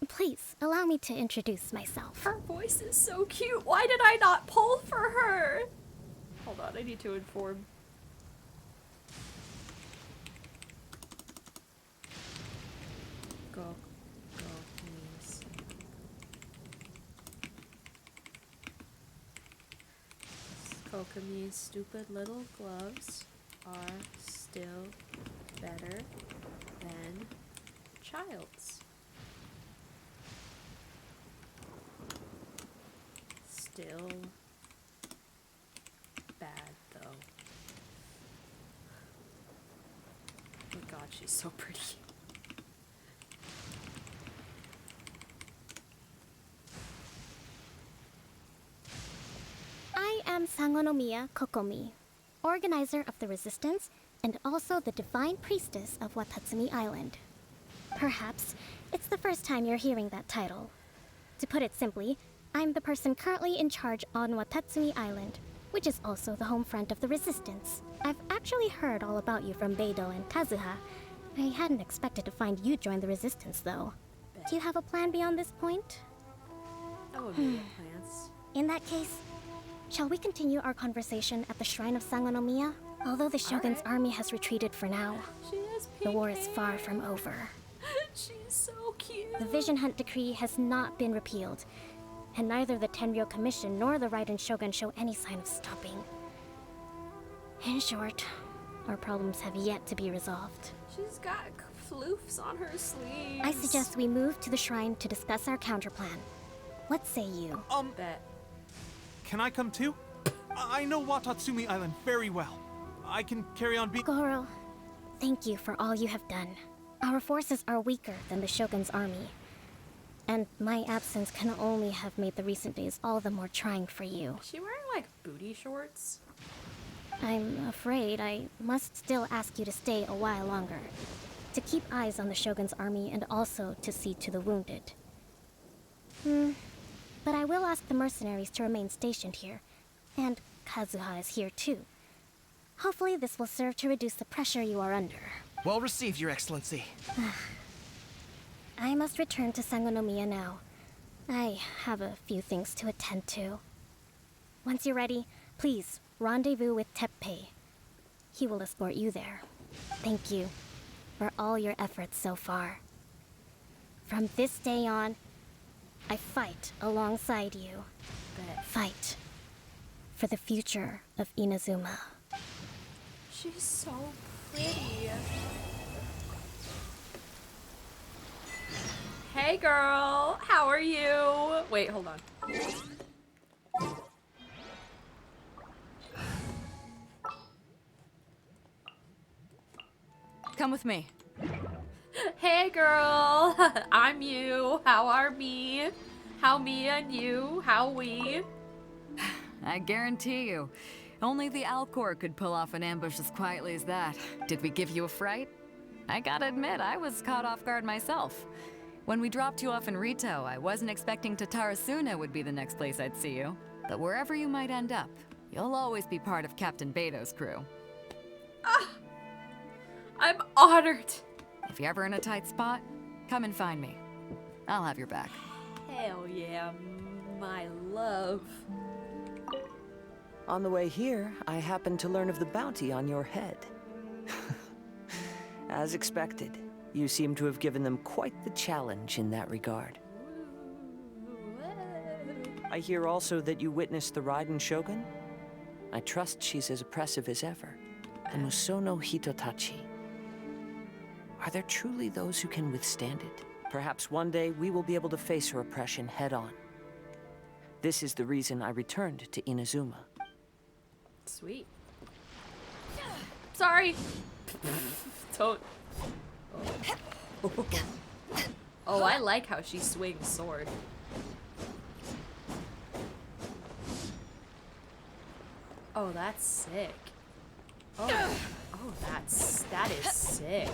Please, allow me to introduce myself. Her voice is so cute. Why did I not pull for her? Hold on, I need to inform. Go, please. Kokomi's stupid little gloves are still better than Child's. Still bad though. Oh god, she's so pretty. I am Sangonomiya Kokomi, organizer of the Resistance and also the Divine Priestess of Watatsumi Island. Perhaps it's the first time you're hearing that title. To put it simply, I'm the person currently in charge on Watatsumi Island, which is also the home front of the Resistance. I've actually heard all about you from Beidou and Kazuha. I hadn't expected to find you join the Resistance, though. Do you have a plan beyond this point? No immediate plans. In that case, shall we continue our conversation at the Shrine of Sangonomiya? Although the Shogun's army has retreated for now, the war is far from over. She's so cute. The Vision Hunt Decree has not been repealed, and neither the Tenryou Commission nor the Raiden Shogun show any sign of stopping. In short, our problems have yet to be resolved. She's got floofs on her sleeves. I suggest we move to the shrine to discuss our counterplan. What say you? Bet. Can I come too? I know Watatsumi Island very well. I can carry on being— Goro, thank you for all you have done. Our forces are weaker than the Shogun's army, and my absence can only have made the recent days all the more trying for you. Is she wearing like booty shorts? I'm afraid I must still ask you to stay a while longer, to keep eyes on the Shogun's army and also to see to the wounded. But I will ask the mercenaries to remain stationed here, and Kazuha is here too. Hopefully this will serve to reduce the pressure you are under. Well received, Your Excellency. I must return to Sangonomiya now. I have a few things to attend to. Once you're ready, please rendezvous with Teppei. He will escort you there. Thank you for all your efforts so far. From this day on, I fight alongside you. Fight for the future of Inazuma. She's so pretty. Hey girl, how are you? Wait, hold on. Come with me. Hey girl, I'm you. How are me? How me and you? How we? I guarantee you, only the Alcor could pull off an ambush as quietly as that. Did we give you a fright? I gotta admit, I was caught off guard myself. When we dropped you off in Rito, I wasn't expecting Tatarasuna would be the next place I'd see you. But wherever you might end up, you'll always be part of Captain Beto's crew. Ah, I'm honored. If you're ever in a tight spot, come and find me. I'll have your back. Hell yeah, my love. On the way here, I happened to learn of the bounty on your head. As expected, you seem to have given them quite the challenge in that regard. I hear also that you witnessed the Raiden Shogun. I trust she's as oppressive as ever. The Musono Hitotachi. Are there truly those who can withstand it? Perhaps one day we will be able to face her oppression head-on. This is the reason I returned to Inazuma. Sweet. Sorry. Don't. Oh, I like how she swings sword. Oh, that's sick. Oh, that is sick.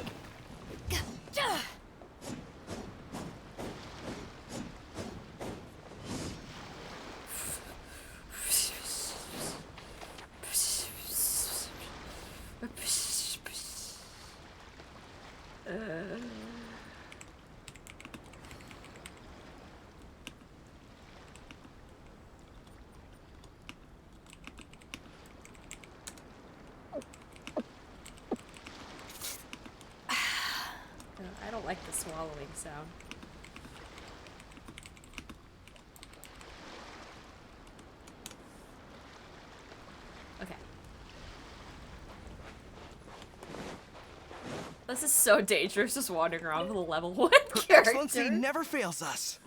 I don't like the swallowing sound. Okay. This is so dangerous, just wandering around with a level 1 Her character. Excellency never fails us.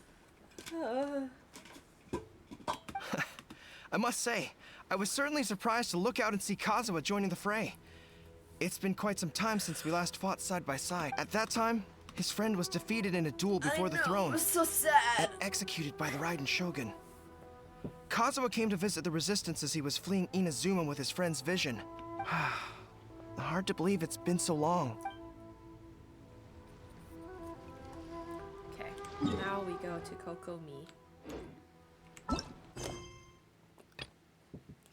I must say, I was certainly surprised to look out and see Kazuha joining the fray. It's been quite some time since we last fought side by side. At that time, his friend was defeated in a duel before the throne. It was so sad. And executed by the Raiden Shogun. Kazuha came to visit the resistance as he was fleeing Inazuma with his friend's vision. Hard to believe it's been so long. Okay, now we go to Kokomi.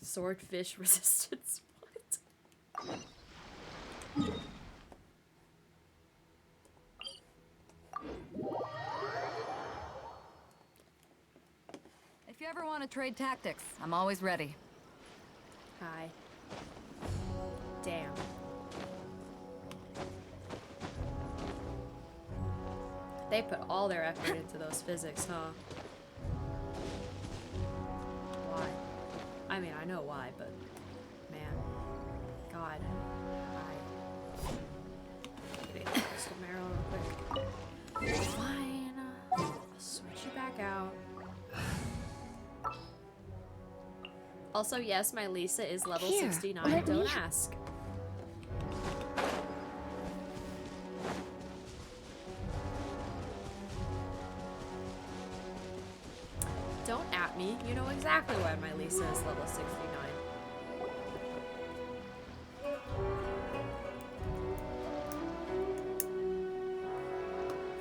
Swordfish resistance. What? If you ever want to trade tactics, I'm always ready. Hi. Damn. They put all their effort into those physics, huh? Why? I mean, I know why, but man, God. Hi. Get a crystal marrow real quick. Fine. I'll switch you back out. Also, yes, my Lisa is level 69. Don't ask. Don't at me. You know exactly why my Lisa is level 69.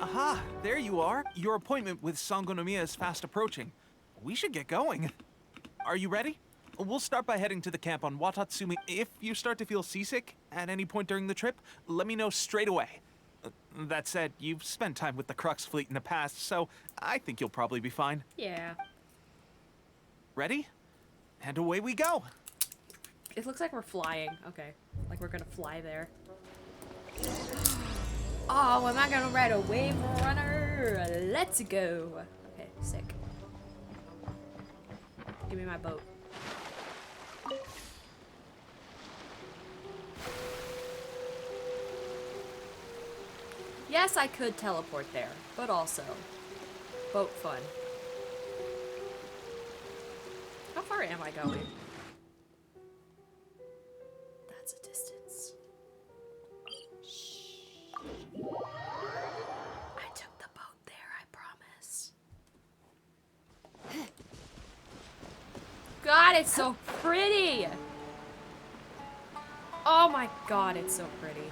Aha! There you are! Your appointment with Sangonomiya is fast approaching. We should get going. Are you ready? we'll start by heading to the camp on Watatsumi. If you start to feel seasick at any point during the trip, let me know straight away. That said, you've spent time with the Crux fleet in the past, so I think you'll probably be fine. Yeah. Ready? And away we go! It looks like we're flying. Okay. Like we're gonna fly there. Oh, am I gonna ride a wave runner? Let's go. Okay, sick. Give me my boat. Yes, I could teleport there, but also boat fun. How far am I going? That's a distance. Shh. I took the boat there, I promise. God, it's so pretty! Oh my god, it's so pretty.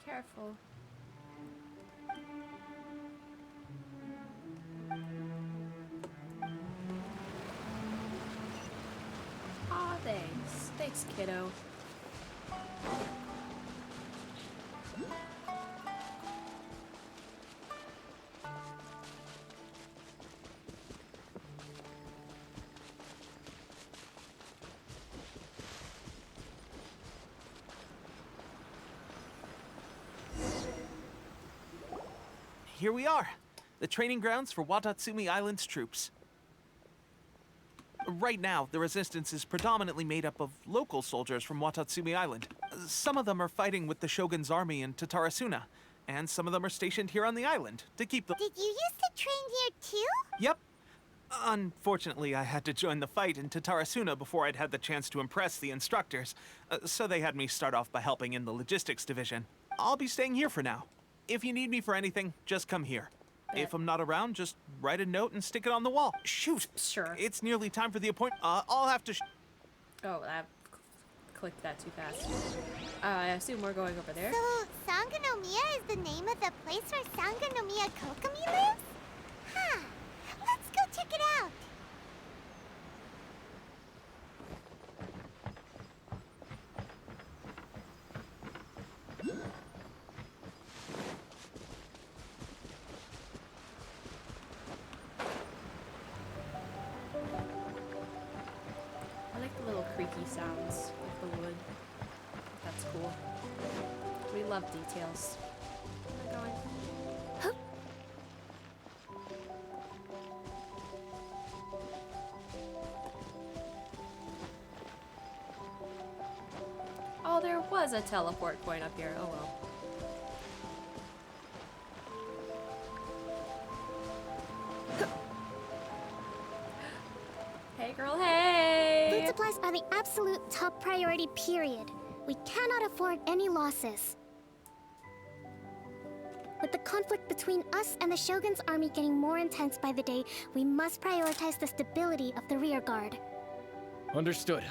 Careful. Aw, thanks. Thanks, kiddo. Here we are, the training grounds for Watatsumi Island's troops. Right now, the resistance is predominantly made up of local soldiers from Watatsumi Island. Some of them are fighting with the Shogun's army in Tatarasuna, and some of them are stationed here on the island to keep the— Did you used to train here too? Yep. Unfortunately, I had to join the fight in Tatarasuna before I'd had the chance to impress the instructors, so they had me start off by helping in the logistics division. I'll be staying here for now. If you need me for anything, just come here. If I'm not around, just write a note and stick it on the wall. Shoot! Sure. It's nearly time for the appointment. I'll have to Oh, that clicked that too fast. I assume we're going over there. So, Sangonomiya is the name of the place where Sangonomiya Kokomi lives? Huh. Let's go check it out. I like the little creaky sounds of the wood. That's cool. We love details. Where am I going? Oh, there was a teleport point up here. Oh well. Hey girl, hey! Food supplies are the absolute top priority, period. We cannot afford any losses. With the conflict between us and the Shogun's army getting more intense by the day, we must prioritize the stability of the rear guard. Understood.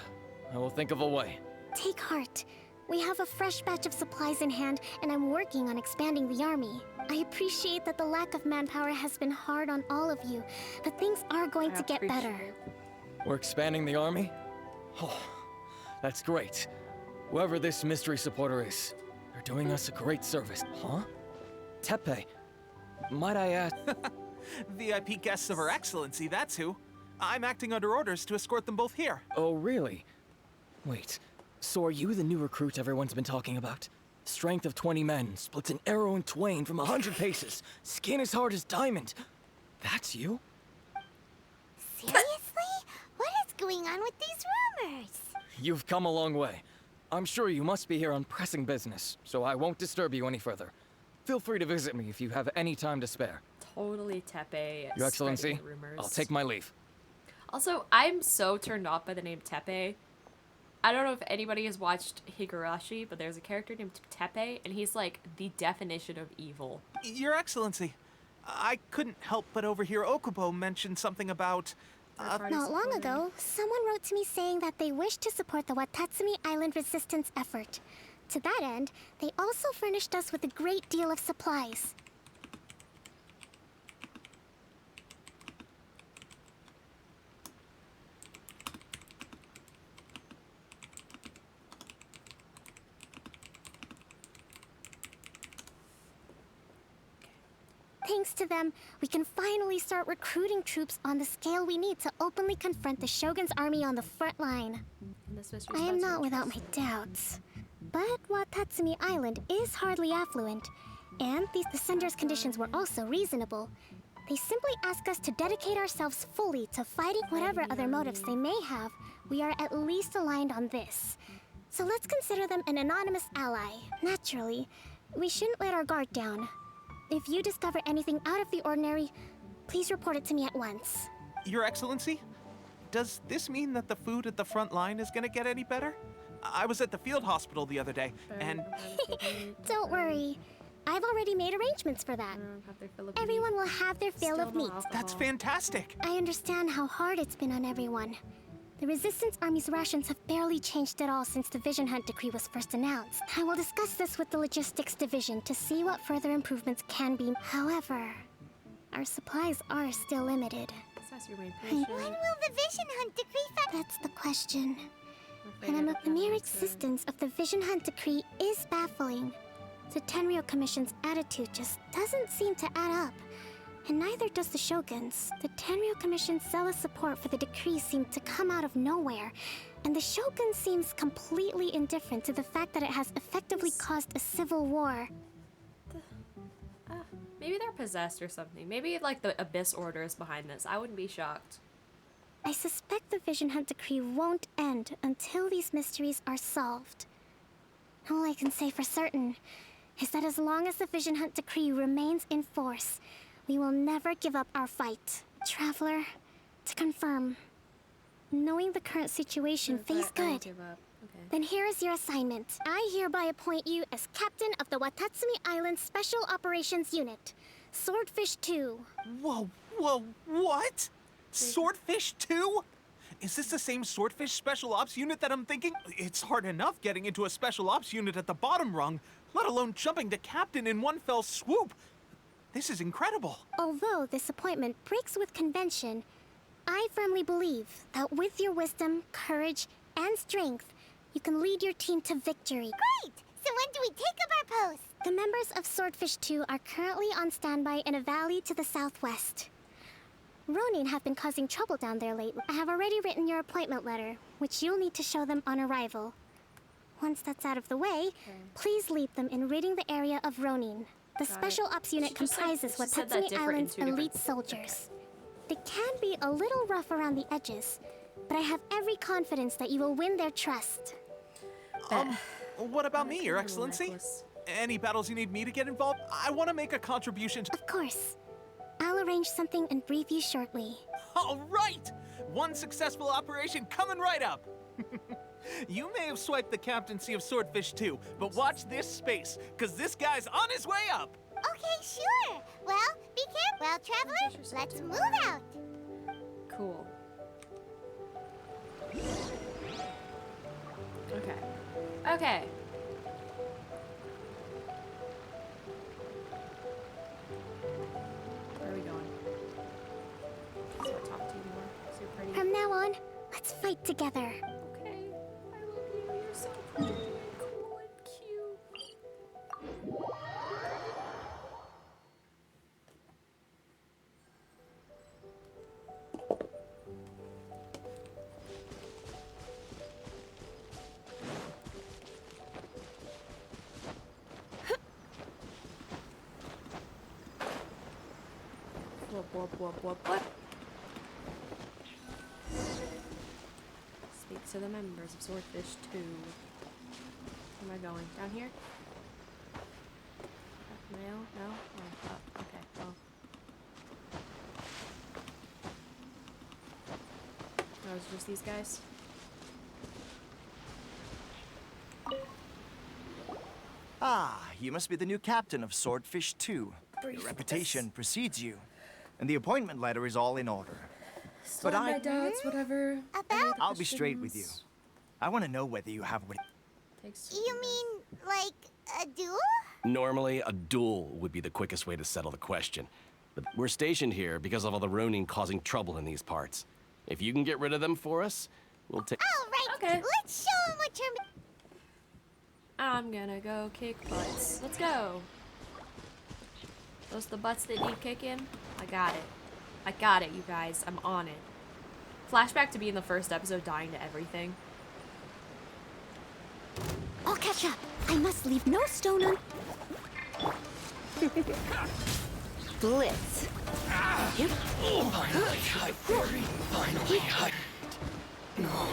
I will think of a way. Take heart. We have a fresh batch of supplies in hand, and I'm working on expanding the army. I appreciate that the lack of manpower has been hard on all of you, but things are going to get better. We're expanding the army? Oh, that's great. Whoever this mystery supporter is, they're doing us a great service. Huh? Tepe, might I ask— VIP guests of Her Excellency, that's who. I'm acting under orders to escort them both here. Oh, really? Wait, so are you the new recruit everyone's been talking about? Strength of 20 men, splits an arrow in twain from 100 paces, skin as hard as diamond. That's you? Seriously? What is going on with these rumors? You've come a long way. I'm sure you must be here on pressing business, so I won't disturb you any further. Feel free to visit me if you have any time to spare. totally Tepe. Your Excellency, spreading rumors. I'll take my leave. Also, I'm so turned off by the name Tepe. I don't know if anybody has watched Higurashi, but there's a character named Tepe, and he's like the definition of evil. Your Excellency, I couldn't help but overhear Okubo mention something about... Not long ago, someone wrote to me saying that they wish to support the Watatsumi Island resistance effort. To that end, they also furnished us with a great deal of supplies. Thanks to them, we can finally start recruiting troops on the scale we need to openly confront the Shogun's army on the front line. I am not without my doubts. But Watatsumi Island is hardly affluent, and these descenders' conditions were also reasonable. They simply ask us to dedicate ourselves fully to fighting whatever other motives they may have. We are at least aligned on this. So let's consider them an anonymous ally. Naturally, we shouldn't let our guard down. If you discover anything out of the ordinary, please report it to me at once. Your Excellency, does this mean that the food at the front line is gonna get any better? I was at the field hospital the other day, and... Don't worry. I've already made arrangements for that. Everyone will have their fill of meat. That's fantastic. I understand how hard it's been on everyone. The Resistance Army's rations have barely changed at all since the Vision Hunt decree was first announced. I will discuss this with the Logistics Division to see what further improvements can be. However, our supplies are still limited. When will the Vision Hunt decree That's the question. And the mere existence of the Vision Hunt decree is baffling. The Tenryou Commission's attitude just doesn't seem to add up. And neither does the Shogun's. The Tenryou Commission's zealous support for the decree seemed to come out of nowhere, and the Shogun seems completely indifferent to the fact that it has effectively caused a civil war. Maybe they're possessed or something. Maybe like the Abyss Order is behind this. I wouldn't be shocked. I suspect the Vision Hunt decree won't end until these mysteries are solved. All I can say for certain is that as long as the Vision Hunt decree remains in force, we will never give up our fight. Traveler, to confirm, knowing the current situation feels good. Then here is your assignment. I hereby appoint you as captain of the Watatsumi Island Special Operations Unit, Swordfish 2. Whoa, what? Swordfish 2? Is this the same Swordfish Special Ops unit that I'm thinking? It's hard enough getting into a Special Ops unit at the bottom rung, let alone jumping to captain in one fell swoop. This is incredible. Although this appointment breaks with convention, I firmly believe that with your wisdom, courage, and strength, you can lead your team to victory. Great! So when do we take up our posts? The members of Swordfish 2 are currently on standby in a valley to the southwest. Ronin have been causing trouble down there lately. I have already written your appointment letter, which you'll need to show them on arrival. Once that's out of the way, please lead them in ridding the area of Ronin. The Special Ops Unit comprises Watatsumi Island's elite soldiers. They can be a little rough around the edges, but I have every confidence that you will win their trust. What about me, Your Excellency? Any battles you need me to get involved? I want to make a contribution to... Of course. I'll arrange something and brief you shortly. All right! One successful operation coming right up! You may have swiped the captaincy of Swordfish 2, but watch this space, because this guy's on his way up! Okay, sure. Well, be careful. Well, traveler, let's move out. Cool. Okay. Where are we going? So I talk to you more. So you're pretty. From now on, let's fight together. Okay. I love you. You're so pretty and cool and cute. What? Speak to the members of Swordfish 2. Where am I going? Down here? Up, mail? No? Oh, up. Okay. Well. Oh, it's just these guys? Ah, you must be the new captain of Swordfish 2. Your reputation precedes you, and the appointment letter is all in order. But my doubts, whatever. I'll be straight with you. I want to know whether you have what it takes. You mean, like, a duel? Normally, a duel would be the quickest way to settle the question. But we're stationed here because of all the Ronin causing trouble in these parts. If you can get rid of them for us, we'll take... All right, okay. Let's show him what you're... I'm gonna go kick butts. Let's go. Those the butts that need kicking? I got it. I got it, you guys. I'm on it. Flashback to be in the first episode dying to everything. I'll catch up. I must leave no stone un... Blitz. Yep. Finally, High Fairy. Finally, High... No.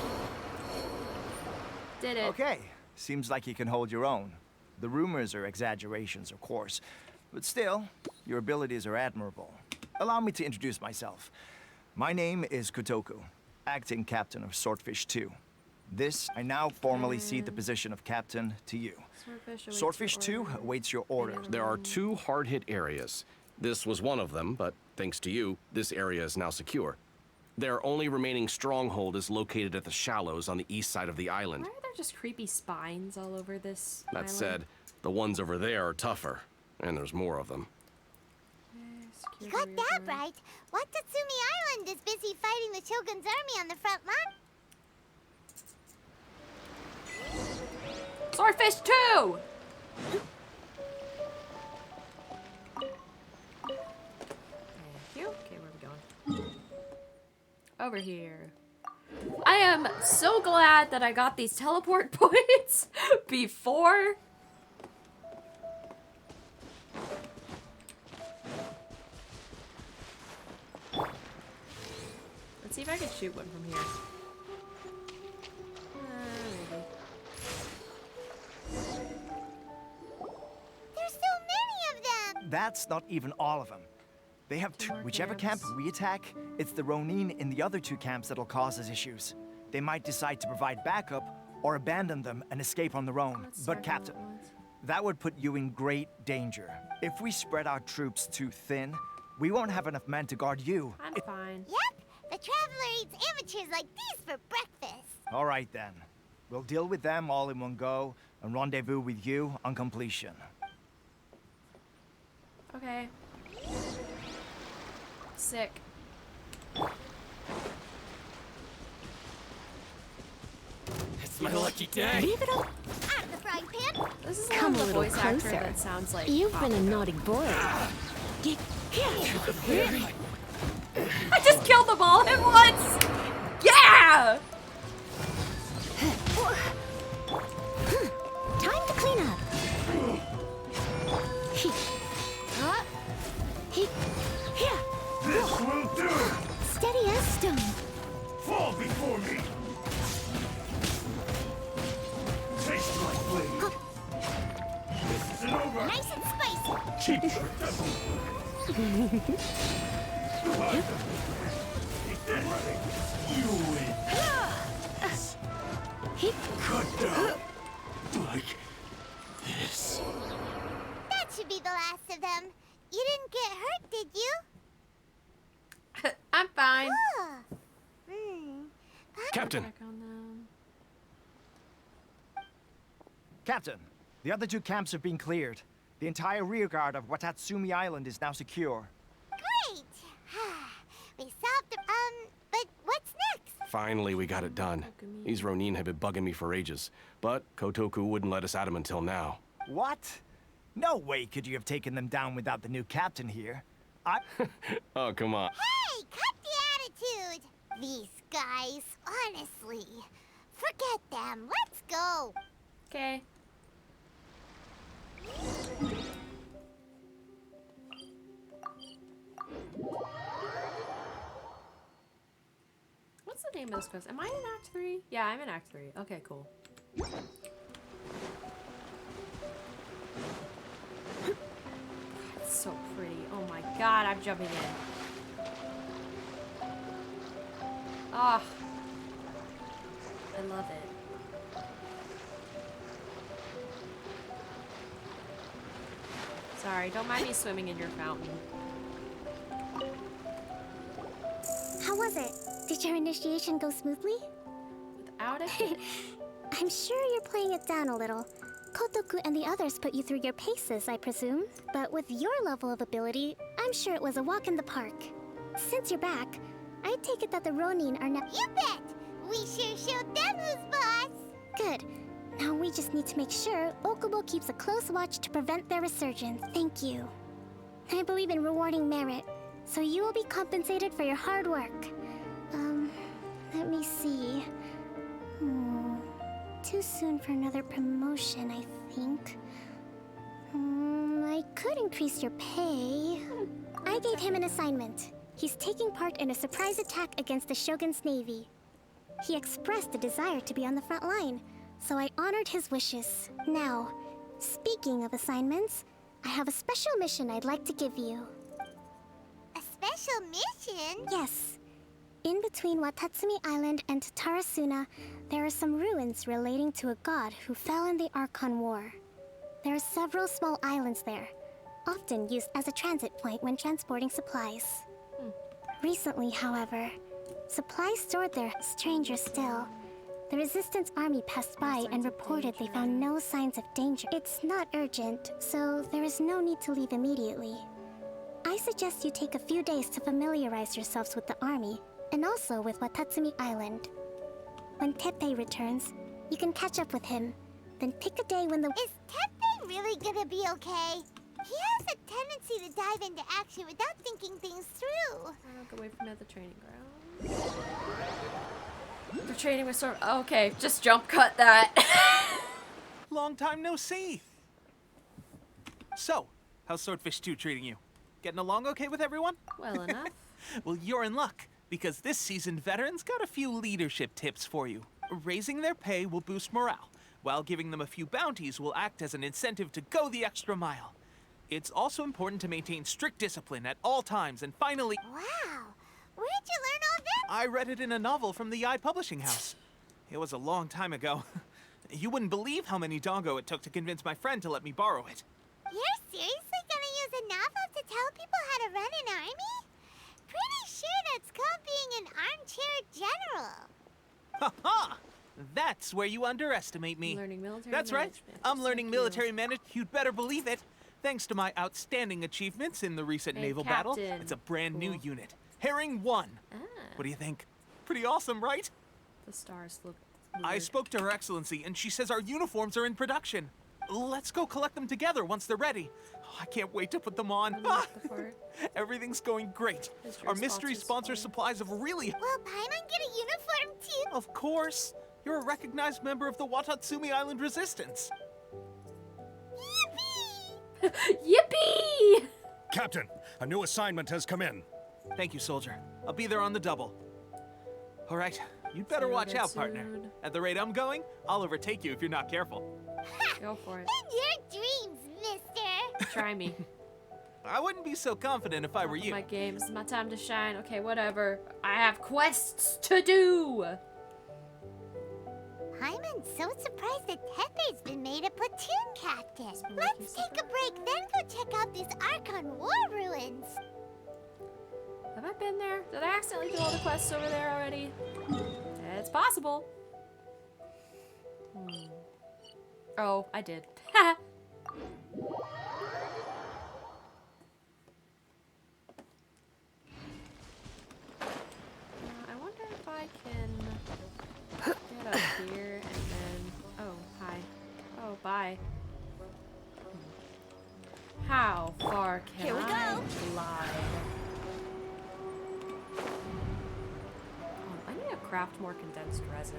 Did it. Okay. Seems like you can hold your own. The rumors are exaggerations, of course. But still, your abilities are admirable. Allow me to introduce myself. My name is Kotoku, acting captain of Swordfish 2. This, I now formally cede the position of captain to you. Swordfish 2 awaits your order. There are 2 hard-hit areas. This was one of them, but thanks to you, this area is now secure. Their only remaining stronghold is located at the shallows on the east side of the island. Why are there just creepy spines all over this That island? said, the ones over there are tougher, and there's more of them. You got that right. Watatsumi Island is busy fighting the Shogun's army on the front line. Swordfish 2! Thank you. Okay, where are we going? Over here. I am so glad that I got these teleport points before. Let's see if I can shoot one from here. Maybe. There's so many of them! That's not even all of them. They have 2. Whichever camp we attack, it's the Ronin in the other 2 camps that'll cause us issues. They might decide to provide backup or abandon them and escape on their own. But Captain, that would put you in great danger. If we spread our troops too thin, we won't have enough men to guard you. I'm fine. Yep, the Traveler eats amateurs like these for breakfast. All right then. We'll deal with them all in one go and rendezvous with you on completion. Okay. Sick. It's my lucky day. Leave it up. Out of the frying pan. This is Come a the little voice actor closer. that sounds like You've been a naughty boy. I just killed them all at once! Yeah! Time to clean up. This will do. Steady as stone. Fall before me. Taste like blade. This isn't over. Nice and spicy. Cheap trick. You win. Cut down. Like this. That should be the last of them. You didn't get hurt, did you? I'm fine. Oh. Captain! Captain, the other 2 camps have been cleared. The entire rearguard of Watatsumi Island is now secure. Great. We solved the... but what's next? Finally, we got it done. These Ronin have been bugging me for ages, but Kotoku wouldn't let us at them until now. What? No way could you have taken them down without the new captain here. Oh, come on. Hey, cut the attitude. These guys, honestly. Forget them. Let's go. Okay. What's the name of this quest? Am I in Act 3? Yeah, I'm in Act 3. Okay, cool. It's so pretty. Oh my god, I'm jumping in. Ah. love it. Sorry, don't mind me swimming in your fountain. How was it? Did your initiation go smoothly? Without a hitch. I'm sure you're playing it down a little. Kotoku and the others put you through your paces, I presume. But with your level of ability, I'm sure it was a walk in the park. Since you're back, I take it that the Ronin are now— You bet! We sure showed them who's boss! Good. Now we just need to make sure Okubo keeps a close watch to prevent their resurgence. Thank you. I believe in rewarding merit, so you will be compensated for your hard work. Let me see. Too soon for another promotion, I think. I could increase your pay. I gave him an assignment. He's taking part in a surprise attack against the Shogun's navy. He expressed a desire to be on the front line, so I honored his wishes. Now, speaking of assignments, I have a special mission I'd like to give you. A special mission? Yes. In between Watatsumi Island and Tarasuna, there are some ruins relating to a god who fell in the Archon War. There are several small islands there, often used as a transit point when transporting supplies. Recently, however, supplies stored there, stranger still. The Resistance Army passed by and reported they found no signs of danger. It's not urgent, so there is no need to leave immediately. I suggest you take a few days to familiarize yourselves with the army, and also with Watatsumi Island. When Teppei returns, you can catch up with him. Then pick a day when the— Is Teppei really gonna be okay? He has a tendency to dive into action without thinking things through. I'll go away from at the training ground. The training was sort of— okay, just jump cut that. Long time no see. So, how's Swordfish 2 treating you? Getting along okay with everyone? Well enough. Well, you're in luck, because this seasoned veteran's got a few leadership tips for you. Raising their pay will boost morale, while giving them a few bounties will act as an incentive to go the extra mile. It's also important to maintain strict discipline at all times, and finally— Wow! Where'd you learn all that? I read it in a novel from the Yai Publishing House. It was a long time ago. You wouldn't believe how many doggo it took to convince my friend to let me borrow it. You're seriously gonna use a novel to tell people how to run an army? Pretty sure that's called being an armchair general. Ha-ha! That's where you underestimate me. Learning military That's right. management. I'm learning military management. You'd better believe it. Thanks to my outstanding achievements in the recent Hey, naval battle, Captain. it's a brand new Cool. unit. Herring 1. Ah, What do you think? Pretty awesome, right? the stars look I weird. spoke to Her Excellency, and she says our uniforms are in production. Let's go collect them together once they're ready. Oh, I can't wait to put them on. Ah, everything's going great. Our mystery sponsor supplies have really— Will Paimon get a uniform too? Of course. You're a recognized member of the Watatsumi Island Resistance. Yippee! Captain, a new assignment has come in. Thank you, soldier. I'll be there on the double. All right, you'd better watch out, partner. At the rate I'm going, I'll overtake you if you're not careful. Go for it. In your dreams, mister. Try me. I wouldn't be so confident if I were you. My game. This is my time to shine. Okay, whatever. I have quests to do. Paimon's so surprised that Teppei's been made a platoon captain. Let's take a break, then go check out these Archon War ruins. Have I been there? Did I accidentally do all the quests over there already? It's possible. Oh, I did. I wonder if I can get up here and then— oh, hi. Oh, bye. How far can Here we I go. glide? Oh, I need to craft more condensed resin.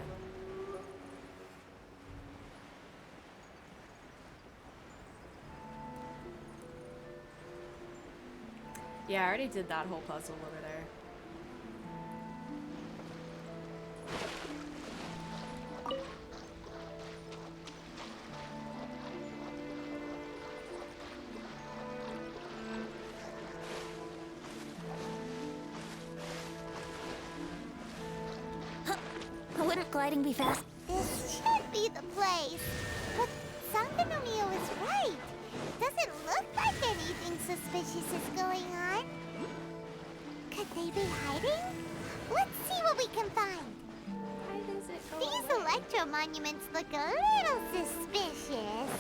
Yeah, I already did that whole puzzle over there. Wouldn't gliding be fast? This should be the place. But Sangonomiya was right. Doesn't look like anything suspicious is going on. Could they be hiding? Let's see what we can find. Why does it go These away? electro monuments look a little suspicious.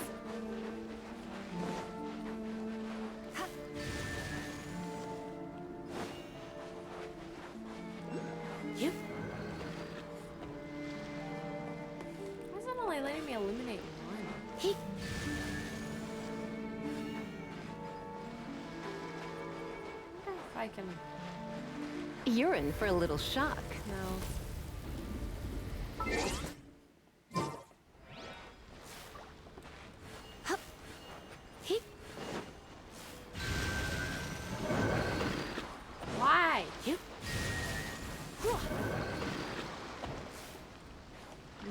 Yep. Why is it only letting me eliminate one? I wonder if I can. You're in for a little shock. No. Why?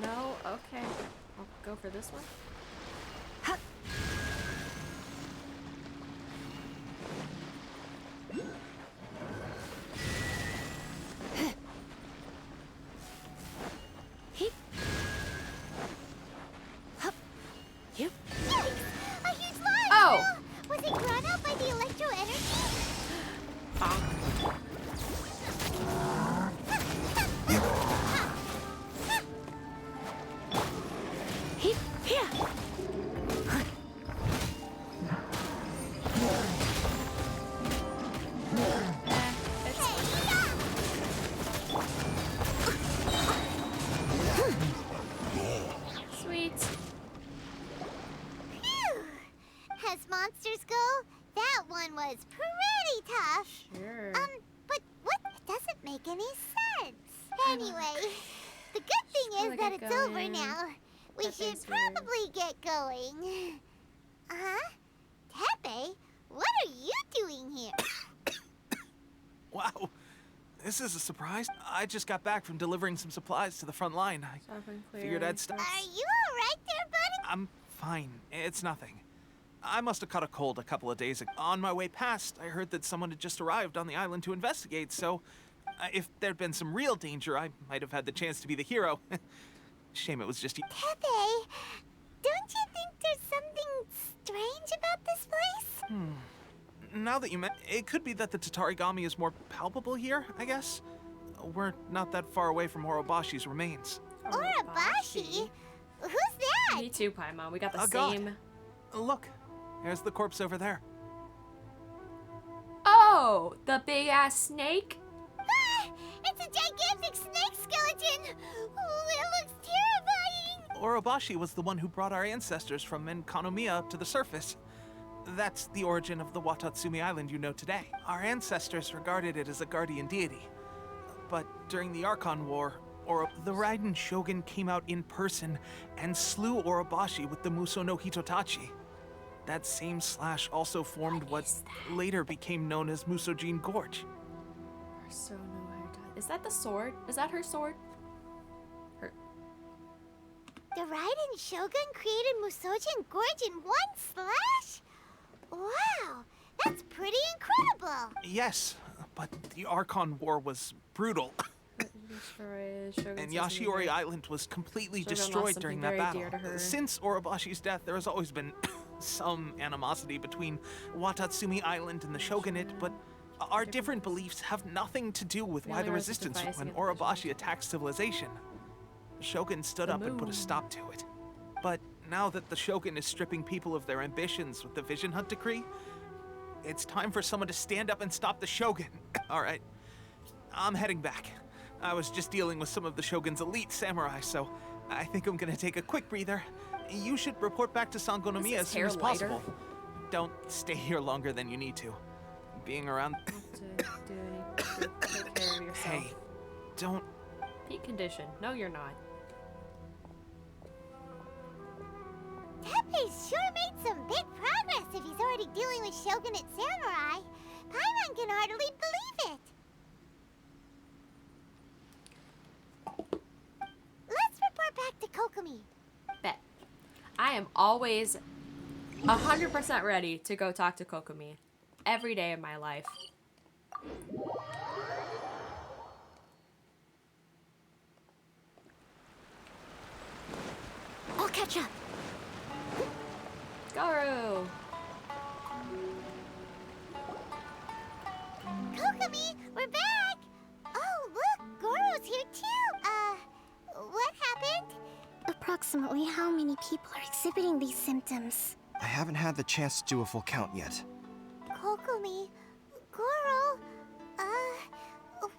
No, okay. I'll go for this one. Yikes! A huge line! Oh! Was it run out by the electro energy? Sweet. Phew. As monsters go, that one was pretty tough. Sure. But what? It doesn't make any sense. Anyway, the good thing is that it's over now. We should probably get going. Huh? Tepe, what are you doing here? Wow. This is a surprise. I just got back from delivering some supplies to the front line. I figured I'd stop. Are you alright there, buddy? I'm fine. It's nothing. I must have caught a cold a couple of days ago. On my way past, I heard that someone had just arrived on the island to investigate, so if there'd been some real danger, I might have had the chance to be the hero. Shame it was just you. Tepe, don't you think there's something strange about this place? Now that you it could be that the Tatarigami is more palpable here, I guess. We're not that far away from Orobashi's remains. Orobashi? Who's that? Me too, Paimon. We got the Oh, God. same. Look, there's the corpse over there. Oh, the big ass snake. Ah, it's a gigantic snake skeleton! Oh, it looks terrifying! Orobashi was the one who brought our ancestors from Enkanomiya up to the surface. That's the origin of the Watatsumi Island you know today. Our ancestors regarded it as a guardian deity. But during the Archon War, the Raiden Shogun came out in person and slew Orobashi with the Muso no Hitotachi. That same slash also formed what later became known as Musojin Gorge. Is that the sword? Is that her sword? The Raiden Shogun created Musojin Gorge in one slash? Wow, that's pretty incredible! Yes, but the Archon War was brutal. And Yashiori Island was completely destroyed during that battle. Since Orobashi's death, there has always been some animosity between Watatsumi Island and the Shogunate, but our different beliefs have nothing to do with why the resistance when Orobashi attacked civilization. The Shogun stood up and put a stop to it. But now that the Shogun is stripping people of their ambitions with the Vision Hunt decree, it's time for someone to stand up and stop the Shogun. All right, I'm heading back. I was just dealing with some of the Shogun's elite samurai, so I think I'm gonna take a quick breather. You should report back to Sangonomiya as soon as possible. Don't stay here longer than you need to. Being around... Take care of yourself. Hey, don't... Peak condition. No, you're not. Tepe sure made some big progress if he's already dealing with Shogunate samurai. Paimon can hardly believe it. Let's report back to Kokomi. Bet. I am always 100% ready to go talk to Kokomi. Every day of my life. catch up. Garo! Kokomi, we're back! Oh, look, Goro's here too! What happened? Approximately how many people are exhibiting these symptoms? I haven't had the chance to do a full count yet. Kokomi, Goro,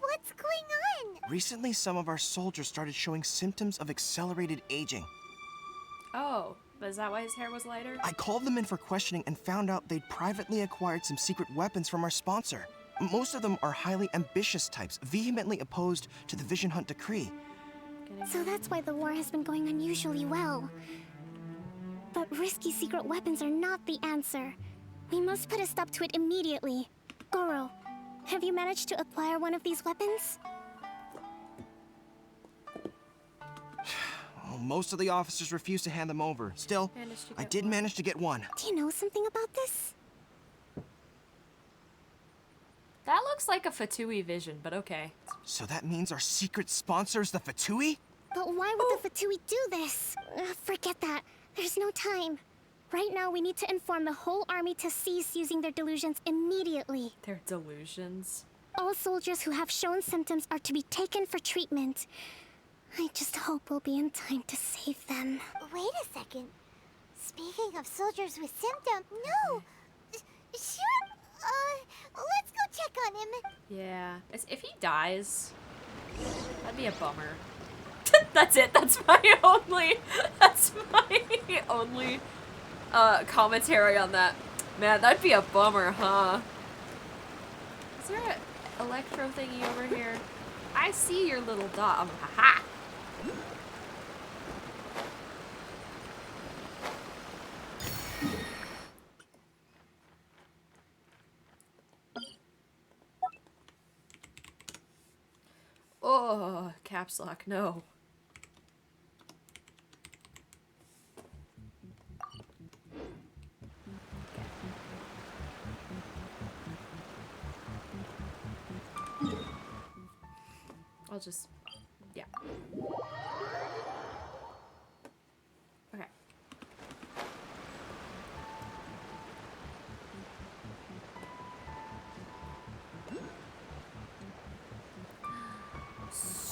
what's going on? Recently, some of our soldiers started showing symptoms of accelerated aging. Oh, but is that why his hair was lighter? I called them in for questioning and found out they'd privately acquired some secret weapons from our sponsor. Most of them are highly ambitious types, vehemently opposed to the Vision Hunt decree. So that's why the war has been going unusually well. But risky secret weapons are not the answer. We must put a stop to it immediately. Goro, have you managed to acquire one of these weapons? Well, most of the officers refuse to hand them over. Still, I did manage to get one. Do you know something about this? That looks like a Fatui vision, but okay. So that means our secret sponsor is the Fatui? But why would the Fatui do this? Forget that. There's no time. Right now, we need to inform the whole army to cease using their delusions immediately. Their delusions? All soldiers who have shown symptoms are to be taken for treatment. I just hope we'll be in time to save them. Wait a second. Speaking of soldiers with symptoms, no! Sure, let's go check on him. Yeah. If he dies, that'd be a bummer. That's it. That's my only commentary on that. Man, that'd be a bummer, huh? Is there an electro thingy over here? I see your little dot. Haha. Oh, caps lock, no. I'll just, yeah. Okay.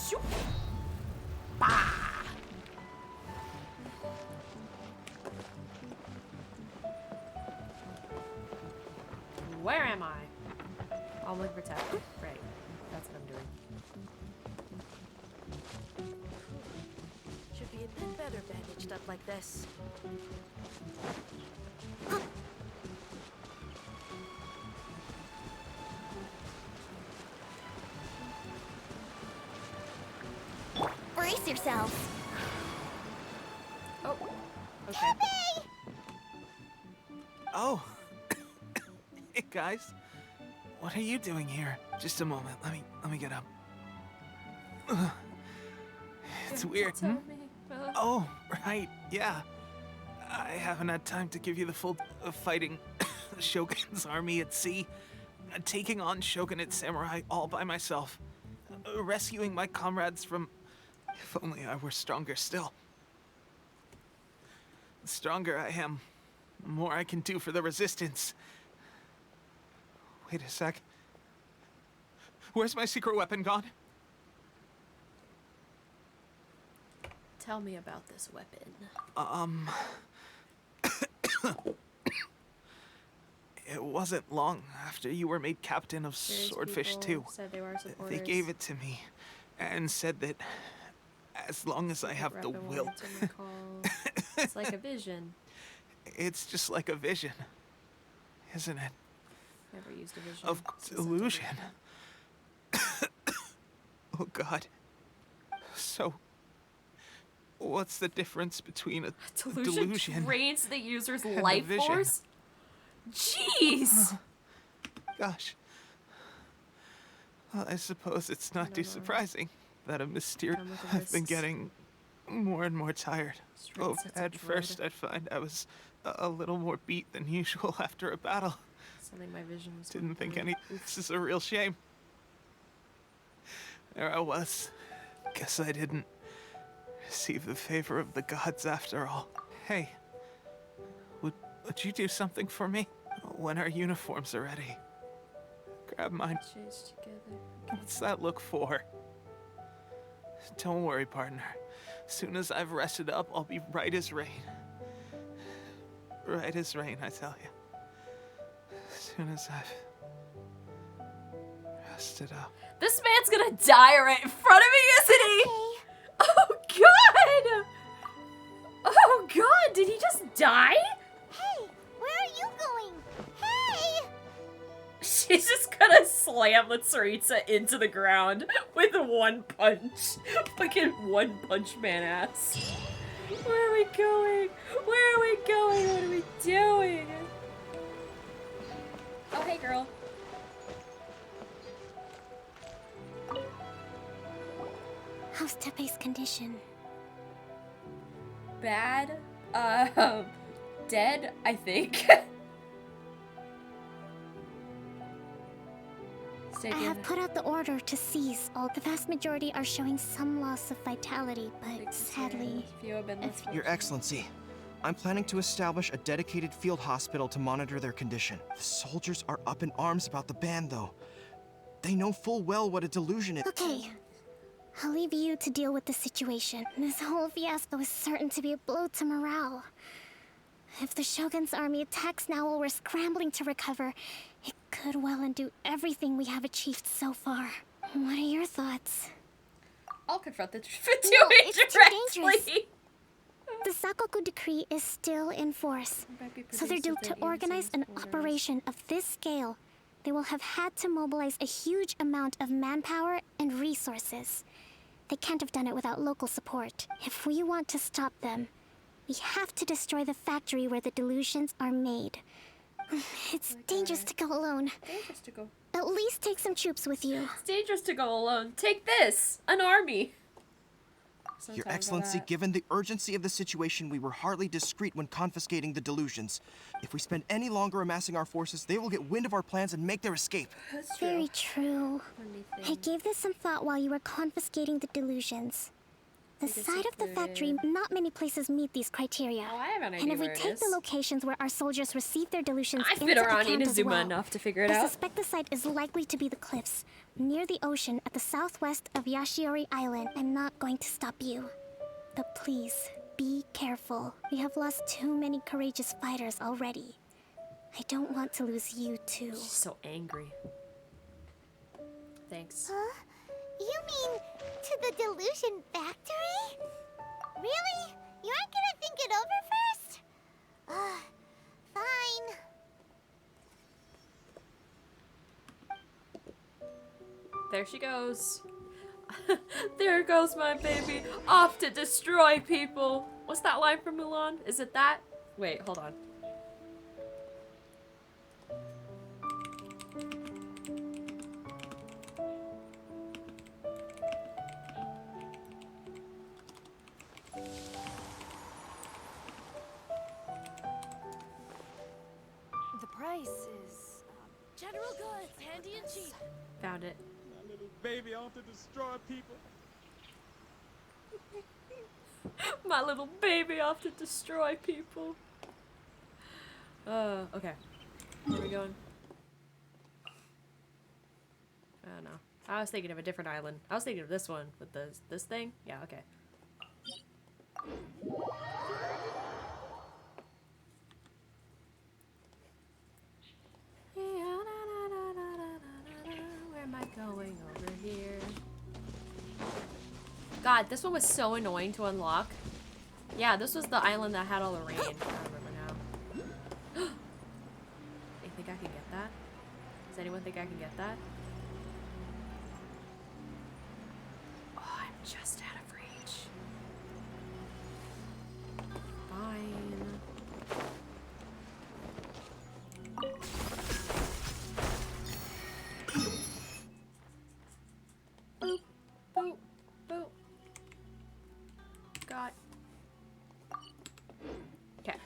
Shoop. Bah. Where am I? I'm looking for tab. Right. That's what I'm doing. Should be a bit better bandaged up like this. Brace yourselves. Oh, okay. Oh. Hey guys. What are you doing here? Just a moment. Let me get up. It's weird. Oh, right. Yeah. I haven't had time to give you the full of fighting the Shogun's army at sea, taking on Shogunate samurai all by myself, rescuing my comrades from. If only I were stronger still. The stronger I am, the more I can do for the resistance. Wait a sec. Where's my secret weapon gone? Tell me about this weapon. It wasn't long after you were made captain of Various Swordfish people 2. said they were our They supporters. gave it to me and said that as long as I have the Rapid will, wanted to recall. It's like a vision. it's just like a vision, isn't it? Never used a vision. Of delusion. Oh God. So, what's the difference between a delusion drains the user's and a life vision? force? Jeez! Gosh. Well, I suppose it's not too surprising that a mysterious. I've been getting more and more tired. Oh, at first I'd find I was a little more beat than usual after a battle. Something my vision was. Didn't think any. This is a real shame. There I was. Guess I didn't receive the favor of the gods after all. Hey, would you do something for me? When our uniforms are ready. Grab mine. Chase together. What's that look for? Don't worry, partner. Soon as I've rested up, I'll be right as rain. Right as rain, I tell you. Soon as I've rested up. This man's gonna die right in front of me, isn't he? Oh god! Oh god, did he just die? Hey, where are you going? Hey! She's just gonna slam Litsuritsa into the ground with one punch. Fucking One Punch Man ass. Where are we going? Where are we going? What are we doing? Oh, hey, girl. How's Tepe's condition? Bad. Dead, I think. I have put out the order to cease. The vast majority are showing some loss of vitality, but sadly... Your Excellency, I'm planning to establish a dedicated field hospital to monitor their condition. The soldiers are up in arms about the ban, though. They know full well what a delusion is. Okay. I'll leave you to deal with the situation. This whole fiasco is certain to be a blow to morale. If the Shogun's army attacks now while we're scrambling to recover, it could well undo everything we have achieved so far. What are your thoughts? I'll confront the No, situation it's too dangerous. directly. The Sakoku decree is still in force, so they're due to organize an operation of this scale. They will have had to mobilize a huge amount of manpower and resources. They can't have done it without local support. If we want to stop them, we have to destroy the factory where the delusions are made. It's dangerous to go alone. Dangerous to go. At least take some troops with you. It's dangerous to go alone. Take this! An army! Your Excellency, given the urgency of the situation, we were hardly discreet when confiscating the delusions. If we spend any longer amassing our forces, they will get wind of our plans and make their escape. That's true. Very true. I gave this some thought while you were confiscating the delusions. The side of the factory, not many places meet these criteria. Oh, I have an idea and if we where it take is. the locations where our soldiers receive their delusions I've into been around account as Inazuma well, enough to figure it I out. suspect the site is likely to be the cliffs, near the ocean at the southwest of Yashiori Island. I'm not going to stop you. But please, be careful. We have lost too many courageous fighters already. I don't want to lose you too. She's so angry. Thanks. Huh? You mean to the delusion factory? Really? You aren't gonna think it over first? Fine. There she goes. There goes my baby, off to destroy people. What's that line from Mulan? Is it that? Wait, hold on. The price is general goods, handy and cheap. Found it. My little baby off to destroy people. My little baby off to destroy people. Okay. Where are we going? I don't know. I was thinking of a different island. I was thinking of this one with this thing. Yeah, okay. Where am I going over here? God, this one was so annoying to unlock. Yeah, this was the island that had all the rain. I remember now. You think I can get that? Does anyone think I can get that? Oh, I'm just out of reach. Fine. Boop, boop, boop. Got. Okay.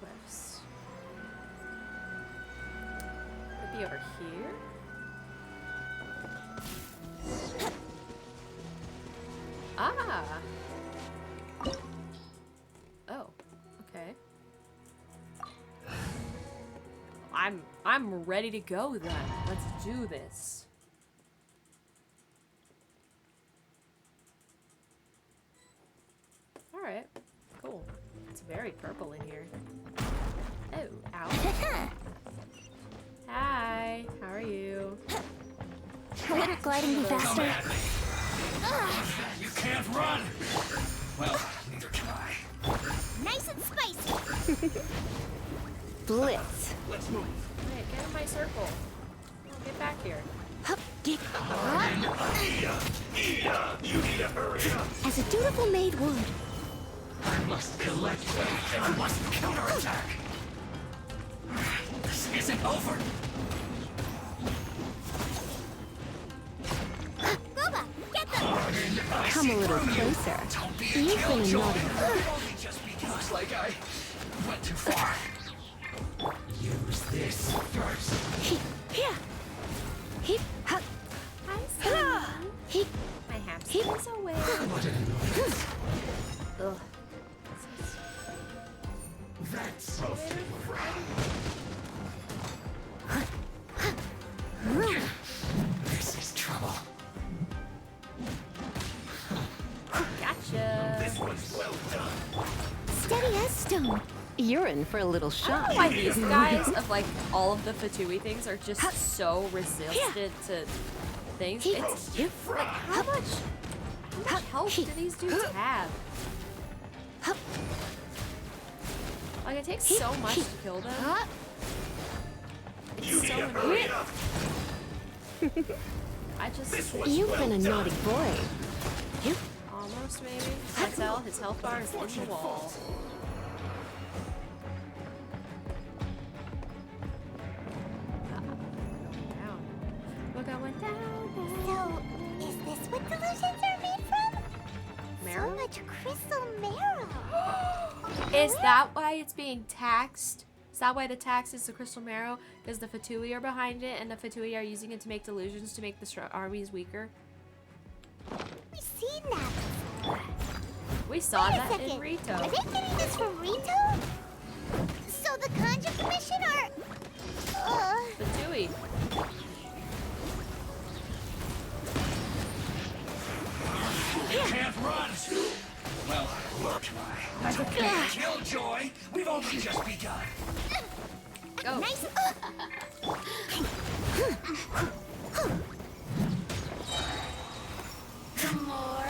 Cliffs. Could be over here. Ah. Oh, okay. I'm ready to go then. Let's do this. All right. Cool. It's very purple in here. Oh, ow. Hi. How are you? Wouldn't gliding be faster? You can't run! Well, neither can I. Nice and spicy. Blitz. Let's move. Wait, get in my circle. Oh, get back here. Get You need to hurry up. as a dutiful maid would. I must collect them and I must counterattack. This isn't over. Boba, get them! Come a little closer. Don't be a You've been a killjoy. naughty boy. Looks like I went too far. Use this first. Here. Hip, hop. Hi, Sam. Hip. My hamster is away. Ugh. That's supposed to be This is trouble. Gotcha. This one's well done. Steady as stone. You're in for a little I don't shock. know why these guys of like all of the Fatui things are just so resistant to things. It's like how much health do these dudes have? Like it takes so much to kill them. It's so annoying. I just You've been a naughty boy. almost maybe. Can't tell. His health bar is in the wall. We're going down. So, is this what delusions are made from? Marrow? So much crystal marrow. Is that why it's being taxed? Is that why the tax is the crystal marrow? Because the Fatui are behind it, and the Fatui are using it to make delusions to make the armies weaker? We've seen that before. We saw Wait a that second. in Rito. Are they getting this from Rito? So the Kanji Commission are... Fatui. You can't run! Well, look, don't be a killjoy. We've only just begun. Go. Nice. The more,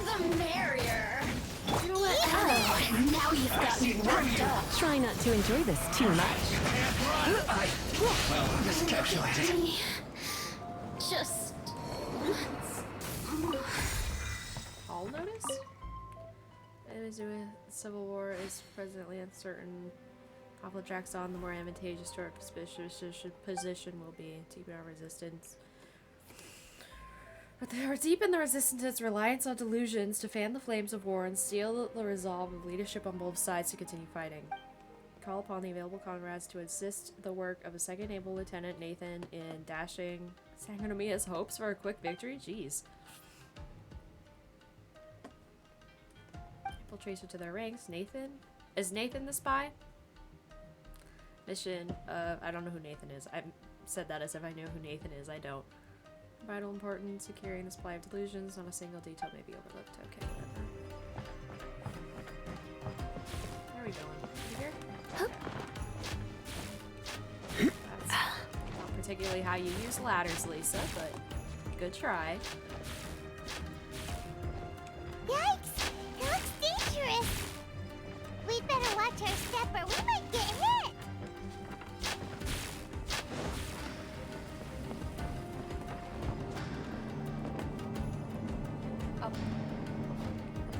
the merrier. You know what? Now you've got me worked up. Try not to enjoy this too much. Well, this encapsulated. Just All notice? Inazuma Civil War is presently uncertain. Conflict tracks on, the more advantageous to our position will be to keep our resistance. But they are deep in the resistance reliance on delusions to fan the flames of war and steal the resolve of leadership on both sides to continue fighting. Call upon the available comrades to assist the work of a second naval lieutenant Nathan in dashing Sangonomiya's hopes for a quick victory. Jeez. Infiltration to their ranks. Nathan? Is Nathan the spy? Mission I don't know who Nathan is. I said that as if I knew who Nathan is. I don't. Vital importance, securing the supply of delusions. Not a single detail may be overlooked. Okay, whatever. Where are we going? Over here? That's not particularly how you use ladders, Lisa, but good try. Yikes! It looks dangerous. We'd better watch our step or we might get hit. Up.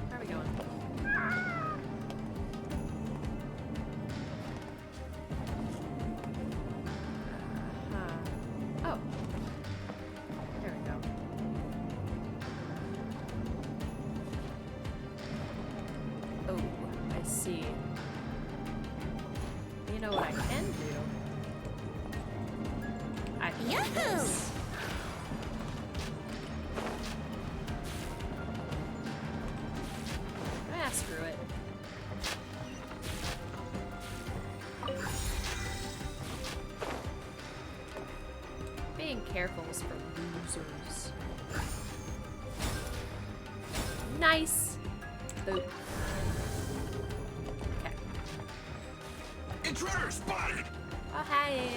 Where are we going? Oh. There we go. Oh, I see. You know what I can do? I can do this. users. Nice. Boop. Okay. Intruder spotted! Oh, hi.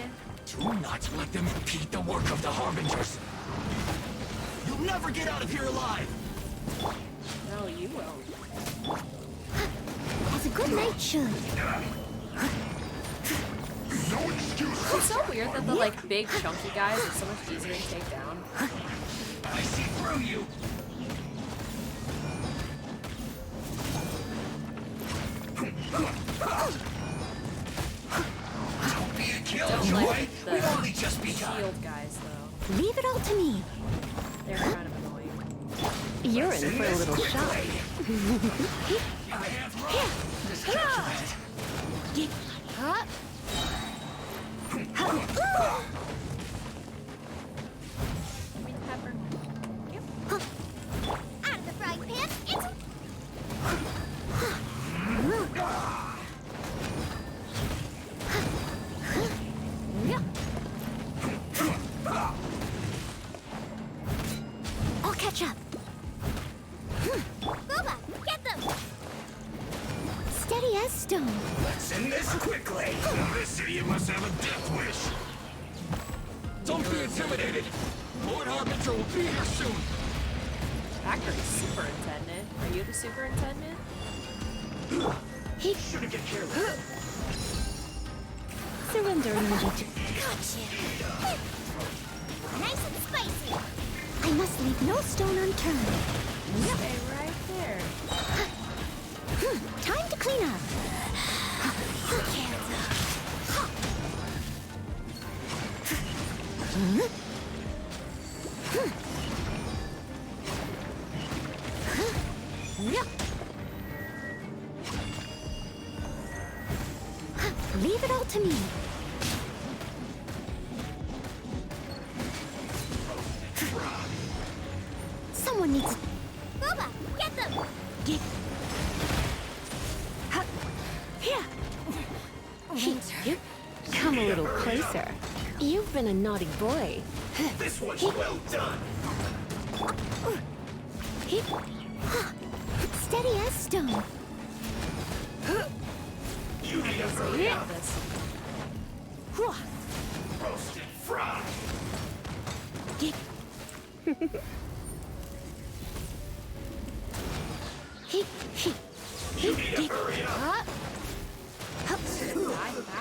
Do not let them impede the work of the Harbingers. You'll never get out of here alive. No, you will. As a good knight should. It's so weird that the like big chunky guys are so much easier to take down. I see through you. Don't be a killjoy. Like We've only just begun. Shield guys though. Leave it all to me. They're kind of annoying. You're in for a little shock. Out of the frying pan, it's... I'll catch up. Boba, get them! Steady as stone. Let's end this quickly. This idiot must have a death wish. Don't be intimidated. Lord Harbinger will be here soon. Factory superintendent. Are you the superintendent? He shouldn't get careless. Surrender immediately. Gotcha! Nice and spicy! I must leave no stone unturned. Stay right there. Time to clean up. Leave it all to me. Someone needs... Boba, get them! Get... Here. Come a little closer. You've been a naughty boy. This one's well done. Steady as stone. You need a hurry up. Roasted fried. You need to hurry up.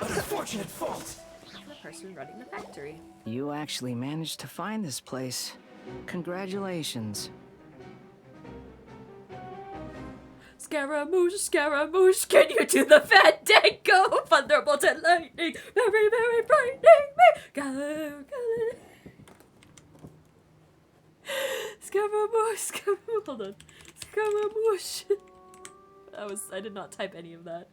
An unfortunate fault. The person running the factory. You actually managed to find this place. Congratulations. Scaramouche, Scaramouche, can you do the fandango? Thunderbolt and lightning, very, very frightening me. Gallo. Scaramouche, Scaramouche, hold on. Scaramouche. I did not type any of that.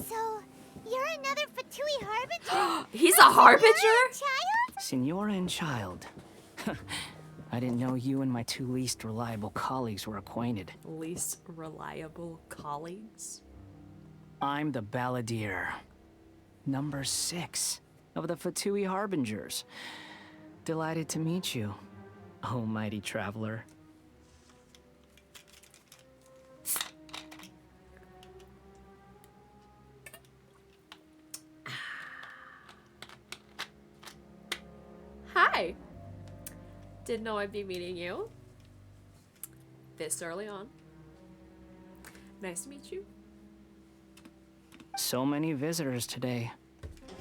So, you're another Fatui Harbinger? He's a Harbinger? Child? Signora and child. I didn't know you and my two least reliable colleagues were acquainted. Least reliable colleagues? I'm the Balladeer. Number 6 of the Fatui Harbingers. Delighted to meet you, oh mighty traveler. Hi. Didn't know I'd be meeting you this early on. Nice to meet you. So many visitors today.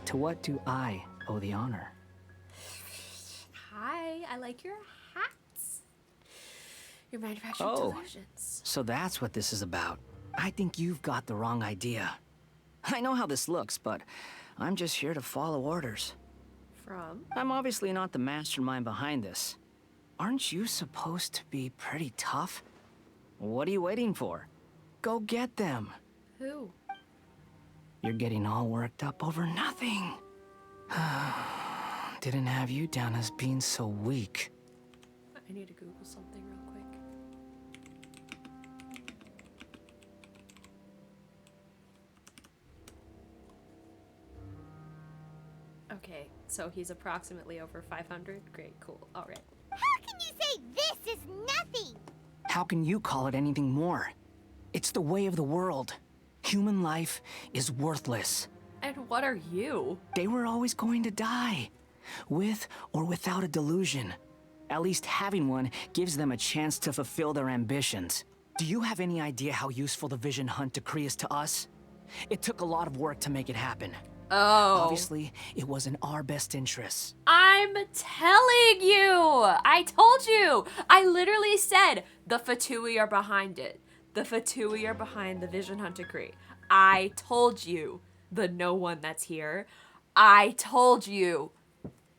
To what do I owe the honor? Hi, I like your hats. Your manufacturing Oh, delusions. so that's what this is about. I think you've got the wrong idea. I know how this looks, but I'm just here to follow orders. From? I'm obviously not the mastermind behind this. Aren't you supposed to be pretty tough? What are you waiting for? Go get them. Who? You're getting all worked up over nothing. Didn't have you down as being so weak. I need to Google something real quick. Okay, so he's approximately over 500. Great, cool. All right. How can you say this is nothing? How can you call it anything more? It's the way of the world. Human life is worthless. And what are you? They were always going to die, with or without a delusion. At least having one gives them a chance to fulfill their ambitions. Do you have any idea how useful the Vision Hunt decree is to us? It took a lot of work to make it happen. Oh. Obviously, it was in our best interests. I'm telling you! I told you! I literally said the Fatui are behind it. The Fatui are behind the Vision Hunt decree. I told you. The no one that's here. I told you.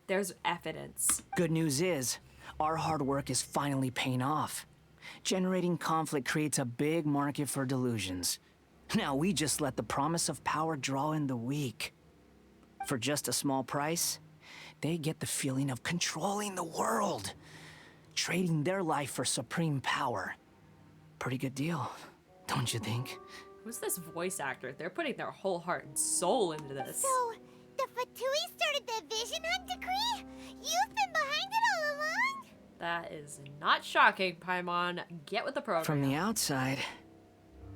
There's evidence. Good news is, our hard work is finally paying off. Generating conflict creates a big market for delusions. Now we just let the promise of power draw in the weak. For just a small price, they get the feeling of controlling the world, trading their life for supreme power. Pretty good deal, don't you think? Who's this voice actor? They're putting their whole heart and soul into this. So, the Fatui started the Vision Hunt decree? You've been behind it all along? That is not shocking, Paimon. Get with the program. From the outside,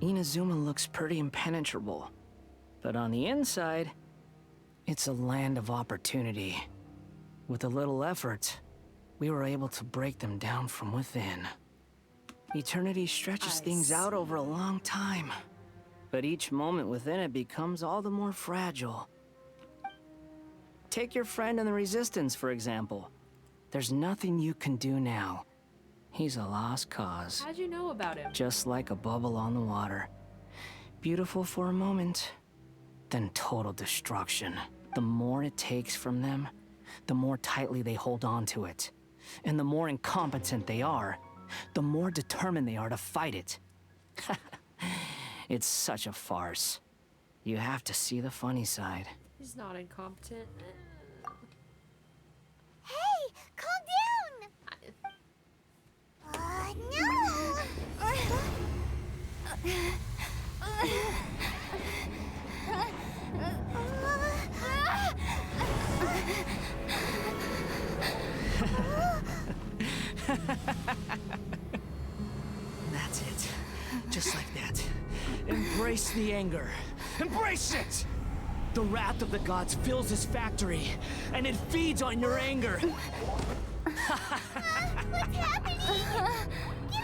Inazuma looks pretty impenetrable. But on the inside, it's a land of opportunity. With a little effort, we were able to break them down from within. Eternity stretches things out over a long time. But each moment within it becomes all the more fragile. Take your friend in the Resistance, for example. There's nothing you can do now. He's a lost cause. How'd you know about him? Just like a bubble on the water. Beautiful for a moment, then total destruction. The more it takes from them, the more tightly they hold on to it. And the more incompetent they are, the more determined they are to fight it. It's such a farce. You have to see the funny side. He's not incompetent. Hey, calm down! No! That's it. Just like that. Embrace the anger. Embrace it! The wrath of the gods fills this factory, and it feeds on your anger. What's happening? Get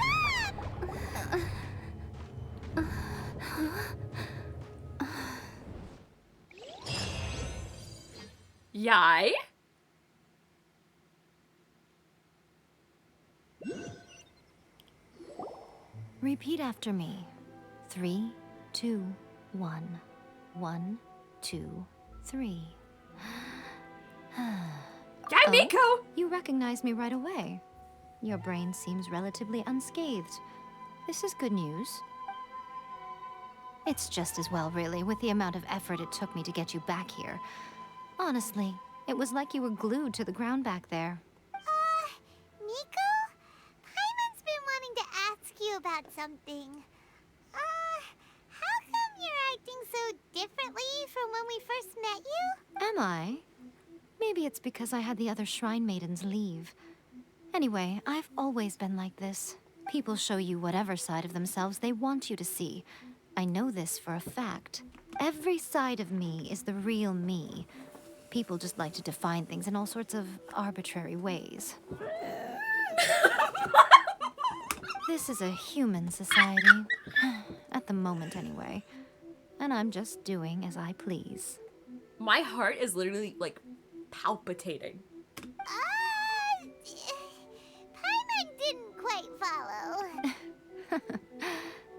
up! Yai? Repeat after me. 3, 2, 1. 1, 2, 3. Yai, Miko! You recognize me right away. Your brain seems relatively unscathed. This is good news. It's just as well, really, with the amount of effort it took me to get you back here. Honestly, it was like you were glued to the ground back there. Miko? Paimon's been wanting to ask you about something. How come you're acting so differently from when we first met you? Am I? Maybe it's because I had the other Shrine Maidens leave. Anyway, I've always been like this. People show you whatever side of themselves they want you to see. I know this for a fact. Every side of me is the real me. People just like to define things in all sorts of arbitrary ways. This is a human society. At the moment, anyway. And I'm just doing as I please. My heart is literally, like, palpitating. Paimon didn't quite follow.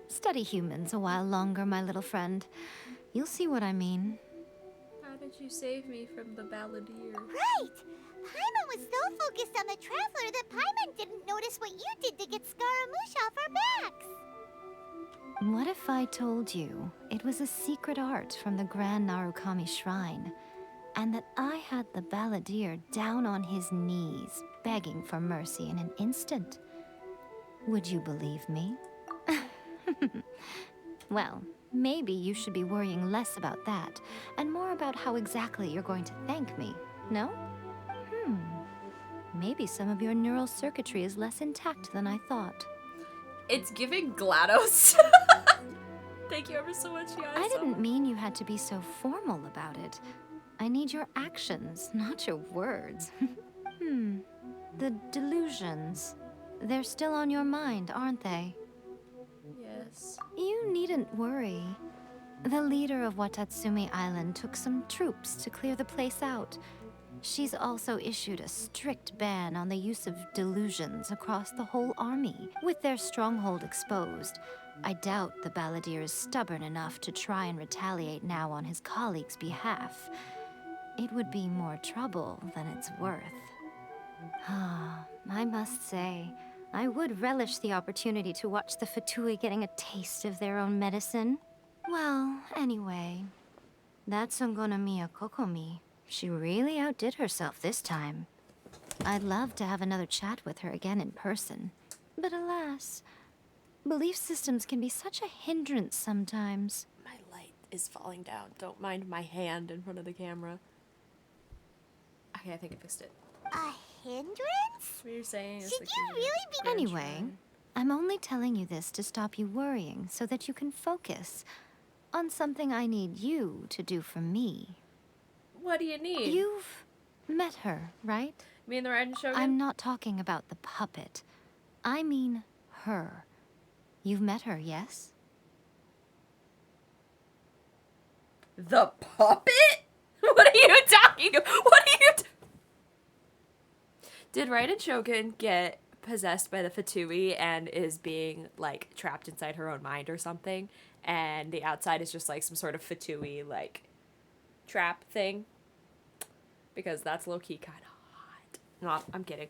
Study humans a while longer, my little friend. You'll see what I mean. How did you save me from the balladeer? Right! Paimon was so focused on the Traveler that Paimon didn't notice what you did to get Scaramouche off our backs. What if I told you it was a secret art from the Grand Narukami Shrine, and that I had the balladeer down on his knees, begging for mercy in an instant? Would you believe me? Well, Maybe you should be worrying less about that, and more about how exactly you're going to thank me, no? Maybe some of your neural circuitry is less intact than I thought. It's giving GLaDOS. Thank you ever so much, Yasa. I didn't mean you had to be so formal about it. I need your actions, not your words. The delusions. They're still on your mind, aren't they? Yes. You needn't worry. The leader of Watatsumi Island took some troops to clear the place out. She's also issued a strict ban on the use of delusions across the whole army. With their stronghold exposed, I doubt the balladeer is stubborn enough to try and retaliate now on his colleagues' behalf. It would be more trouble than it's worth. I must say, I would relish the opportunity to watch the Fatui getting a taste of their own medicine. Well, anyway, that's Songonamiya Kokomi. She really outdid herself this time. I'd love to have another chat with her again in person. But alas, belief systems can be such a hindrance sometimes. My light is falling down. Don't mind my hand in front of the camera. Okay, I think I fixed it. A hindrance? What you're saying is Should you really be... Anyway, I'm only telling you this to stop you worrying so that you can focus on something I need you to do for me. What do you need? You've met her, right? Me and the Raiden Shogun? I'm not talking about the puppet. I mean her. You've met her, yes? The puppet? What are you talking about? What are you... Did Raiden Shogun get possessed by the Fatui and is being, like, trapped inside her own mind or something? And the outside is just, like, some sort of Fatui, like, trap thing? Because that's low-key kind of hot. No, I'm kidding.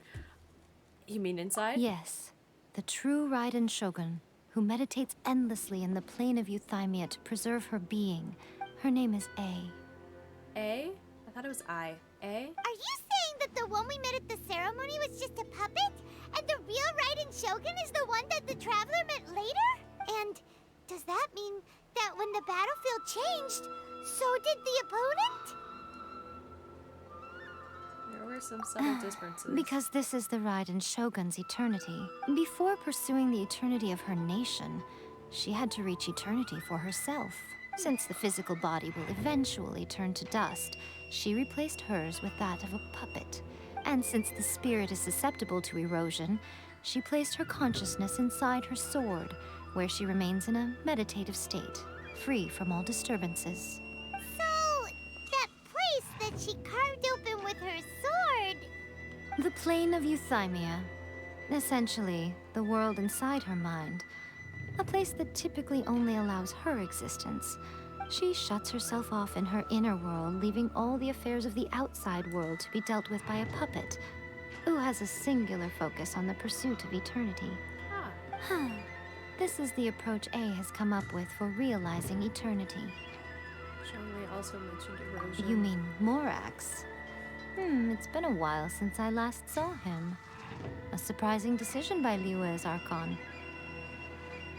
You mean inside? Yes. The true Raiden Shogun, who meditates endlessly in the plane of Euthymia to preserve her being. Her name is A. A? I thought it was I. A? Are you saying that the one we met at the ceremony was just a puppet? And the real Raiden Shogun is the one that the Traveler met later? And does that mean that when the battlefield changed, so did the opponent? There were some subtle differences. Because this is the Raiden Shogun's eternity. Before pursuing the eternity of her nation, she had to reach eternity for herself. Since the physical body will eventually turn to dust, she replaced hers with that of a puppet. And since the spirit is susceptible to erosion, she placed her consciousness inside her sword, where she remains in a meditative state, free from all disturbances. So, that place that she carved open with her sword... The plane of Euthymia. Essentially, the world inside her mind. A place that typically only allows her existence. She shuts herself off in her inner world, leaving all the affairs of the outside world to be dealt with by a puppet, who has a singular focus on the pursuit of eternity. This is the approach A has come up with for realizing eternity. Zhongli also mentioned erosion. You mean Morax? It's been a while since I last saw him. A surprising decision by Liyue's archon.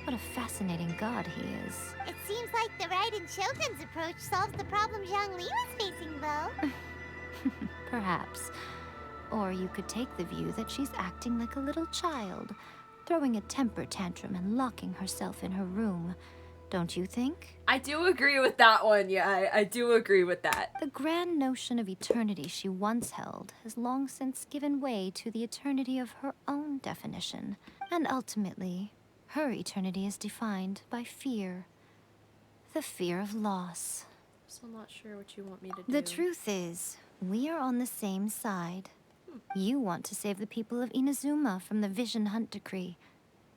What a fascinating god he is. It seems like the Raiden Shogun's approach solves the problem Zhongli was facing, though. Perhaps. Or you could take the view that she's acting like a little child, throwing a temper tantrum and locking herself in her room. Don't you think? I do agree with that one, yeah, I do agree with that. The grand notion of eternity she once held has long since given way to the eternity of her own definition. And ultimately, her eternity is defined by fear. The fear of loss. So I'm not sure what you want me to do. The truth is, we are on the same side. You want to save the people of Inazuma from the Vision Hunt Decree.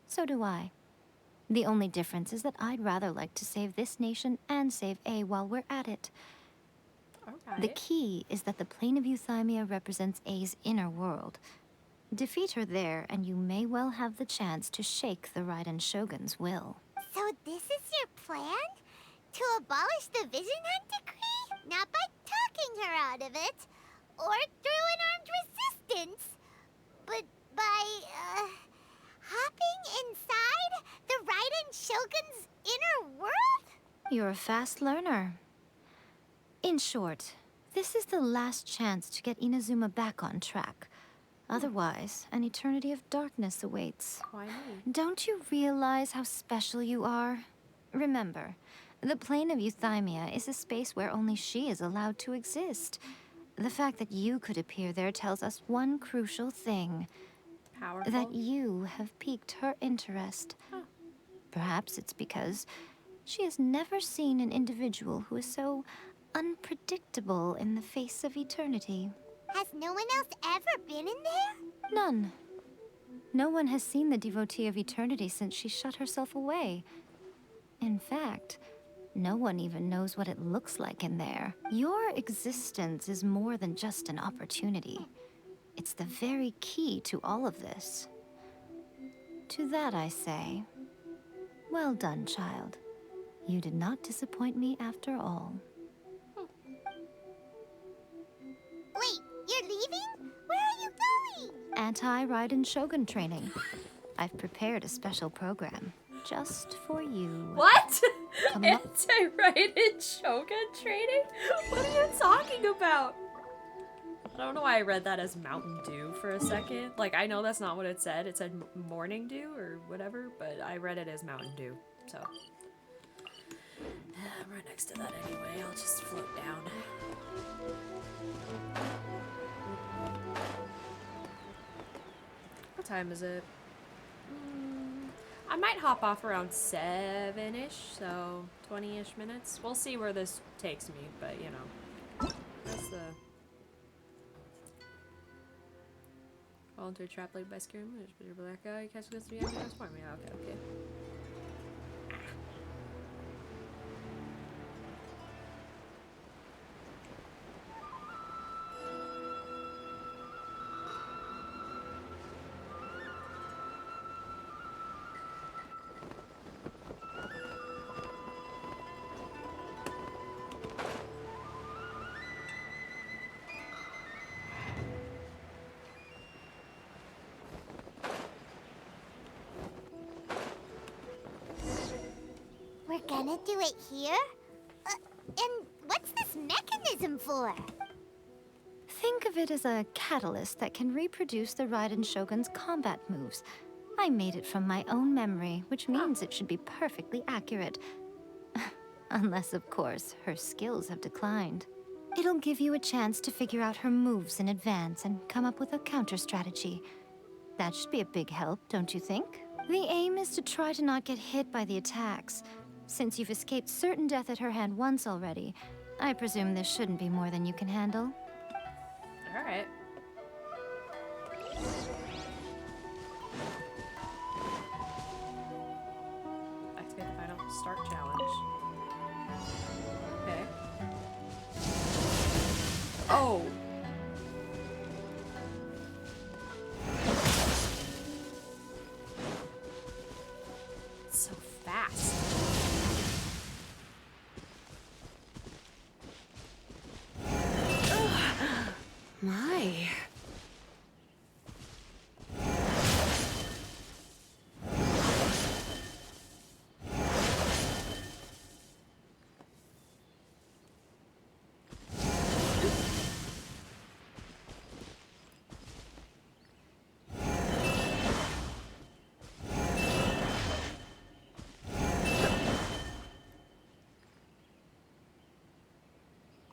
So do I. The only difference is that I'd rather like to save this nation and save A while we're at it. Alright. The key is that the plane of Euthymia represents A's inner world. Defeat her there, and you may well have the chance to shake the Raiden Shogun's will. So this is your plan? To abolish the Vision Hunt Decree? Not by talking her out of it, or through an armed resistance, but by, hopping inside the Raiden Shogun's inner world? you're a fast learner. In short, this is the last chance to get Inazuma back on track. Otherwise, an eternity of darkness awaits. Why me? Don't you realize how special you are? Remember, the plane of Euthymia is a space where only she is allowed to exist. The fact that you could appear there tells us one crucial thing. Powerful. That you have piqued her interest. Huh. Perhaps it's because she has never seen an individual who is so unpredictable in the face of eternity. Has no one else ever been in there? None. No one has seen the devotee of eternity since she shut herself away. In fact, no one even knows what it looks like in there. Your existence is more than just an opportunity. It's the very key to all of this. To that I say, well done, child. You did not disappoint me after all. Wait, you're leaving? Where are you going? Anti-Raiden Shogun training. I've prepared a special program just for you. What? Come on. Anti-Raiden Shogun training? What are you talking about? I don't know why I read that as Mountain Dew for a second. Like, I know that's not what it said. It said Morning Dew or whatever, but I read it as Mountain Dew, so. I'm right next to that anyway. I'll just float down. What time is it? I might hop off around 7-ish, so 20-ish minutes. We'll see where this takes me, but you know. That's the... Volunteer trap laid by Scaramouche, but your black guy catch this to be able to transform me. Okay. We're gonna do it here? And what's this mechanism for? Think of it as a catalyst that can reproduce the Raiden Shogun's combat moves. I made it from my own memory, which means it should be perfectly accurate. Unless, of course, her skills have declined. It'll give you a chance to figure out her moves in advance and come up with a counter strategy. That should be a big help, don't you think? The aim is to try to not get hit by the attacks. Since you've escaped certain death at her hand once already, I presume this shouldn't be more than you can handle. Alright. Activate the final start challenge. Okay. Oh! It's so fast. My.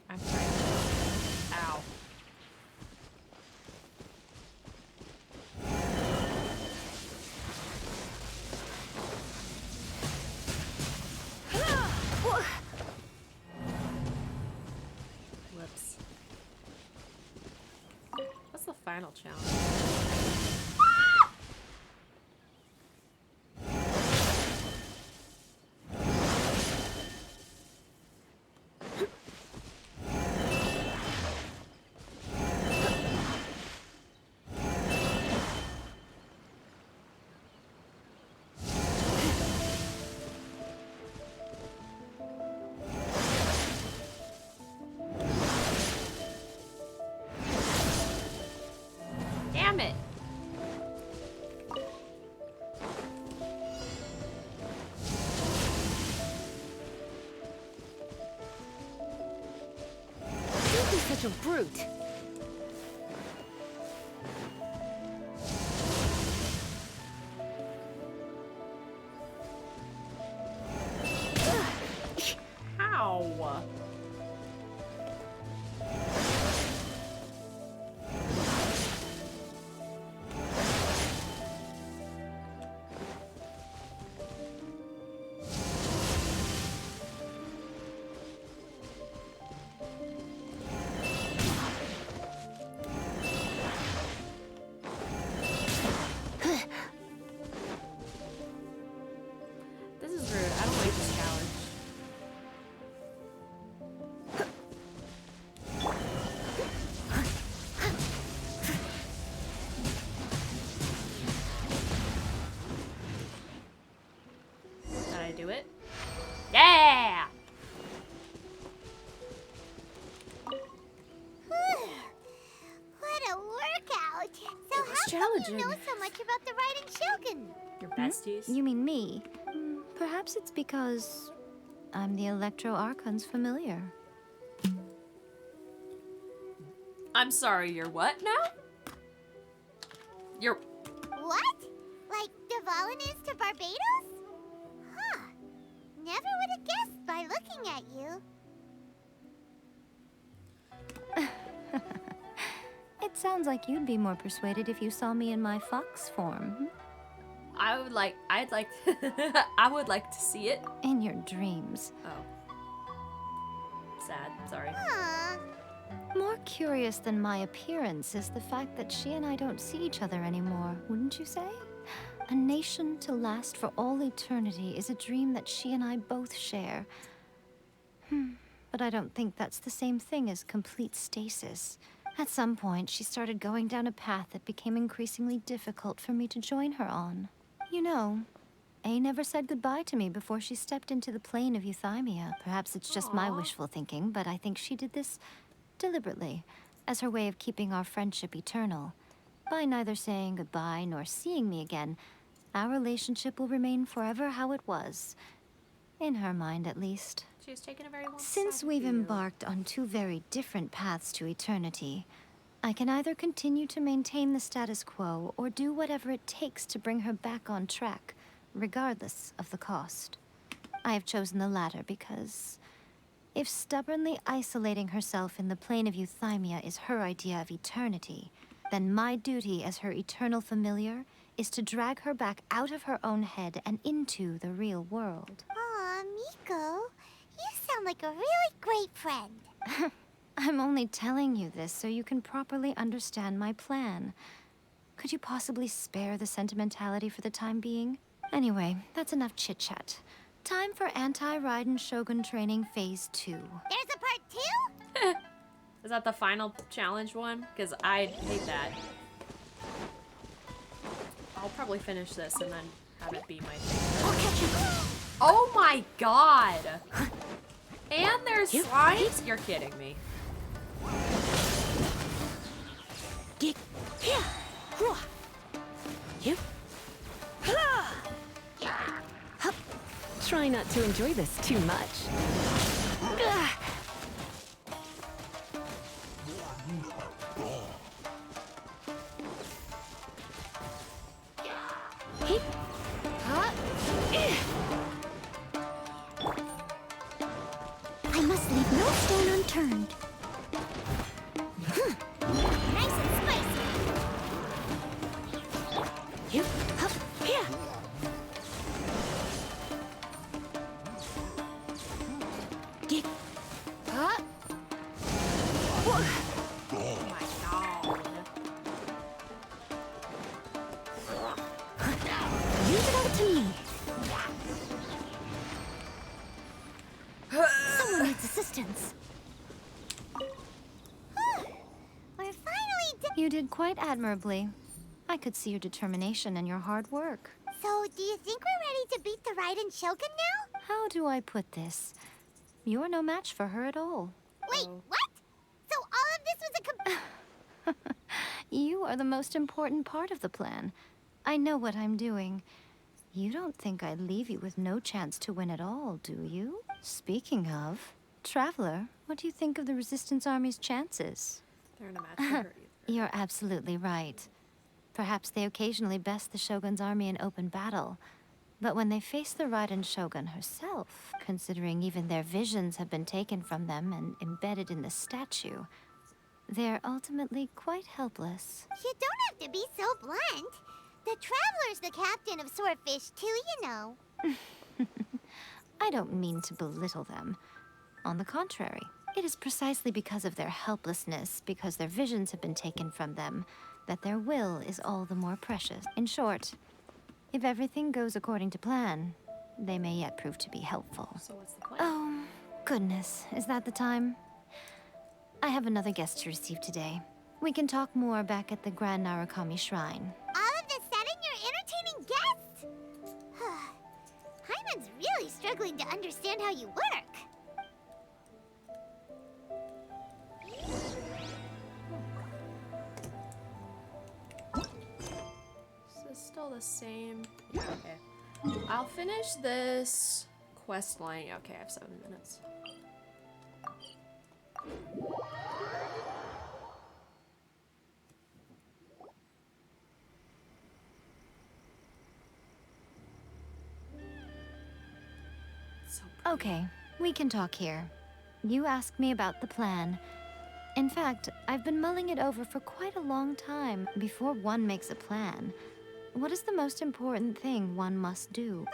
I'm trying. Ow. Whoops. What's the final challenge? Damn such a brute. Ow. This is rude. I don't like this challenge. Did I do it? Yeah! What a workout! So It was how come challenging. you know so much about the Raiden Shogun? Your besties? You mean me? Perhaps it's because I'm the Electro Archon's familiar. I'm sorry, you're what now? You're... What? Like Dvalin is to Barbados? Huh. Never would have guessed by looking at you. It sounds like you'd be more persuaded if you saw me in my fox form. I would like to see it. In your dreams. Oh. Sad, sorry. More curious than my appearance is the fact that she and I don't see each other anymore, wouldn't you say? A nation to last for all eternity is a dream that she and I both share. But I don't think that's the same thing as complete stasis. At some point, she started going down a path that became increasingly difficult for me to join her on. You know, A never said goodbye to me before she stepped into the plane of euthymia. Perhaps it's just my wishful thinking, but I think she did this deliberately, as her way of keeping our friendship eternal. By neither saying goodbye nor seeing me again, our relationship will remain forever how it was. In her mind, at least. She has taken a very long Since we've embarked on two very different paths to eternity, I can either continue to maintain the status quo or do whatever it takes to bring her back on track, regardless of the cost. I have chosen the latter because if stubbornly isolating herself in the plane of euthymia is her idea of eternity, then my duty as her eternal familiar is to drag her back out of her own head and into the real world. Aw, Miko, you sound like a really great friend. I'm only telling you this so you can properly understand my plan. Could you possibly spare the sentimentality for the time being? Anyway, that's enough chit-chat. Time for Anti-Raiden Shogun Training Phase 2. There's a part 2? Is that the final challenge one? Because I hate that. I'll probably finish this and then have it be my favorite. Oh my god! And there's slimes? You're kidding me. Try not to enjoy this too much. I must leave no stone unturned. Nice and spicy. Here. Leave it all to me. Someone needs assistance. We're finally You did quite admirably. I could see your determination and your hard work. So, do you think we're ready to beat the Raiden Shogun now? How do I put this? You're no match for her at all. Wait, what? So all of this was a You are the most important part of the plan. I know what I'm doing. You don't think I'd leave you with no chance to win at all, do you? Speaking of, Traveler, what do you think of the Resistance Army's chances? They're in a match for her. You're absolutely right. Perhaps they occasionally best the Shogun's army in open battle. But when they face the Raiden Shogun herself, considering even their visions have been taken from them and embedded in the statue, they're ultimately quite helpless. You don't have to be so blunt. The Traveler's the captain of Swordfish too, you know. I don't mean to belittle them. On the contrary, it is precisely because of their helplessness, because their visions have been taken from them, that their will is all the more precious. In short, if everything goes according to plan, they may yet prove to be helpful. So what's the plan? Oh, goodness. Is that the time? I have another guest to receive today. We can talk more back at the Grand Narukami Shrine. All of this sudden, you're entertaining guests? Hyman's really struggling to understand how you work. This is still the same. Yeah, okay. I'll finish this quest line. Okay, I have 7 minutes. Okay, we can talk here. You asked me about the plan. In fact, I've been mulling it over for quite a long time. Before one makes a plan, what is the most important thing one must do?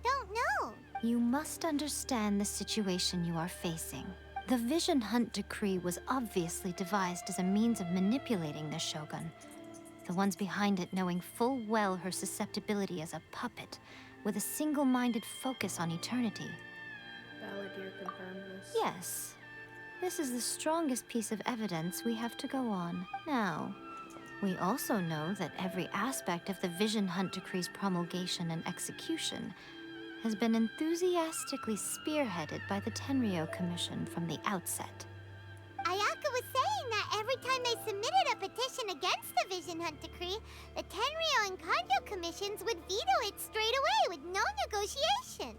Don't know. You must understand the situation you are facing. The Vision Hunt Decree was obviously devised as a means of manipulating the Shogun. The ones behind it knowing full well her susceptibility as a puppet, with a single-minded focus on eternity. Balladeer confirmed this. Yes. This is the strongest piece of evidence we have to go on. Now, we also know that every aspect of the Vision Hunt Decree's promulgation and execution has been enthusiastically spearheaded by the Tenryou Commission from the outset. Ayaka was saying that every time they submitted a petition against the Vision Hunt Decree, the Tenryou and Kanjo commissions would veto it straight away with no negotiation.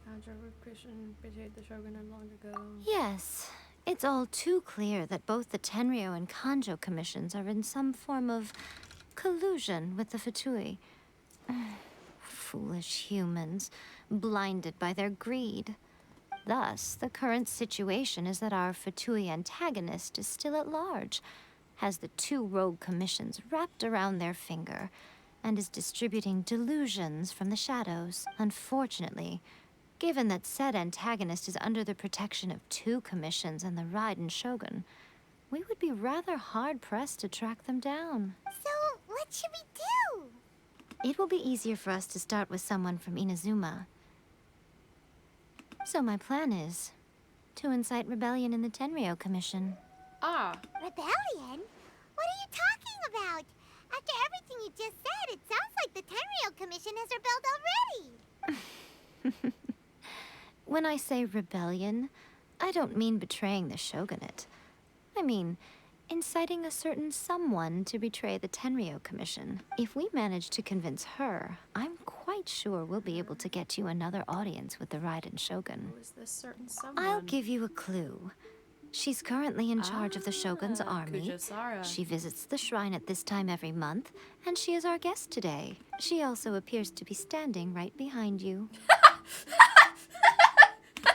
Kanjo Commission betrayed the Shogun not long ago. Yes, it's all too clear that both the Tenryou and Kanjo commissions are in some form of collusion with the Fatui. Foolish humans, blinded by their greed. Thus, the current situation is that our Fatui antagonist is still at large, has the 2 rogue commissions wrapped around their finger, and is distributing delusions from the shadows. Unfortunately, given that said antagonist is under the protection of 2 commissions and the Raiden Shogun, we would be rather hard-pressed to track them down. So, what should we do? It will be easier for us to start with someone from Inazuma. So my plan is to incite rebellion in the Tenryou Commission. Ah. Rebellion? What are you talking about? After everything you just said, it sounds like the Tenryou Commission has rebelled already. When I say rebellion, I don't mean betraying the shogunate. I mean inciting a certain someone to betray the Tenryou Commission. If we manage to convince her, I'm quite sure we'll be able to get you another audience with the Raiden Shogun. Who is this certain someone? I'll give you a clue. She's currently in charge of the Shogun's army. Kujasara. She visits the shrine at this time every month, and she is our guest today. She also appears to be standing right behind you.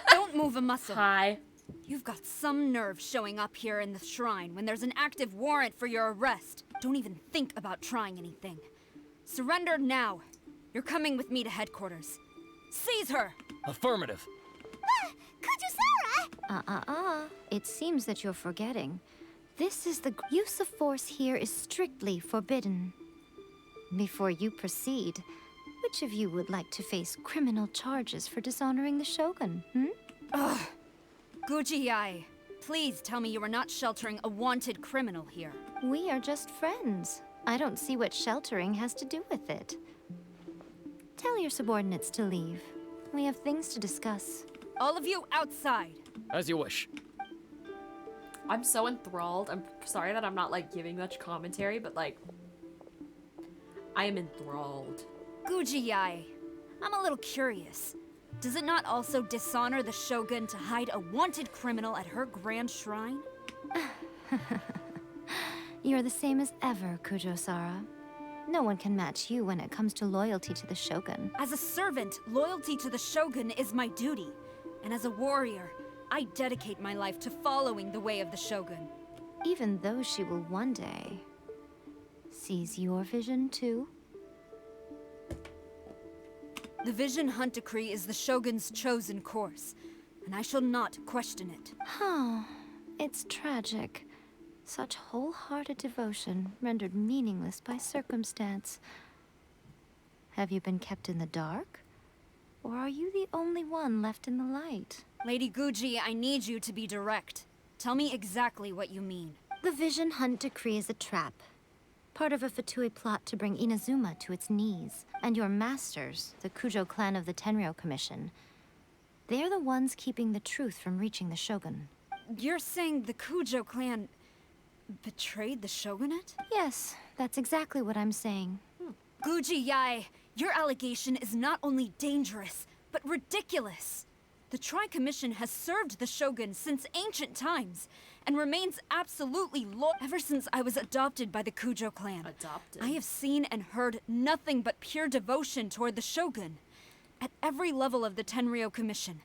Don't move a muscle. Hi. You've got some nerve showing up here in the shrine when there's an active warrant for your arrest. Don't even think about trying anything. Surrender now. You're coming with me to headquarters. Seize her! Affirmative. Kujusara! It seems that you're forgetting. This is the use of force here is strictly forbidden. Before you proceed, which of you would like to face criminal charges for dishonoring the Shogun, Ugh. Guji-ai, please tell me you are not sheltering a wanted criminal here. We are just friends. I don't see what sheltering has to do with it. Tell your subordinates to leave. We have things to discuss. All of you outside. As you wish. I'm so enthralled. I'm sorry that I'm not like giving much commentary, but like I am enthralled. Guji-ai, I'm a little curious. Does it not also dishonor the Shogun to hide a wanted criminal at her grand shrine? You're the same as ever, Kujo-Sara. No one can match you when it comes to loyalty to the Shogun. As a servant, loyalty to the Shogun is my duty. And as a warrior, I dedicate my life to following the way of the Shogun. Even though she will one day seize your vision too? The Vision Hunt Decree is the Shogun's chosen course, and I shall not question it. Huh. It's tragic. Such wholehearted devotion rendered meaningless by circumstance. Have you been kept in the dark? Or are you the only one left in the light? Lady Guji, I need you to be direct. Tell me exactly what you mean. The Vision Hunt Decree is a trap. Part of a Fatui plot to bring Inazuma to its knees. And your masters, the Kujo clan of the Tenryou Commission, they're the ones keeping the truth from reaching the Shogun. You're saying the Kujo clan betrayed the Shogunate? Yes, that's exactly what I'm saying. Guji Yae, your allegation is not only dangerous, but ridiculous. The Tri-Commission has served the Shogun since ancient times, and remains absolutely loyal ever since I was adopted by the Kujo clan. Adopted? I have seen and heard nothing but pure devotion toward the Shogun. At every level of the Tenryou Commission,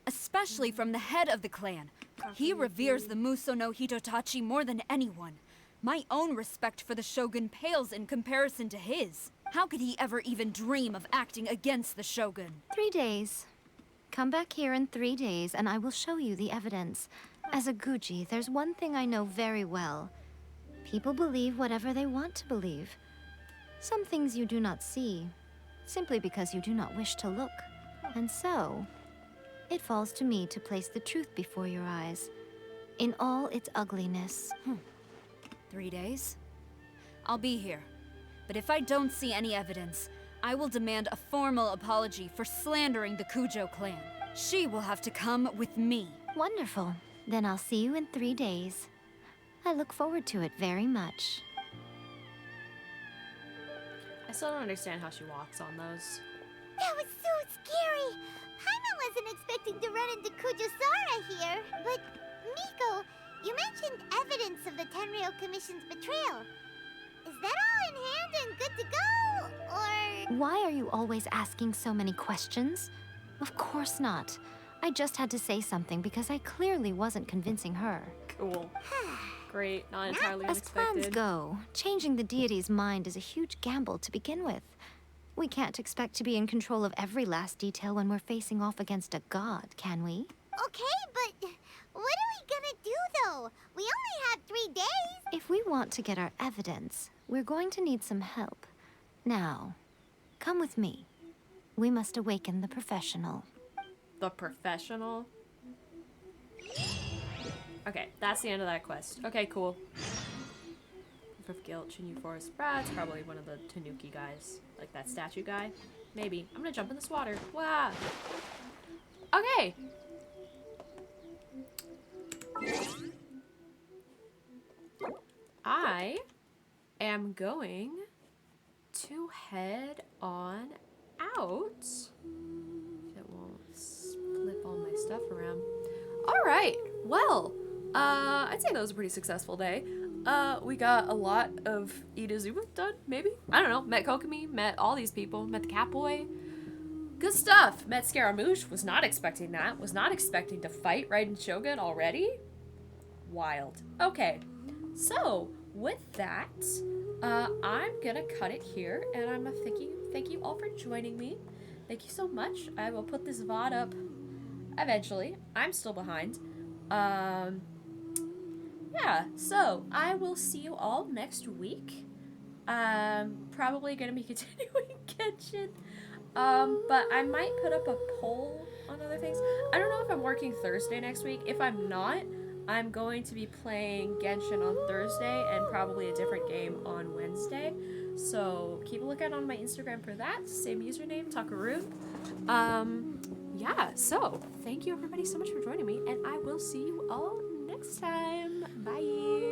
especially from the head of the clan. He reveres the Muso no Hitotachi more than anyone. My own respect for the Shogun pales in comparison to his. How could he ever even dream of acting against the Shogun? 3 days. Come back here in 3 days and I will show you the evidence. As a Guji, there's one thing I know very well. People believe whatever they want to believe. Some things you do not see, simply because you do not wish to look. And so, it falls to me to place the truth before your eyes, in all its ugliness. 3 days? I'll be here. But if I don't see any evidence, I will demand a formal apology for slandering the Kujo clan. She will have to come with me. Wonderful. Then I'll see you in 3 days. I look forward to it very much. I still don't understand how she walks on those. That was so scary! Paimon wasn't expecting to run into Kujo-Sara here. But, Miko, you mentioned evidence of the Tenryou Commission's betrayal. Is that all in hand and good to go, or...? Why are you always asking so many questions? Of course not. I just had to say something because I clearly wasn't convincing her. Cool. Great, not entirely As plans unexpected. go, changing the deity's mind is a huge gamble to begin with. We can't expect to be in control of every last detail when we're facing off against a god, can we? Okay, but what are we gonna do, though? We only have 3 days. If we want to get our evidence, we're going to need some help. Now, come with me. We must awaken the professional. The professional? Okay, that's the end of that quest. Okay, cool. Of Guilt, Chinyu Forest Brats, probably one of the Tanuki guys. Like that statue guy. Maybe. I'm gonna jump in this water. Wow. Okay. I am going to head on out. It won't flip all my stuff around. Alright, well, I'd say that was a pretty successful day. We got a lot of Inazuma done, maybe? I don't know. Met Kokomi, met all these people, met the Catboy. Good stuff. Met Scaramouche. Was not expecting that. Was not expecting to fight Raiden Shogun already. Wild. Okay, so with that, I'm gonna cut it here, and I'm gonna thank you all for joining me. Thank you so much. I will put this VOD up eventually. I'm still behind. Yeah, so I will see you all next week. Probably gonna be continuing Genshin. But I might put up a poll on other things. I don't know if I'm working Thursday next week. If I'm not, I'm going to be playing Genshin on Thursday and probably a different game on Wednesday. So keep a lookout on my Instagram for that. Same username, Tuckaroon. Yeah, so thank you everybody so much for joining me, and I will see you all next time. Bye.